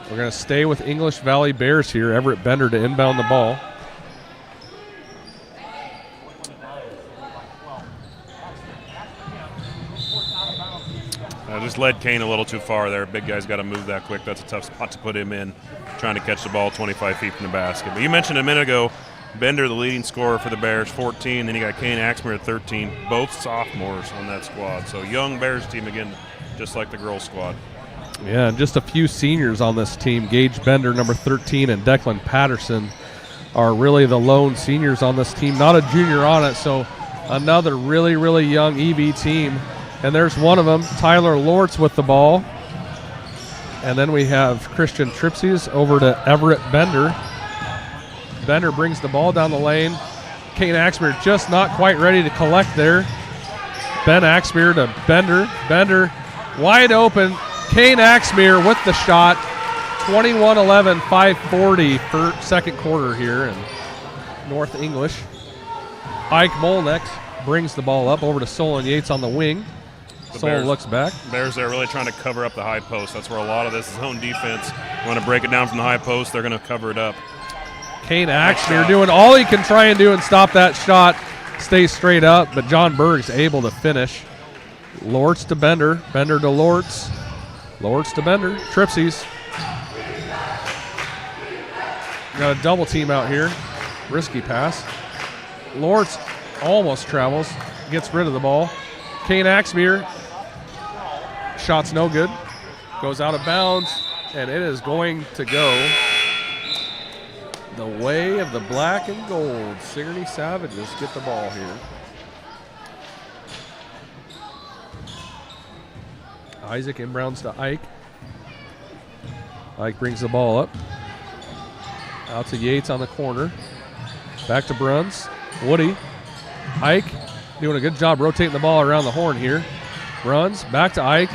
We're going to stay with English Valley Bears here. Everett Bender to inbound the ball. Just led Kane a little too far there. Big guy's got to move that quick. That's a tough spot to put him in, trying to catch the ball 25 feet from the basket. But you mentioned a minute ago, Bender, the leading scorer for the Bears, 14. Then you got Kane Axmer at 13. Both sophomores on that squad. So young Bears team again, just like the girls squad. Yeah, and just a few seniors on this team. Gage Bender, number 13, and Declan Patterson are really the lone seniors on this team. Not a junior on it, so another really, really young EV team. And there's one of them, Tyler Lortz with the ball. And then we have Christian Tripsies over to Everett Bender. Bender brings the ball down the lane. Kane Axmer just not quite ready to collect there. Ben Axmer to Bender. Bender wide open. Kane Axmer with the shot. 21-11, 5:40 for second quarter here in North English. Ike Molnex brings the ball up over to Solon Yates on the wing. Solon looks back. Bears there really trying to cover up the high post. That's where a lot of this zone defense, want to break it down from the high post, they're going to cover it up. Kane Axmer doing all he can try and do and stop that shot. Stays straight up, but John Berg's able to finish. Lortz to Bender. Bender to Lortz. Lortz to Bender. Tripsies. Got a double team out here. Risky pass. Lortz almost travels. Gets rid of the ball. Kane Axmer. Shot's no good. Goes out of bounds, and it is going to go the way of the black and gold. Sigourney Savages get the ball here. Isaac inbounds to Ike. Ike brings the ball up. Out to Yates on the corner. Back to Bruns. Woody. Ike doing a good job rotating the ball around the horn here. Bruns back to Ike.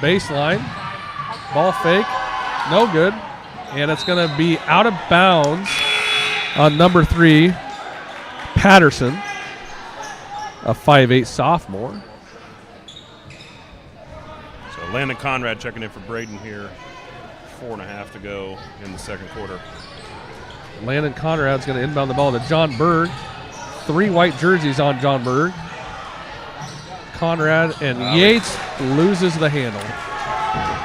Baseline. Ball fake. No good. And it's going to be out of bounds on number 3, Patterson, a 5'8" sophomore. So Landon Conrad checking in for Braden here. 4.5 to go in the second quarter. Landon Conrad's going to inbound the ball to John Berg. 3 white jerseys on John Berg. Conrad and Yates loses the handle.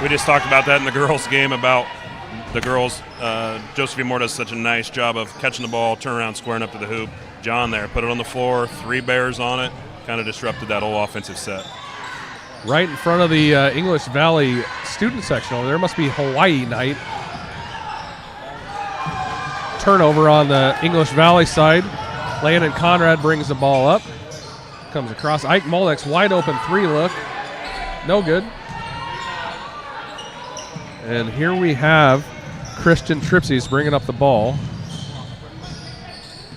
We just talked about that in the girls' game about the girls. Josephine Moore does such a nice job of catching the ball, turn around, squaring up to the hoop. John there, put it on the floor, 3 Bears on it, kind of disrupted that whole offensive set. Right in front of the English Valley student section over there. Must be Hawaii night. Turnover on the English Valley side. Landon Conrad brings the ball up. Comes across. Ike Molnex wide open 3 look. No good. And here we have Christian Tripsies bringing up the ball.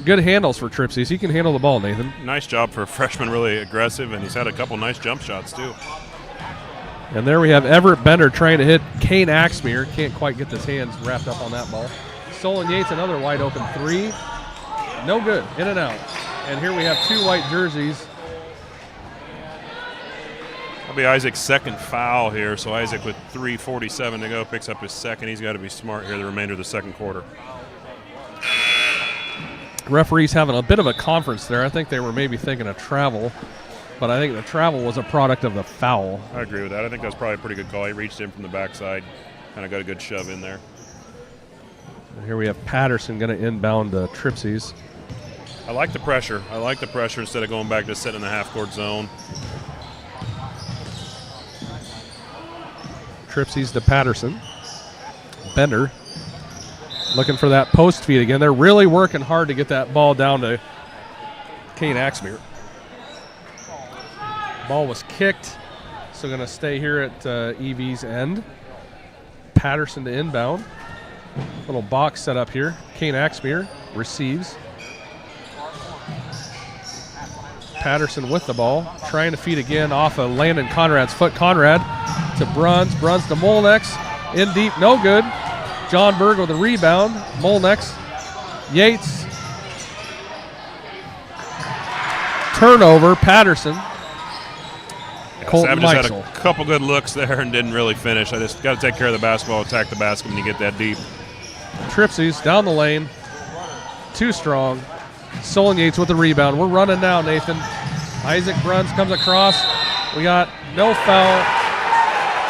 Good handles for Tripsies. He can handle the ball, Nathan. Nice job for a freshman, really aggressive, and he's had a couple nice jump shots too. And there we have Everett Bender trying to hit Kane Axmer. Can't quite get his hands wrapped up on that ball. Solon Yates, another wide open 3. No good. In and out. And here we have 2 white jerseys. That'll be Isaac's second foul here, so Isaac with 3:47 to go picks up his second. He's got to be smart here the remainder of the second quarter. Referees having a bit of a conference there. I think they were maybe thinking of travel, but I think the travel was a product of the foul. I agree with that. I think that was probably a pretty good call. He reached in from the backside, kind of got a good shove in there. And here we have Patterson going to inbound Tripsies. I like the pressure. I like the pressure instead of going back to sitting in the half-court zone. Tripsies to Patterson. Bender looking for that post feed again. They're really working hard to get that ball down to Kane Axmer. Ball was kicked, so going to stay here at EV's end. Patterson to inbound. Little box set up here. Kane Axmer receives. Patterson with the ball, trying to feed again off of Landon Conrad's foot. Conrad to Bruns. Bruns to Molnex. In deep, no good. John Berg with the rebound. Molnex. Yates. Turnover. Patterson. Colton Savages had Meisel. a couple good looks there and didn't really finish. I just got to take care of the basketball, attack the basket when you get that deep. Tripsies down the lane. Too strong. Solon Yates with the rebound. We're running now, Nathan. Isaac Bruns comes across. We got no foul.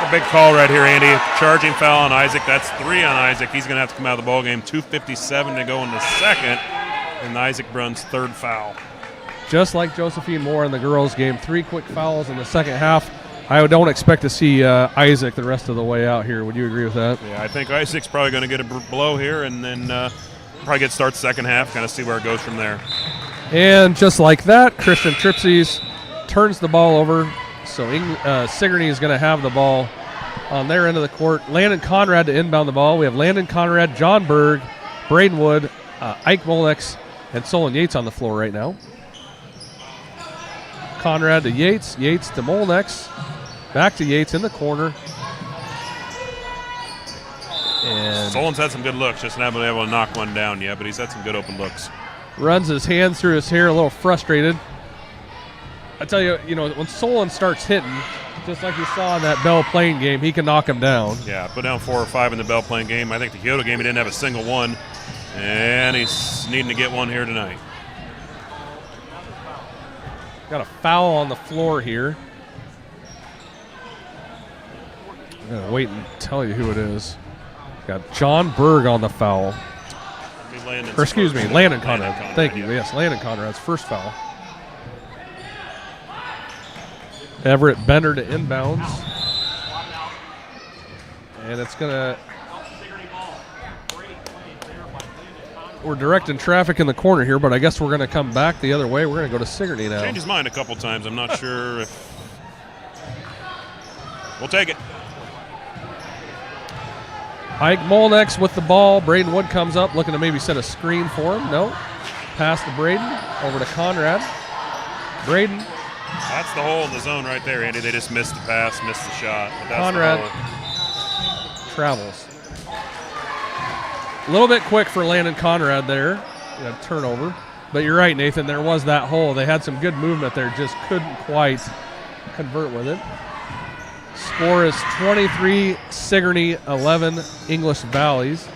A big call right here, Andy. Charging foul on Isaac. That's 3 on Isaac. He's going to have to come out of the ball game. 2:57 to go in the second, and Isaac Brunn's third foul. Just like Josephine Moore in the girls' game, 3 quick fouls in the second half. I don't expect to see Isaac the rest of the way out here. Would you agree with that? Yeah, I think Isaac's probably going to get a blow here, and then probably get start second half, kind of see where it goes from there. And just like that, Christian Tripsies turns the ball over. So Sigourney is going to have the ball on their end of the court. Landon Conrad to inbound the ball. We have Landon Conrad, John Berg, Braden Wood, Ike Molnex, and Solon Yates on the floor right now. Conrad to Yates, Yates to Molnex, back to Yates in the corner. And Solon's had some good looks, just not been able to knock one down yet, but he's had some good open looks. Runs his hands through his hair, a little frustrated. I tell you, when Solon starts hitting, just like you saw in that Bell Plain game, he can knock him down. Yeah, put down 4 or 5 in the Bell Plain game. I think the Kyoto game he didn't have a single one, and he's needing to get one here tonight. Got a foul on the floor here. I'm going to wait and tell you who it is. Got John Berg on the foul. Landon Conrad. Thank you. Yeah. Yes, Landon Conrad's first foul. Everett Bender to inbounds. And it's going to... We're directing traffic in the corner here, but I guess we're going to come back the other way. We're going to go to Sigourney now. Changed his mind a couple times. I'm not sure if... We'll take it. Ike Molnex with the ball. Braden Wood comes up, looking to maybe set a screen for him. No. Pass to Braden. Over to Conrad. Braden. That's the hole in the zone right there, Andy. They just missed the pass, missed the shot. But that's Conrad the hole. travels. A little bit quick for Landon Conrad there. Turnover. But you're right, Nathan. There was that hole. They had some good movement there, just couldn't quite convert with it. Score is 23 Sigourney, 11 English Valleys.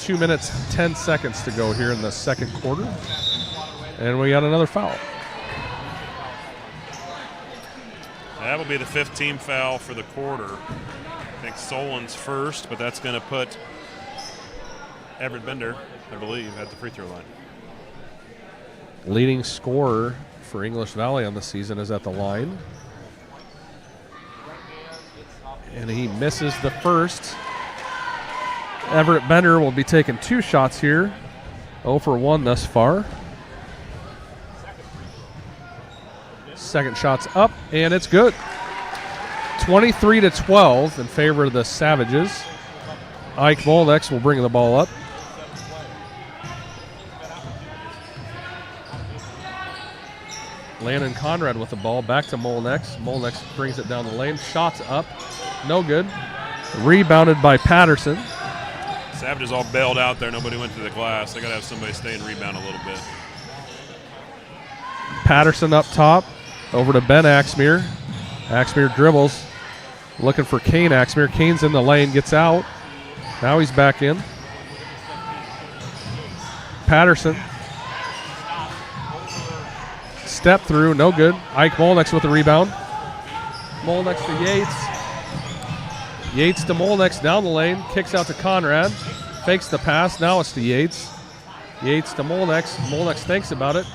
2 minutes, 10 seconds to go here in the second quarter. And we got another foul. That will be the 5th team foul for the quarter. I think Solon's first, but that's going to put Everett Bender, I believe, at the free throw line. Leading scorer for English Valley on the season is at the line. And he misses the first. Everett Bender will be taking 2 shots here. 0 for 1 thus far. Second shot's up, and it's good. 23-12 in favor of the Savages. Ike Molnex will bring the ball up. Landon Conrad with the ball, back to Molnex. Molnex brings it down the lane. Shots up, no good. Rebounded by Patterson. Savages all bailed out there. Nobody went to the glass. They got to have somebody stay and rebound a little bit. Patterson up top, over to Ben Axmere. Axmere dribbles, looking for Kane Axmere. Kane's in the lane, gets out. Now he's back in. Patterson. Step through, no good. Ike Molnex with the rebound. Molnex to Yates. Yates to Molnex down the lane. Kicks out to Conrad. Fakes the pass. Now it's to Yates. Yates to Molnex. Molnex thinks about it.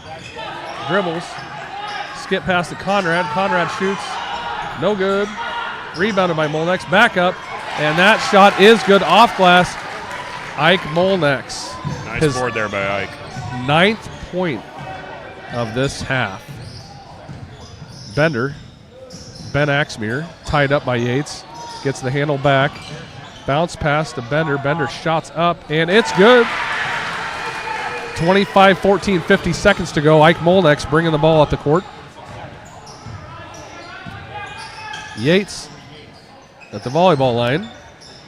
Dribbles. Skip pass to Conrad. Conrad shoots. No good. Rebounded by Molnex. Back up. And that shot is good off glass. Ike Molnex. Nice board there by Ike. 9th point of this half. Bender, Ben Axmere, tied up by Yates, gets the handle back, bounce pass to Bender. Bender shots up, and it's good. 25-14, 50 seconds to go. Ike Molnex bringing the ball at the court. Yates at the volleyball line,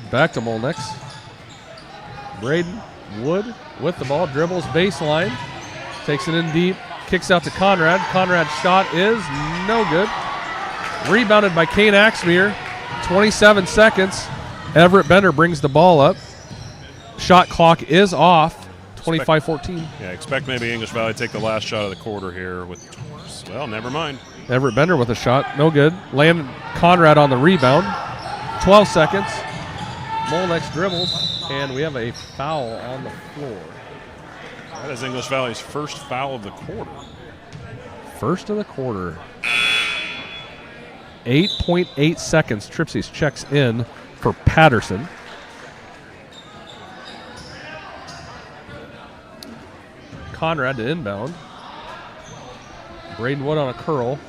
back to Molnex. Braden Wood with the ball, dribbles baseline, takes it in deep. Kicks out to Conrad. Conrad's shot is no good. Rebounded by Kane Axmere. 27 seconds. Everett Bender brings the ball up. Shot clock is off. 25-14. Yeah, expect maybe English Valley take the last shot of the quarter here with, well, never mind. Everett Bender with a shot. No good. Landon Conrad on the rebound. 12 seconds. Molnex dribbles, and we have a foul on the floor. That is English Valley's first foul of the quarter. First of the quarter. 8.8 seconds. Tripsies checks in for Patterson. Conrad to inbound. Braden Wood on a curl.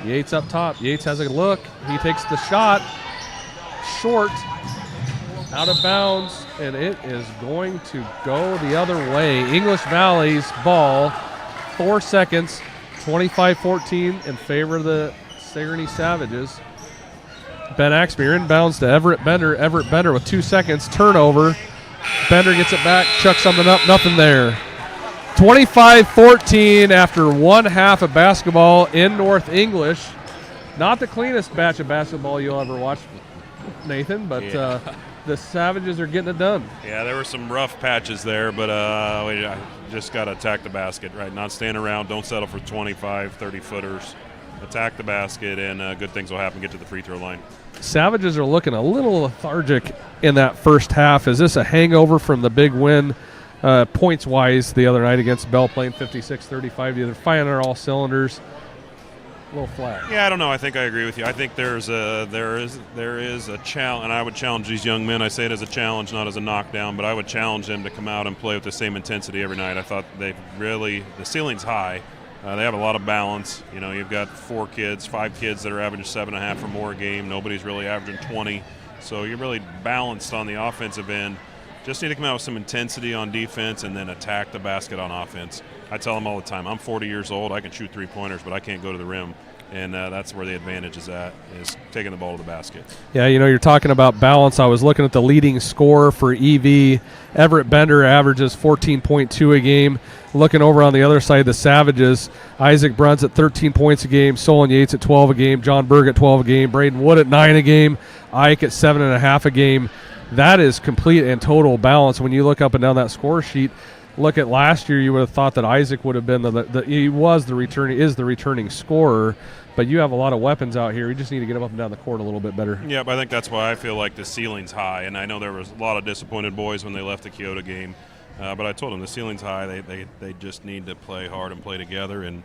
Yates up top. Yates has a look. He takes the shot. Short. Out of bounds. And it is going to go the other way. English Valley's ball. 4 seconds. 25-14 in favor of the Sigourney Savages. Ben Axby inbounds to Everett Bender. Everett Bender with 2 seconds. Turnover. Bender gets it back. Chucks something up. Nothing there. 25-14 after one half of basketball in North English. Not the cleanest batch of basketball you'll ever watch, Nathan, but the Savages are getting it done. Yeah, there were some rough patches there, but we just got to attack the basket, right? Not stand around. Don't settle for 25, 30-footers. Attack the basket, and good things will happen. Get to the free throw line. Savages are looking a little lethargic in that first half. Is this a hangover from the big win points-wise the other night against Belle Plaine, 56-35? They're firing on all cylinders. A little flat. Yeah, I don't know. I think I agree with you. I think there is a challenge, and I would challenge these young men. I say it as a challenge, not as a knockdown, but I would challenge them to come out and play with the same intensity every night. I thought the ceiling's high. They have a lot of balance. You know, you've got 5 kids that are averaging 7.5 or more a game. Nobody's really averaging 20. So you're really balanced on the offensive end. Just need to come out with some intensity on defense and then attack the basket on offense. I tell them all the time, I'm 40 years old. I can shoot three-pointers, but I can't go to the rim. And that's where the advantage is taking the ball to the basket. Yeah, you know, you're talking about balance. I was looking at the leading scorer for EV. Everett Bender averages 14.2 a game. Looking over on the other side, the Savages, Isaac Bruns at 13 points a game, Solon Yates at 12 a game, John Berg at 12 a game, Braden Wood at 9 a game, Ike at 7.5 a game. That is complete and total balance. When you look up and down that score sheet, look at last year, you would have thought that Isaac would have been the returning scorer, but you have a lot of weapons out here. You just need to get them up and down the court a little bit better. Yeah, but I think that's why I feel like the ceiling's high, and I know there was a lot of disappointed boys when they left the Kyoto game, but I told them the ceiling's high. They just need to play hard and play together and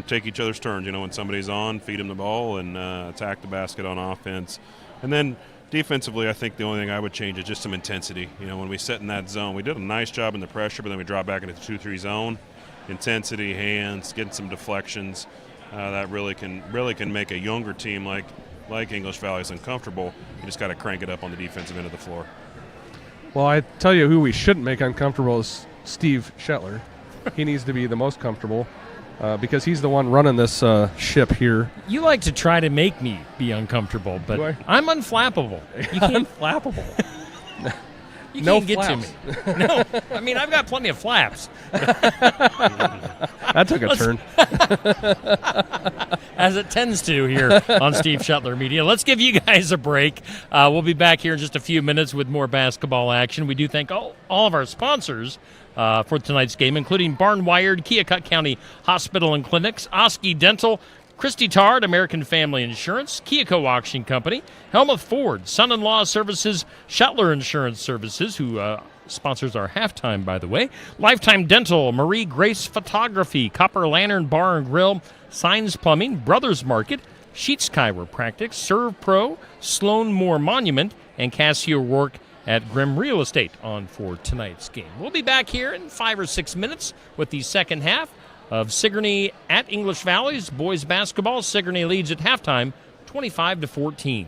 take each other's turns. You know, when somebody's on, feed them the ball and attack the basket on offense. And then defensively, I think the only thing I would change is just some intensity. You know, when we set in that zone, we did a nice job in the pressure, but then we dropped back into the 2-3 zone. Intensity, hands, getting some deflections. That really can make a younger team like English Valley uncomfortable. You just got to crank it up on the defensive end of the floor. Well, I tell you who we shouldn't make uncomfortable is Steve Shetler. He needs to be the most comfortable. Because he's the one running this ship here. You like to try to make me be uncomfortable, but I'm unflappable. You can't unflappable. You no can't flaps. get to me. No, I mean I've got plenty of flaps. That took a turn. As it tends to here on Steve Shetler Media. Let's give you guys a break. We'll be back here in just a few minutes with more basketball action. We do thank all of our sponsors for tonight's game, including Barn-Wired, Keokuk County Hospital and Clinics, Oski Dental, Christy Tard, American Family Insurance, Keokuk Auction Company, Helmuth Ford, Son-in-Law Services, Shetler Insurance Services, who sponsors our halftime, by the way, Lifetime Dental, Marie Grace Photography, Copper Lantern Bar and Grill, Signs Plumbing, Brothers Market, Sheets Chiropractic, Serve Pro, Sloan Moore Monument, and Cassie O'Rourke at Grimm Real Estate on for tonight's game. We'll be back here in 5 or 6 minutes with the second half of Sigourney at English Valley's boys basketball. Sigourney leads at halftime 25-14.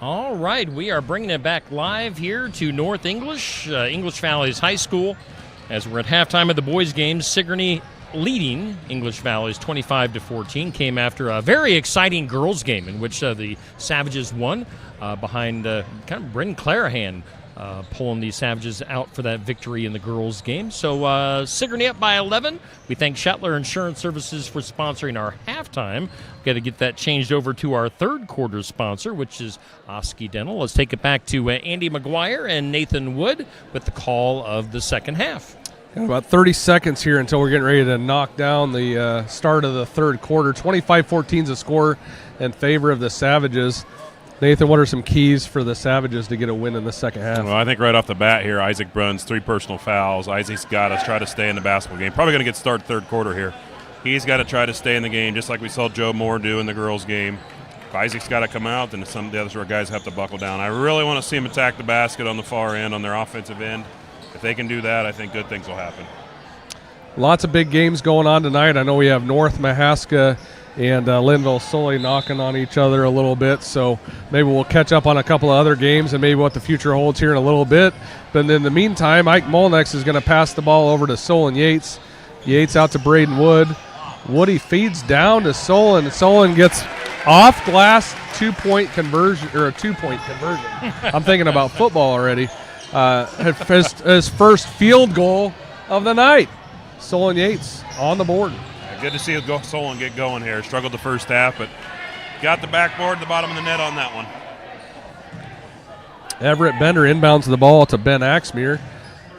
All right, we are bringing it back live here to North English, English Valleys High School, as we're at halftime of the boys' game. Sigourney leading English Valleys 25-14, came after a very exciting girls' game in which the Savages won behind kind of Bryn Clarahan pulling the Savages out for that victory in the girls' game. So Sigourney up by 11. We thank Shetler Insurance Services for sponsoring our halftime. We've got to get that changed over to our third quarter sponsor, which is Oski Dental. Let's take it back to Andy McGuire and Nathan Wood with the call of the second half. Got about 30 seconds here until we're getting ready to knock down the start of the third quarter. 25-14 is the score in favor of the Savages. Nathan, what are some keys for the Savages to get a win in the second half? Well, I think right off the bat here, Isaac Bruns, 3 personal fouls. Isaac's got to try to stay in the basketball game. Probably going to get started third quarter here. He's got to try to stay in the game, just like we saw Joe Moore do in the girls' game. If Isaac's got to come out, then some of the other guys have to buckle down. I really want to see him attack the basket on the far end, on their offensive end. If they can do that, I think good things will happen. Lots of big games going on tonight. I know we have North Mahaska and Linville Sully knocking on each other a little bit, so maybe we'll catch up on a couple of other games and maybe what the future holds here in a little bit. But in the meantime, Ike Molnex is going to pass the ball over to Solon Yates. Yates out to Braden Wood. Woody feeds down to Solon. Solon gets off glass 2-point conversion, or a 2-point conversion. I'm thinking about football already. His first field goal of the night. Solon Yates on the board. Good to see Solon get going here. Struggled the first half, but got the backboard, the bottom of the net on that one. Everett Bender inbounds the ball to Ben Axmere.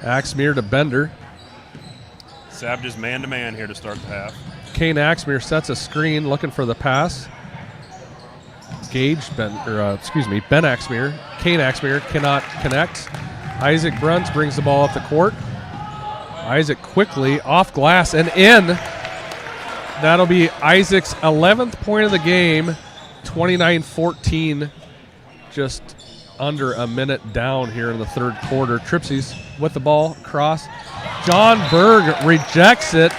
Axmere to Bender. Savages man-to-man here to start the half. Kane Axmere sets a screen looking for the pass. Ben Axmere. Kane Axmere cannot connect. Isaac Bruns brings the ball up the court. Isaac quickly off glass and in. That'll be Isaac's 11th point of the game, 29-14, just under a minute down here in the third quarter. Tripsies with the ball, cross. John Berg rejects it.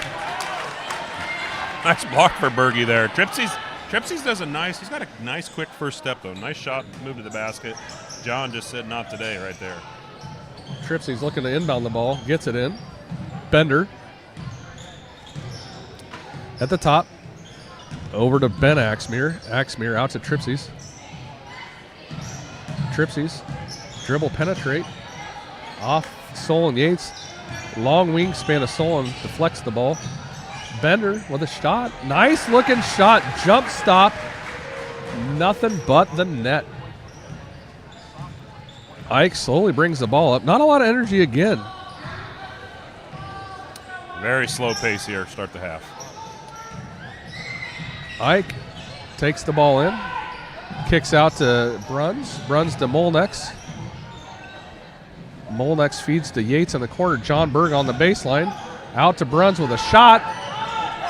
Nice block for Bergie there. Tripsies does he's got a nice quick first step though. Nice shot, move to the basket. John just said not today right there. Tripsies looking to inbound the ball, gets it in. Bender at the top, over to Ben Axmere. Axmere out to Tripsies. Tripsies dribble penetrate off Solon Yates. Long wingspan of Solon deflects the ball. Bender with a shot. Nice looking shot. Jump stop. Nothing but the net. Ike slowly brings the ball up. Not a lot of energy again. Very slow pace here, start the half. Ike takes the ball in. Kicks out to Bruns. Bruns to Molnex. Molnex feeds to Yates in the corner. John Berg on the baseline. Out to Bruns with a shot.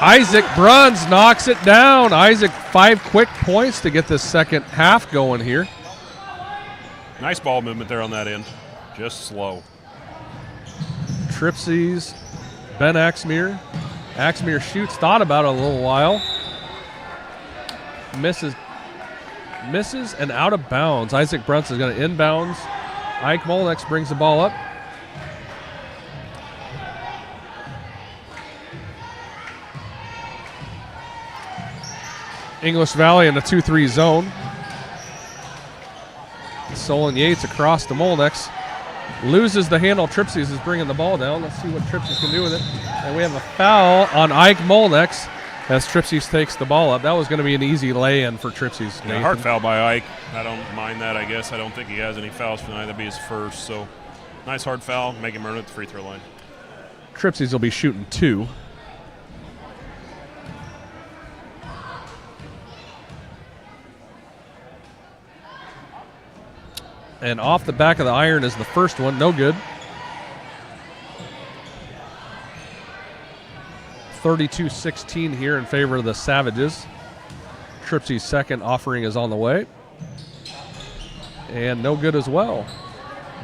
Isaac Bruns knocks it down. Isaac 5 quick points to get the second half going here. Nice ball movement there on that end. Just slow. Tripsies, Ben Axmere. Axmere shoots, thought about it a little while. Misses and out of bounds. Isaac Bruns is going to inbounds. Ike Molnex brings the ball up. English Valley in a 2-3 zone. Solon Yates across to Molnex. Loses the handle. Tripsies is bringing the ball down. Let's see what Tripsies can do with it. And we have a foul on Ike Molnex as Tripsies takes the ball up. That was going to be an easy lay-in for Tripsies. Yeah, hard foul by Ike. I don't mind that, I guess. I don't think he has any fouls tonight. That'd be his first. So nice hard foul. Make him earn it at the free throw line. Tripsies will be shooting 2. And off the back of the iron is the first one. No good. 32-16 here in favor of the Savages. Tripsy's second offering is on the way. And no good as well.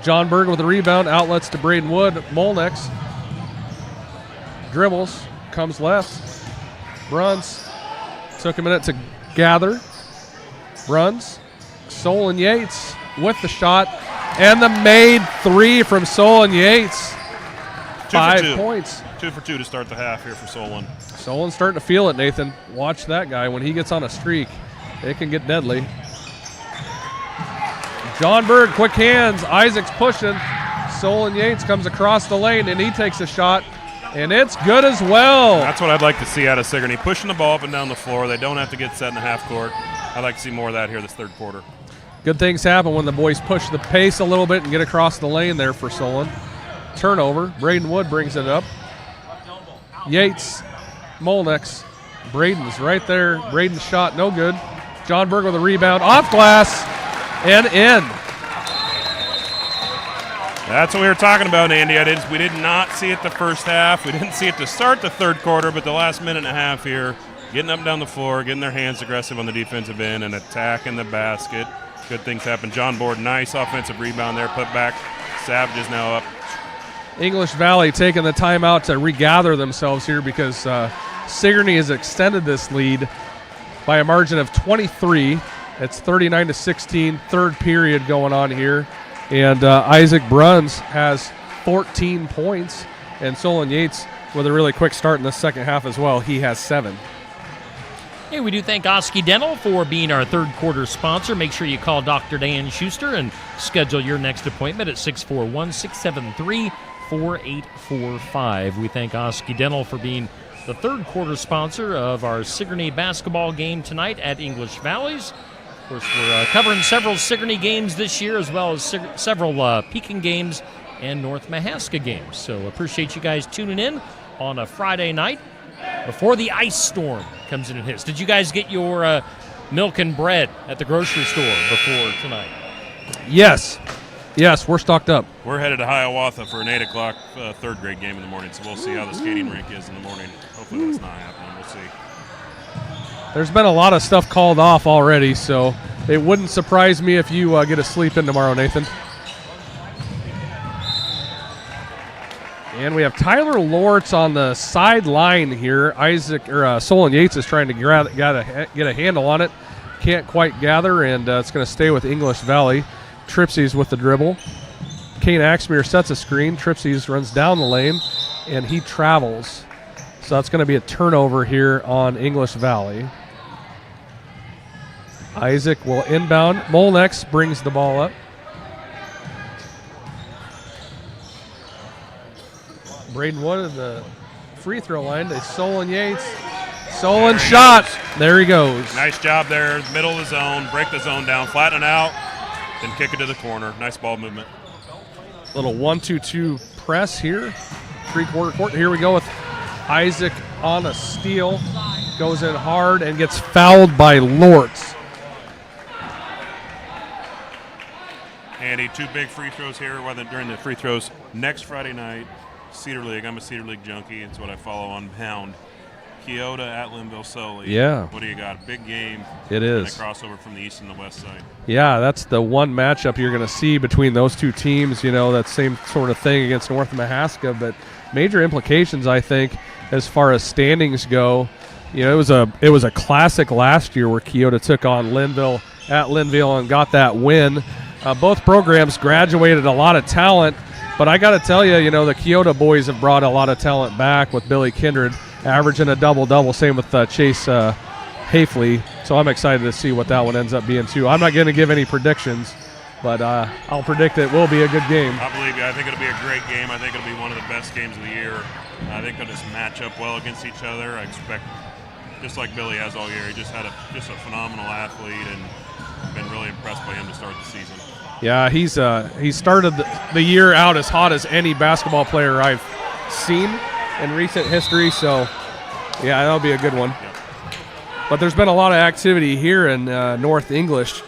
John Berg with the rebound. Outlets to Braden Wood. Molnex dribbles. Comes left. Bruns took a minute to gather. Bruns Solon Yates with the shot. And the made three from Solon Yates. 5 points. 2 for 2 to start the half here for Solon. Solon's starting to feel it, Nathan. Watch that guy. When he gets on a streak, it can get deadly. John Berg, quick hands. Isaac's pushing. Solon Yates comes across the lane, and he takes a shot, and it's good as well. That's what I'd like to see out of Sigourney. Pushing the ball up and down the floor. They don't have to get set in the half court. I'd like to see more of that here this third quarter. Good things happen when the boys push the pace a little bit and get across the lane there for Solon. Turnover. Braden Wood brings it up. Yates, Molnex. Braden's right there. Braden's shot, no good. John Berg with a rebound. Off glass and in. That's what we were talking about, Andy. We did not see it the first half. We didn't see it to start the third quarter, but the last minute and a half here, getting up and down the floor, getting their hands aggressive on the defensive end and attacking the basket. Good things happen. John Board, nice offensive rebound there, put back. Savages now up. English Valley taking the timeout to regather themselves here because Sigourney has extended this lead by a margin of 23. It's 39-16, third period going on here. And Isaac Bruns has 14 points, and Solon Yates with a really quick start in the second half as well. He has 7. Hey, we do thank Oski Dental for being our third quarter sponsor. Make sure you call Dr. Dan Schuster and schedule your next appointment at 641-673-4845. We thank Oski Dental for being the third quarter sponsor of our Sigourney basketball game tonight at English Valleys. Of course, we're covering several Sigourney games this year as well as several Pekin games and North Mahaska games. So appreciate you guys tuning in on a Friday night before the ice storm comes in and hits. Did you guys get your milk and bread at the grocery store before tonight? Yes, we're stocked up. We're headed to Hiawatha for an 8 o'clock third grade game in the morning, so we'll see how the skating rink is in the morning. Hopefully that's not happening. We'll see. There's been a lot of stuff called off already, so it wouldn't surprise me if you get a sleep in tomorrow, Nathan. And we have Tyler Lortz on the sideline here. Solon Yates is trying to get a handle on it. Can't quite gather, and it's going to stay with English Valley. Tripsies with the dribble. Kane Axmeyer sets a screen. Tripsies runs down the lane, and he travels. So that's going to be a turnover here on English Valley. Isaac will inbound. Molnex brings the ball up. Braden Wood at the free throw line to Solon Yates. Solon shot. There he goes. Nice job there. Middle of the zone. Break the zone down. Flatten it out. Then kick it to the corner. Nice ball movement. Little 1-2-2 press here. Three-quarter court. Here we go with Isaac on a steal. Goes in hard and gets fouled by Lortz. Andy, 2 big free throws here during the free throws. Next Friday night, Cedar League. I'm a Cedar League junkie. It's what I follow on Hound. Keota at Linville Sully. Yeah. What do you got? Big game. It is. And a crossover from the east and the west side. Yeah, that's the one matchup you're going to see between those two teams. You know, that same sort of thing against North Mahaska, but major implications, I think, as far as standings go. You know, it was a classic last year where Keota took on Linville at Linville and got that win. Both programs graduated a lot of talent, but I got to tell you, you know, the Keota boys have brought a lot of talent back with Billy Kindred averaging a double-double. Same with Chase Hafley. So I'm excited to see what that one ends up being too. I'm not going to give any predictions, but I'll predict it will be a good game. I believe you. I think it'll be a great game. I think it'll be one of the best games of the year. I think they'll just match up well against each other. I expect, just like Billy has all year, he just had a phenomenal athlete and been really impressed by him to start the season. Yeah, he started the year out as hot as any basketball player I've seen in recent history. So, yeah, that'll be a good one. Yep. But there's been a lot of activity here in North English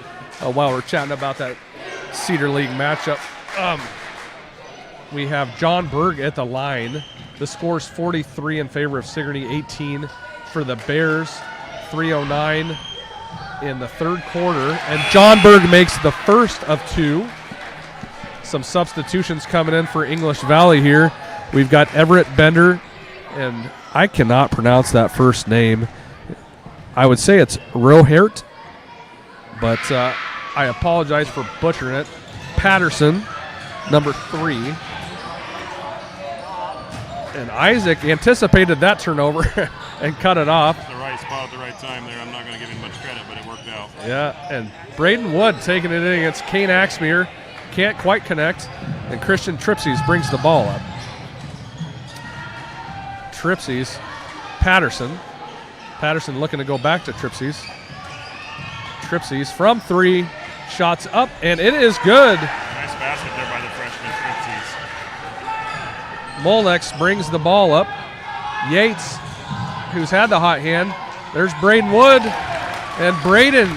while we're chatting about that Cedar League matchup. We have John Berg at the line. The score's 43 in favor of Sigourney, 18 for the Bears, 3:09 in the third quarter. And John Berg makes the first of 2. Some substitutions coming in for English Valley here. We've got Everett Bender, and I cannot pronounce that first name. I would say it's Rohert, but I apologize for butchering it. Patterson, number 3. And Isaac anticipated that turnover and cut it off. The right spot at the right time there. I'm not going to give him much credit, but it worked out. Yeah, and Braden Wood taking it in against Kane Axmere. Can't quite connect. And Christian Tripsies brings the ball up. Tripsies, Patterson. Patterson looking to go back to Tripsies. Tripsies from 3. Shots up, and it is good. Nice basket there by the freshman Tripsies. Molnex brings the ball up. Yates, who's had the hot hand. There's Braden Wood. And Braden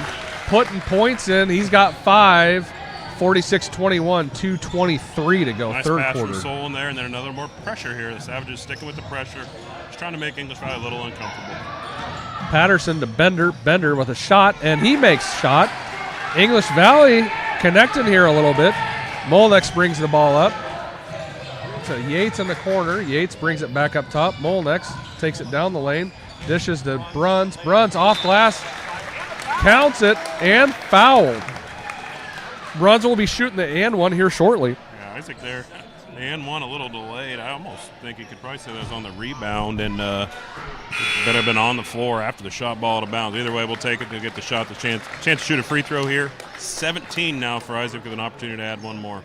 putting points in. He's got 5. 46-21, 2:23 to go, nice third pass quarter. from Sol in there, and then another more pressure here. The Savages sticking with the pressure. Just trying to make English Valley a little uncomfortable. Patterson to Bender. Bender with a shot, and he makes shot. English Valley connecting here a little bit. Molnex brings the ball up to Yates in the corner. Yates brings it back up top. Molnex takes it down the lane. Dishes to Bruns. Bruns off glass. Counts it and fouled. Bruns will be shooting the and one here shortly. Yeah, Isaac there. The and one a little delayed. I almost think you could probably say that was on the rebound and better have been on the floor after the shot ball out of bounds. Either way, we'll take it to get the shot, the chance to shoot a free throw here. 17 now for Isaac with an opportunity to add one more.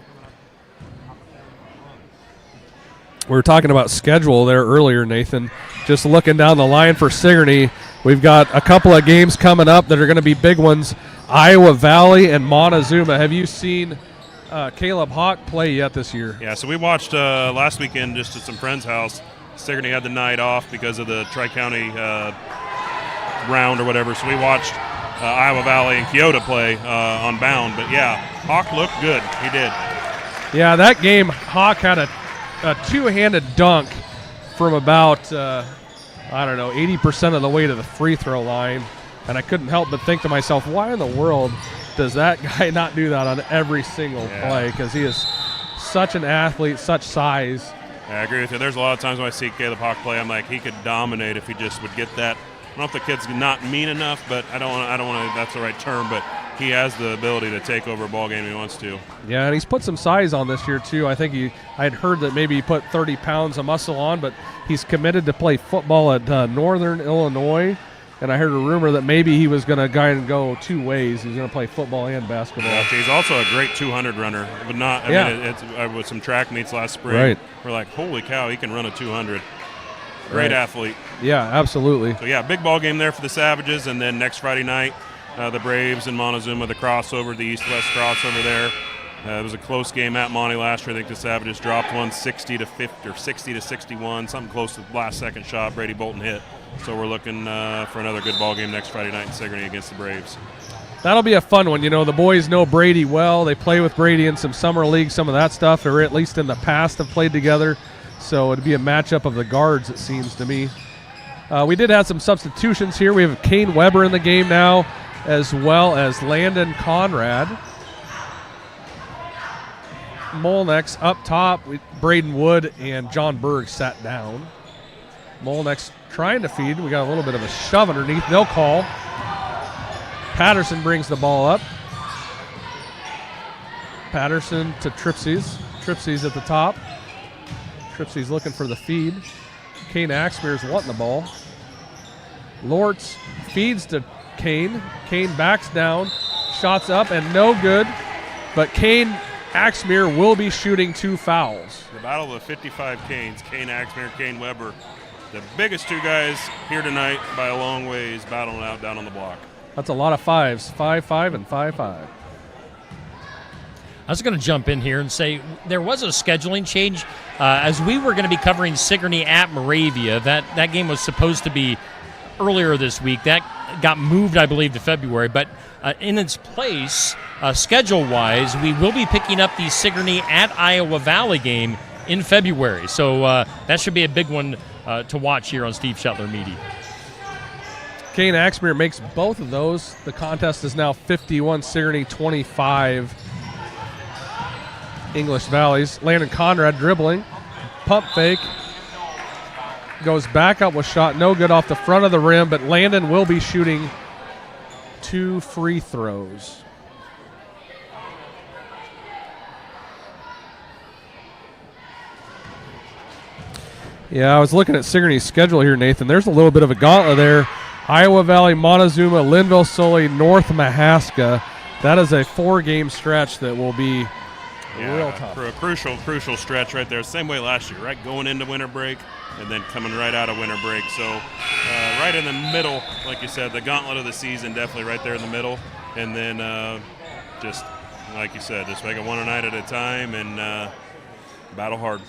We were talking about schedule there earlier, Nathan. Just looking down the line for Sigourney, we've got a couple of games coming up that are going to be big ones. Iowa Valley and Montezuma. Have you seen Caleb Hawk play yet this year? Yeah, so we watched last weekend just at some friend's house. Sigourney had the night off because of the Tri-County round or whatever, so we watched Iowa Valley and Kyoto play on Bound. But, yeah, Hawk looked good. He did. Yeah, that game, Hawk had a two-handed dunk from about, 80% of the way to the free throw line. And I couldn't help but think to myself, why in the world does that guy not do that on every single play? Because he is such an athlete, such size. Yeah, I agree with you. There's a lot of times when I see Caleb Hawk play, I'm like, he could dominate if he just would get that. I don't know if the kid's not mean enough, but I don't want to. That's the right term, but he has the ability to take over a ball game if he wants to. Yeah, and he's put some size on this year too. I think I had heard that maybe he put 30 pounds of muscle on, but he's committed to play football at Northern Illinois. And I heard a rumor that maybe he was going to go two ways. He's going to play football and basketball. Yeah, he's also a great 200 runner, but not. I mean, it's with some track meets last spring. Right. We're like, holy cow, he can run a 200. Great athlete. Yeah, absolutely. So yeah, big ball game there for the Savages, and then next Friday night, the Braves and Montezuma, the crossover, the East-West crossover there. It was a close game at Monty last year. I think the Savages dropped one 60-50 or 60-61, something close to the last second shot. Brady Bolton hit. So we're looking for another good ball game next Friday night in Sigourney against the Braves. That'll be a fun one. You know, the boys know Brady well. They play with Brady in some summer leagues, some of that stuff, or at least in the past have played together. So it'd be a matchup of the guards, it seems to me. We did have some substitutions here. We have Kane Weber in the game now, as well as Landon Conrad. Molnex up top. Braden Wood and John Berg sat down. Molnex trying to feed. We got a little bit of a shove underneath. No call. Patterson brings the ball up. Patterson to Tripsies. Tripsies at the top. Tripsies looking for the feed. Kane Axmere's wanting the ball. Lortz feeds to Kane. Kane backs down. Shots up and no good. But Kane Axmere will be shooting 2 fouls. The battle of the 55 Canes, Kane Axmere, Kane Weber. The biggest two guys here tonight by a long ways battling out down on the block. That's a lot of fives. 5-5 and 5-5. I was going to jump in here and say there was a scheduling change. As we were going to be covering Sigourney at Moravia, that game was supposed to be earlier this week. That got moved, I believe, to February. But in its place, schedule-wise, we will be picking up the Sigourney at Iowa Valley game in February. So that should be a big one to watch here on Steve Shetler Media. Kane Axmere makes both of those. The contest is now 51 Sigourney, 25 English Valleys. Landon Conrad dribbling. Pump fake. Goes back up with shot. No good off the front of the rim, but Landon will be shooting 2 free throws. Yeah, I was looking at Sigourney's schedule here, Nathan. There's a little bit of a gauntlet there. Iowa Valley, Montezuma, Linville, Sully, North Mahaska. That is a 4-game stretch that will be real tough. For a crucial stretch right there. Same way last year, right? Going into winter break and then coming right out of winter break. So right in the middle, like you said, the gauntlet of the season, definitely right there in the middle. And then just, like you said, just make it one a night at a time and battle hard.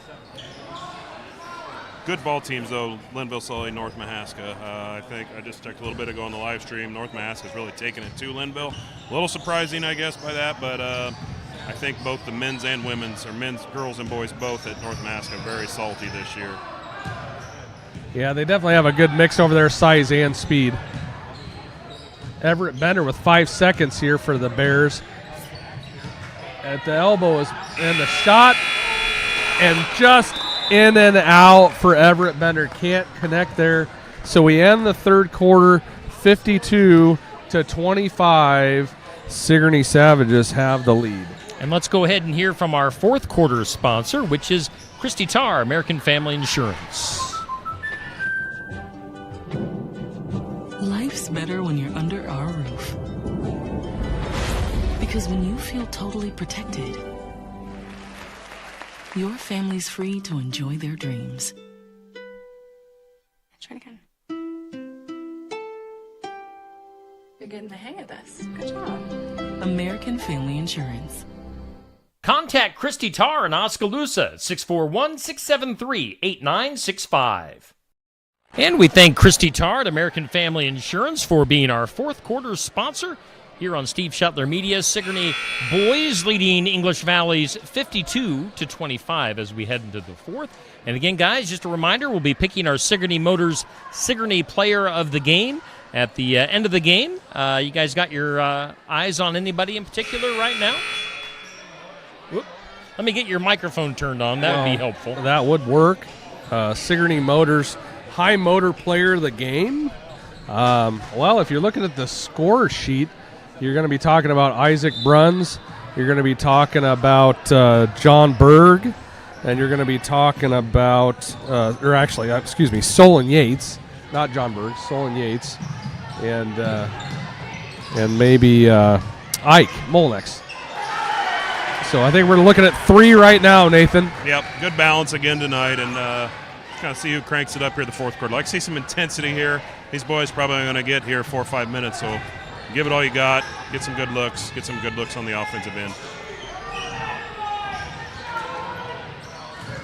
Good ball teams, though, Linville, Sully, North Mahaska. I think I just checked a little bit ago on the live stream. North Mahaska's really taken it to Linville. A little surprising, I guess, by that, but I think both the men's and women's, or men's, girls and boys both at North Mahaska are very salty this year. Yeah, they definitely have a good mix over there, size and speed. Everett Bender with 5 seconds here for the Bears. At the elbow is in the shot, and just in and out for Everett Bender. Can't connect there. So we end the third quarter 52-25. Sigourney Savages have the lead. And let's go ahead and hear from our fourth quarter sponsor, which is Christy Tarr, American Family Insurance. Life's better when you're under our roof. Because when you feel totally protected, your family's free to enjoy their dreams. Try it again. You're getting the hang of this. Good job. American Family Insurance. Contact Christy Tarr in Oskaloosa, 641-673-8965. And we thank Christy Tarr at American Family Insurance for being our fourth quarter sponsor here on Steve Shetler Media. Sigourney boys leading English Valleys 52-25 as we head into the fourth. And again, guys, just a reminder, we'll be picking our Sigourney Motors Sigourney Player of the Game at the end of the game. You guys got your eyes on anybody in particular right now? Whoop. Let me get your microphone turned on. That would be helpful. That would work. Sigourney Motors High Motor Player of the Game. Well, if you're looking at the score sheet, you're going to be talking about Isaac Bruns. You're going to be talking about John Berg. And you're going to be talking about, Solon Yates. Not John Berg, Solon Yates. And maybe Ike Molnex. So I think we're looking at 3 right now, Nathan. Yep, good balance again tonight, and kind of see who cranks it up here the fourth quarter. Like to see some intensity here. These boys probably going to get here 4 or 5 minutes, so give it all you got, get some good looks on the offensive end.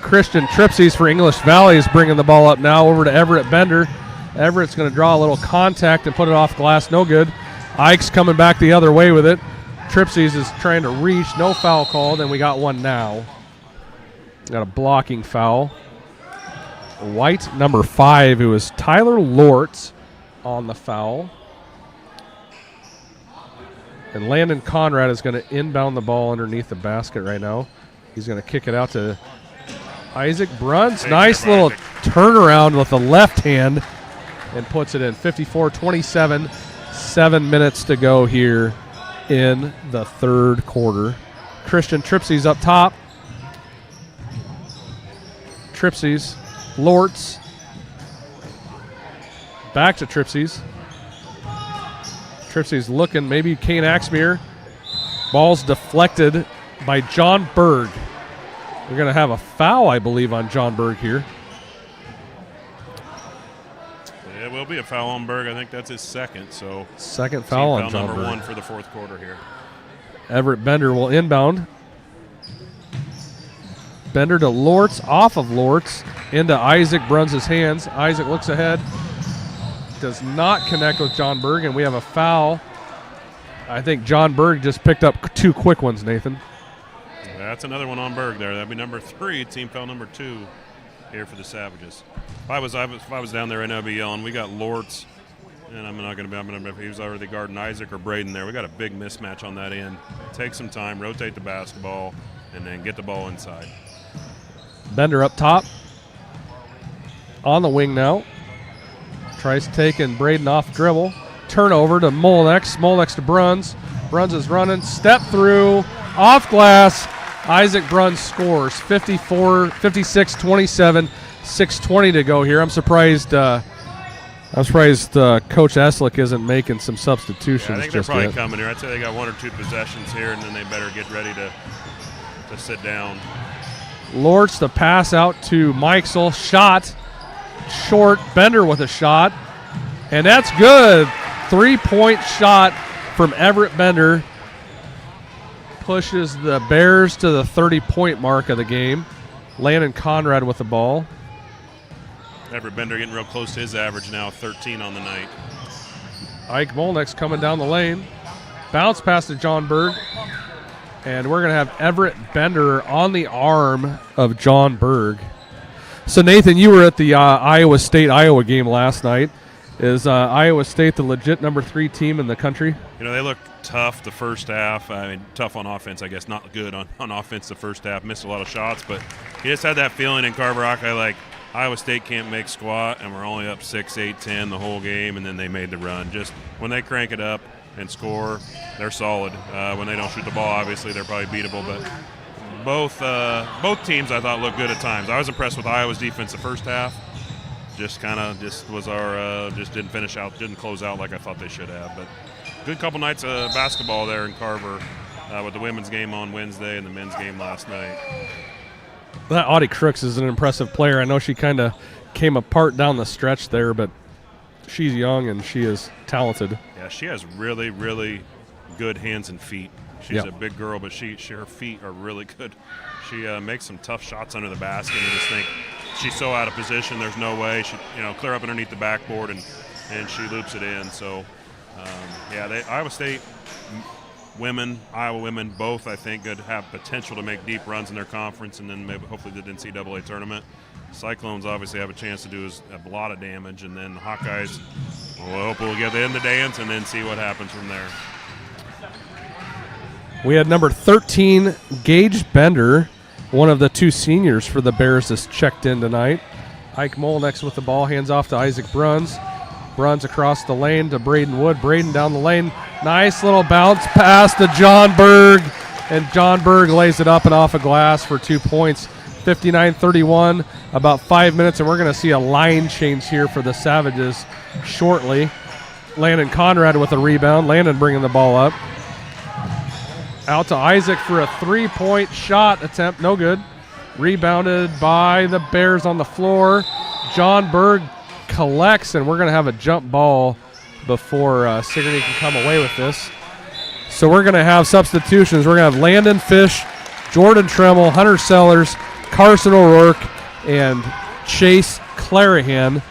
Christian Tripsies for English Valley is bringing the ball up now over to Everett Bender. Everett's going to draw a little contact and put it off glass, no good. Ike's coming back the other way with it. Tripsies is trying to reach, no foul called, and we got one now. Got a blocking foul. White, number 5, who is Tyler Lortz on the foul. And Landon Conrad is going to inbound the ball underneath the basket right now. He's going to kick it out to Isaac Bruns. Nice little turnaround with the left hand and puts it in. 54-27, 7 minutes to go here in the third quarter. Christian Tripsies up top. Tripsies, Lortz. Back to Tripsies. Tripsies looking, maybe Kane Axmere. Ball's deflected by John Berg. We're going to have a foul, I believe, on John Berg here. Yeah, it will be a foul on Berg. I think that's his second. So second foul on John number Berg. 1 for the fourth quarter here. Everett Bender will inbound. Bender to Lortz, off of Lortz, into Isaac Bruns' hands. Isaac looks ahead. Does not connect with John Berg, and we have a foul. I think John Berg just picked up 2 quick ones, Nathan. That's another one on Berg there. That'd be number 3, team foul number 2 here for the Savages. If I was down there right now, I'd be yelling, we got Lortz, and I'm not going to be, if he was already guarding Isaac or Braden there. We got a big mismatch on that end. Take some time, rotate the basketball, and then get the ball inside. Bender up top. On the wing now. Tries taking Braden off dribble. Turnover to Molnex. Molnex to Bruns. Bruns is running. Step through. Off glass. Isaac Bruns scores 56-27. 6:20 to go here. I'm surprised. Coach Eslick isn't making some substitutions. Yeah, I think they're just probably yet. coming here. I'd say they got 1 or 2 possessions here, and then they better get ready to sit down. Lortz, the pass out to Mikesel. Shot. Short. Bender with a shot. And that's good. 3-point shot from Everett Bender. Pushes the Bears to the 30-point mark of the game. Landon Conrad with the ball. Everett Bender getting real close to his average now, 13 on the night. Ike Molnick's coming down the lane. Bounce pass to John Berg. And we're going to have Everett Bender on the arm of John Berg. So, Nathan, you were at the Iowa State-Iowa game last night. Is Iowa State the legit number 3 team in the country? You know, they look tough the first half. I mean, tough on offense, I guess. Not good on offense the first half. Missed a lot of shots, but you just had that feeling in Carver Hawkeye like Iowa State can't make squat, and we're only up 6, 8, 10 the whole game, and then they made the run. Just when they crank it up and score, they're solid. When they don't shoot the ball, obviously, they're probably beatable, but both teams I thought looked good at times. I was impressed with Iowa's defense the first half. Just didn't finish out, didn't close out like I thought they should have. But good couple nights of basketball there in Carver with the women's game on Wednesday and the men's game last night. That Audie Crooks is an impressive player. I know she kind of came apart down the stretch there, but she's young and she is talented. Yeah, she has really, really good hands and feet. She's a big girl, but her feet are really good. She makes some tough shots under the basket, and you just think she's so out of position. There's no way she, clear up underneath the backboard, and she loops it in. So, Iowa State women, Iowa women, both I think could have potential to make deep runs in their conference, and then maybe hopefully the NCAA tournament. Cyclones obviously have a chance to do a lot of damage, and then Hawkeyes, we'll hope we'll get in the dance and then see what happens from there. We had number 13, Gage Bender, one of the 2 seniors for the Bears, that's checked in tonight. Ike Molnick with the ball, hands off to Isaac Bruns. Bruns across the lane to Braden Wood. Braden down the lane. Nice little bounce pass to John Berg. And John Berg lays it up and off a glass for 2 points. 59-31, about 5 minutes, and we're going to see a line change here for the Savages shortly. Landon Conrad with a rebound. Landon bringing the ball up. Out to Isaac for a 3-point shot attempt. No good. Rebounded by the Bears on the floor. John Berg collects, and we're going to have a jump ball before Sigourney can come away with this. So we're going to have substitutions. We're going to have Landon Fish, Jordan Tremmel, Hunter Sellers, Carson O'Rourke, and Chase Clarahan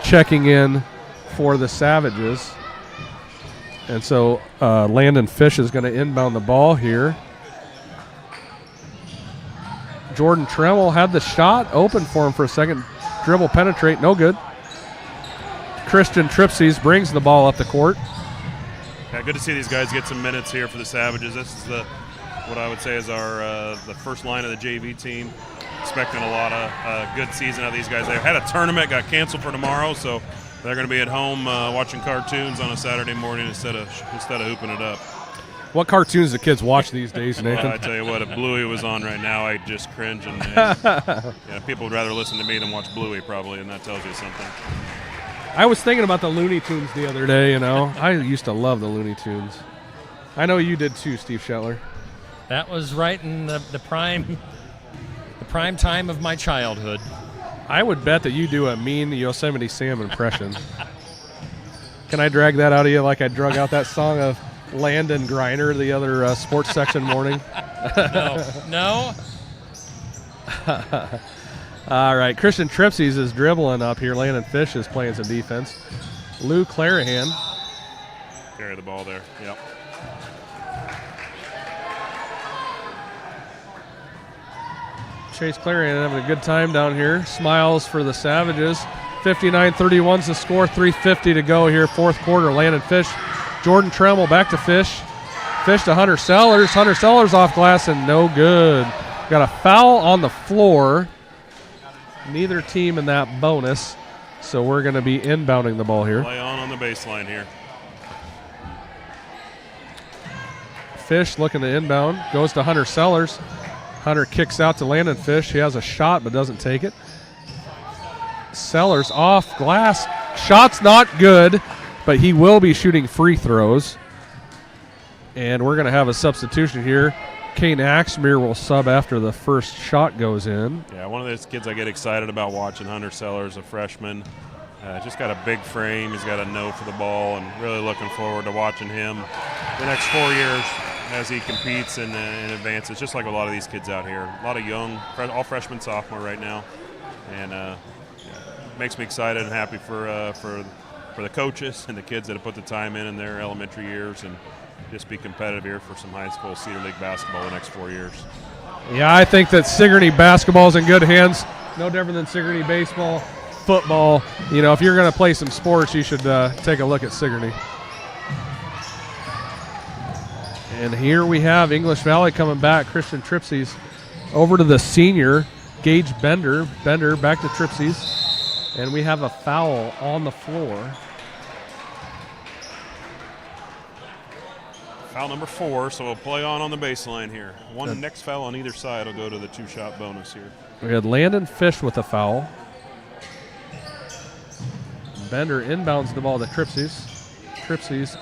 checking in for the Savages. And so Landon Fish is going to inbound the ball here. Jordan Tremmel had the shot open for him for a second. Dribble penetrate, no good. Christian Tripsies brings the ball up the court. Yeah, good to see these guys get some minutes here for the Savages. This is what I would say is our the first line of the JV team. Expecting a lot of good season out of these guys. They had a tournament, got canceled for tomorrow, so they're going to be at home watching cartoons on a Saturday morning instead of hooping it up. What cartoons do kids watch these days, Nathan? I tell you what, if Bluey was on right now, I'd just cringe. And people would rather listen to me than watch Bluey probably, and that tells you something. I was thinking about the Looney Tunes the other day, I used to love the Looney Tunes. I know you did too, Steve Shetler. That was right in the prime time of my childhood. I would bet that you do a mean Yosemite Sam impression. Can I drag that out of you like I drug out that song of Landon Griner the other sports section morning? No. All right, Christian Tripsies is dribbling up here. Landon Fish is playing some defense. Lou Clarahan. Carry the ball there, yep. Chase Clarahan having a good time down here. Smiles for the Savages. 59-31's the score. 3:50 to go here, fourth quarter. Landon Fish. Jordan Tremmel back to Fish. Fish to Hunter Sellers. Hunter Sellers off glass and no good. Got a foul on the floor. Neither team in that bonus. So we're going to be inbounding the ball here. Play on the baseline here. Fish looking to inbound. Goes to Hunter Sellers. Hunter kicks out to Landon Fish. He has a shot but doesn't take it. Sellers off glass. Shot's not good, but he will be shooting free throws. And we're going to have a substitution here. Kane Axmere will sub after the first shot goes in. Yeah, one of those kids I get excited about watching, Hunter Sellers, a freshman. Just got a big frame. He's got a nose for the ball, and really looking forward to watching him the next 4 years as he competes and advances, just like a lot of these kids out here. A lot of young, all freshmen, sophomore right now. And makes me excited and happy for the coaches and the kids that have put the time in their elementary years and just be competitive here for some high school Cedar League basketball the next 4 years. Yeah, I think that Sigourney basketball is in good hands. No different than Sigourney baseball, football. You know, if you're going to play some sports, you should take a look at Sigourney. And here we have English Valley coming back. Christian Tripsies over to the senior, Gage Bender. Bender back to Tripsies. And we have a foul on the floor. Foul number 4, so we'll play on the baseline here. One next foul on either side will go to the 2-shot bonus here. We had Landon Fish with a foul. Bender inbounds the ball to Tripsies.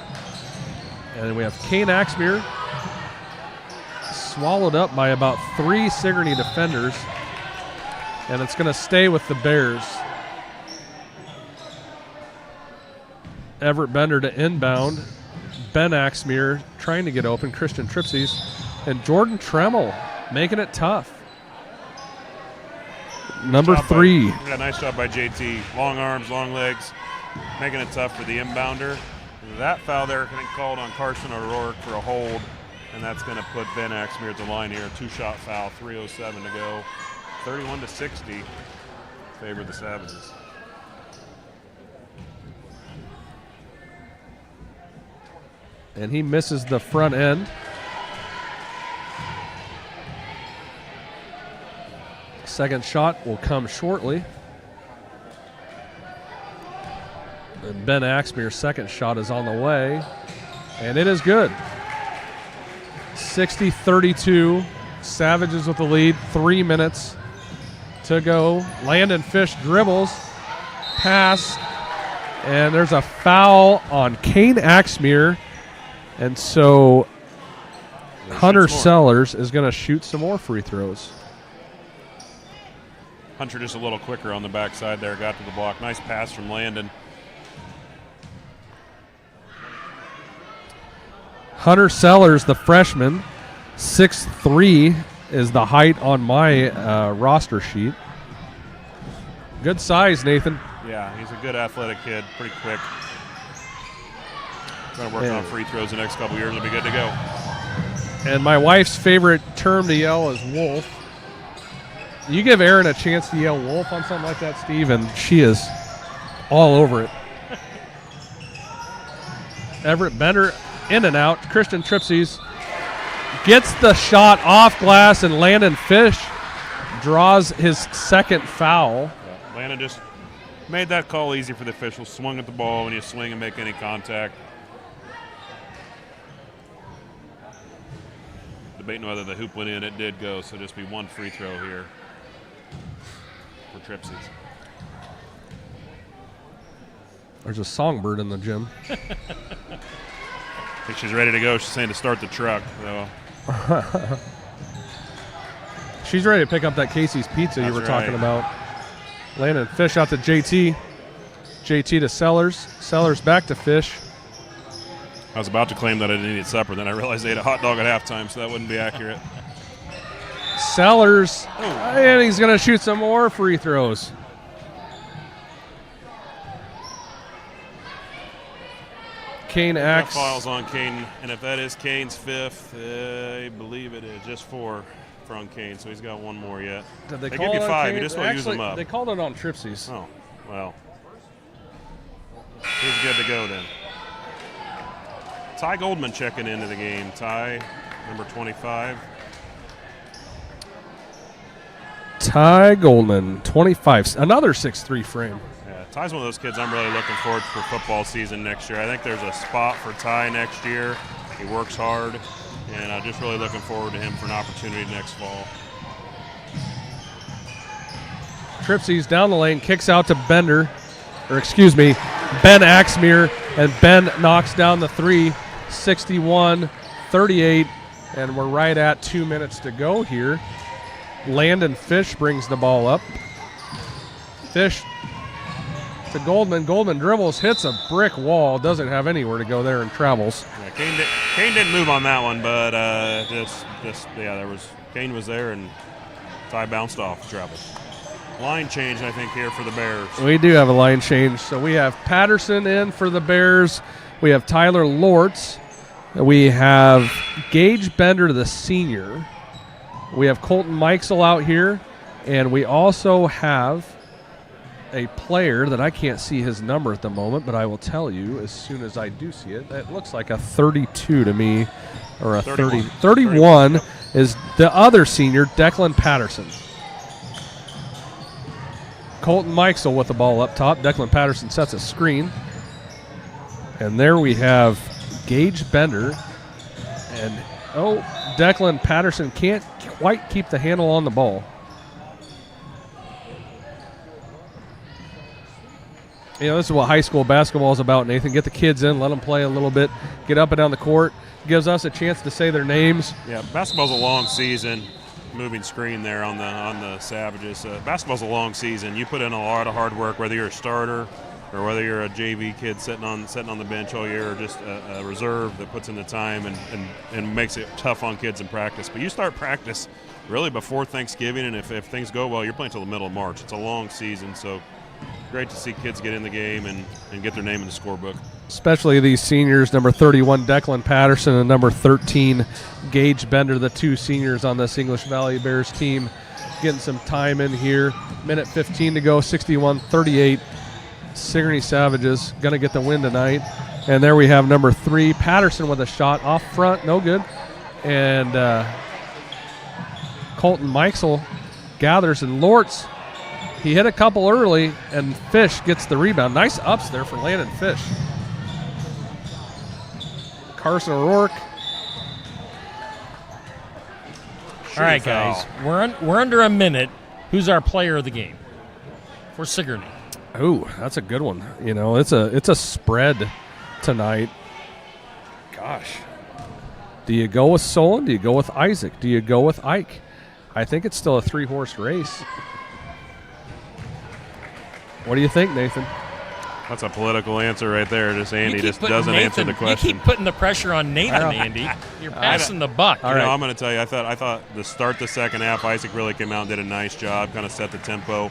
And then we have Kane Axmere swallowed up by about 3 Sigourney defenders. And it's going to stay with the Bears. Everett Bender to inbound. Ben Axmere trying to get open. Christian Tripsies. And Jordan Tremmel making it tough. Number 3. Nice job by JT. Long arms, long legs, making it tough for the inbounder. That foul there getting called on Carson O'Rourke for a hold, and that's going to put Ben Axmere at the line here. 2-shot foul, 3:07 to go. 31-60, favor the Savages. And he misses the front end. Second shot will come shortly. And Ben Axmere's second shot is on the way. And it is good. 60-32. Savages with the lead. 3 minutes to go. Landon Fish dribbles. Pass. And there's a foul on Kane Axmere. And so Hunter Sellers is going to shoot some more free throws. Hunter just a little quicker on the backside there, got to the block. Nice pass from Landon. Hunter Sellers, the freshman, 6'3" is the height on my roster sheet. Good size, Nathan. Yeah, he's a good athletic kid, pretty quick. Going to work on free throws the next couple years. It'll be good to go. And my wife's favorite term to yell is wolf. You give Erin a chance to yell wolf on something like that, Steve, and she is all over it. Everett Bender in and out. Christian Tripsies gets the shot off glass, and Landon Fish draws his second foul. Yeah, Landon just made that call easy for the officials. Swung at the ball when you swing and make any contact. Debating whether the hoop went in. It did go, so just be one free throw here for Tripsies. There's a songbird in the gym. I think she's ready to go. She's saying to start the truck. So. She's ready to pick up that Casey's Pizza you were talking about. Landon Fish out to JT. JT to Sellers. Sellers back to Fish. I was about to claim that I didn't eat supper, then I realized I ate a hot dog at halftime, so that wouldn't be accurate. Sellers, and he's going to shoot some more free throws. Kane Axe. Files on Kane, and if that is Kane's fifth, I believe it is just 4 from Kane, so he's got one more yet. Did they give call you 5, Kane? you just want to use them up. They called it on Tripsies. Oh, well. He's good to go then. Ty Goldman checking into the game. Ty, number 25. Ty Goldman, 25. Another 6'3" frame. Yeah, Ty's one of those kids I'm really looking forward to for football season next year. I think there's a spot for Ty next year. He works hard, and I'm just really looking forward to him for an opportunity next fall. Tripsies down the lane, kicks out to Ben Axmere, and Ben knocks down the three, 61-38, and we're right at 2 minutes to go here. Landon Fish brings the ball up. Fish to Goldman. Goldman dribbles, hits a brick wall, doesn't have anywhere to go there and travels. Yeah, Kane didn't move on that one, but Kane was there and Ty bounced off, traveled. Line change, I think, here for the Bears. We do have a line change. So we have Patterson in for the Bears. We have Tyler Lortz. We have Gage Bender, the senior. We have Colton Mikesell out here. And we also have a player that I can't see his number at the moment, but I will tell you as soon as I do see it. It looks like a 32 to me, or a 31. 31 is the other senior, Declan Patterson. Colton Mikesell with the ball up top. Declan Patterson sets a screen. And there we have Gage Bender. And, Declan Patterson can't quite keep the handle on the ball. You know, this is what high school basketball is about, Nathan. Get the kids in, let them play a little bit, get up and down the court. Gives us a chance to say their names. Yeah, basketball's a long season. Moving screen there on the Savages. Basketball's a long season. You put in a lot of hard work, whether you're a starter or whether you're a JV kid sitting on the bench all year, or just a reserve that puts in the time and makes it tough on kids in practice. But you start practice really before Thanksgiving, and if things go well, you're playing until the middle of March. It's a long season, so great to see kids get in the game and get their name in the scorebook. Especially these seniors, number 31, Declan Patterson, and number 13, Gage Bender, the two seniors on this English Valley Bears team, getting some time in here. Minute 15 to go, 61-38. Sigourney Savages going to get the win tonight. And there we have number 3, Patterson with a shot off front, no good. And Colton Mikesell gathers, and Lortz, he hit a couple early, and Fish gets the rebound. Nice ups there for Landon Fish. Carson O'Rourke. All right, guys, we're under a minute. Who's our player of the game for Sigourney? Ooh, that's a good one. You know, it's a spread tonight. Gosh. Do you go with Solon? Do you go with Isaac? Do you go with Ike? I think it's still a 3-horse race. What do you think, Nathan? That's a political answer right there. Just Andy just doesn't answer the question. You keep putting the pressure on Nathan, Andy. You're passing the buck. All right. I'm going to tell you, I thought to start the second half, Isaac really came out and did a nice job, kind of set the tempo.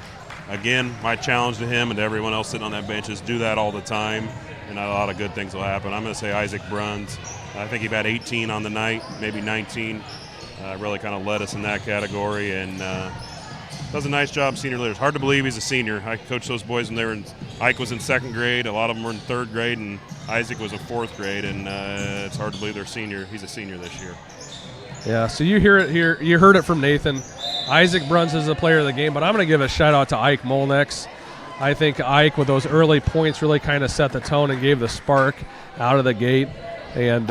Again, my challenge to him and to everyone else sitting on that bench is do that all the time, and a lot of good things will happen. I'm going to say Isaac Bruns. I think he had 18 on the night, maybe 19. Really kind of led us in that category, and does a nice job, senior leaders. Hard to believe he's a senior. I coached those boys when they were Ike was in 2nd grade. A lot of them were in 3rd grade, and Isaac was in 4th grade, and it's hard to believe they're senior. He's a senior this year. Yeah, so you hear it here. You heard it from Nathan. Isaac Bruns is the player of the game, but I'm going to give a shout-out to Ike Molnex. I think Ike, with those early points, really kind of set the tone and gave the spark out of the gate. And,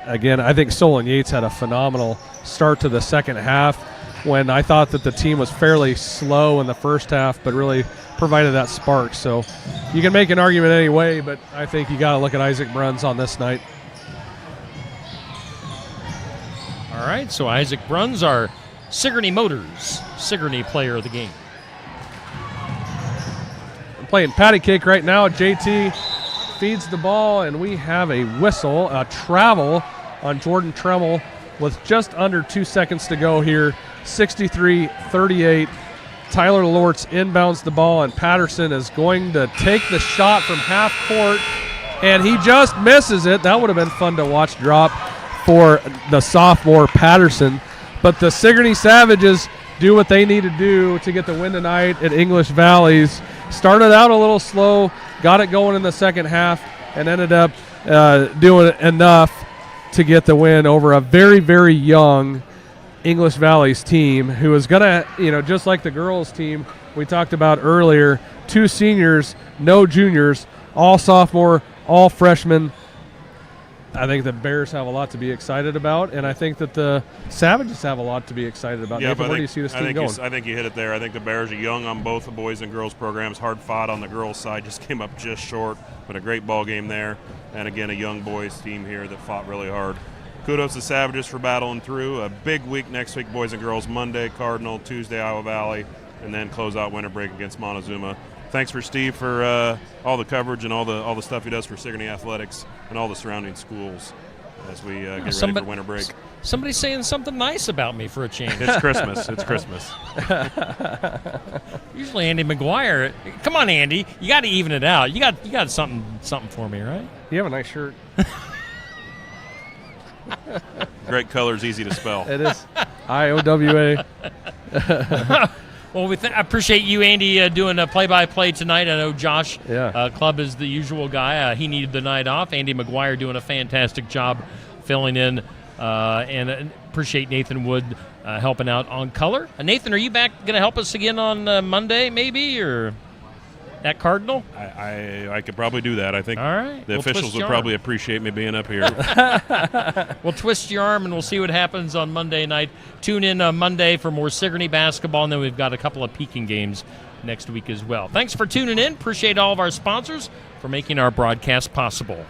again, I think Solon Yates had a phenomenal start to the second half, when I thought that the team was fairly slow in the first half, but really provided that spark. So you can make an argument any way, but I think you got to look at Isaac Bruns on this night. All right, so Isaac Bruns, our Sigourney Motors Sigourney player of the game. We're playing patty cake right now. JT feeds the ball, and we have a whistle, a travel on Jordan Tremmel with just under 2 seconds to go here. 63-38. Tyler Lortz inbounds the ball, and Patterson is going to take the shot from half court, and he just misses it. That would have been fun to watch drop for the sophomore Patterson. But the Sigourney Savages do what they need to do to get the win tonight at English Valleys. Started out a little slow, got it going in the second half, and ended up doing enough to get the win over a very, very young English Valleys team who is going to, just like the girls team we talked about earlier, 2 seniors, no juniors, all sophomore, all freshmen. I think the Bears have a lot to be excited about, and I think that the Savages have a lot to be excited about. Yeah, Nathan, but where do you see this team going? I think you hit it there. I think the Bears are young on both the boys and girls programs. Hard fought on the girls' side, just came up just short, but a great ball game there. And again, a young boys team here that fought really hard. Kudos to Savages for battling through. A big week next week, boys and girls. Monday, Cardinal. Tuesday, Iowa Valley. And then close out winter break against Montezuma. Thanks for Steve for all the coverage and all the stuff he does for Sigourney Athletics and all the surrounding schools as we get ready for winter break. Somebody's saying something nice about me for a change. It's Christmas. It's Christmas. Usually Andy McGuire. Come on, Andy. You got to even it out. You got something for me, right? You have a nice shirt. Great colors, easy to spell. It is. IOWA. Well, I appreciate you, Andy, doing a play-by-play tonight. I know Josh Yeah. Clubb is the usual guy. He needed the night off. Andy McGuire doing a fantastic job filling in. And appreciate Nathan Wood helping out on color. Nathan, are you back going to help us again on Monday, maybe, or at Cardinal? I could probably do that. I think All right. the We'll officials twist would your probably arm. appreciate me being up here. We'll twist your arm, and we'll see what happens on Monday night. Tune in on Monday for more Sigourney basketball, and then we've got a couple of Pekin games next week as well. Thanks for tuning in. Appreciate all of our sponsors for making our broadcast possible.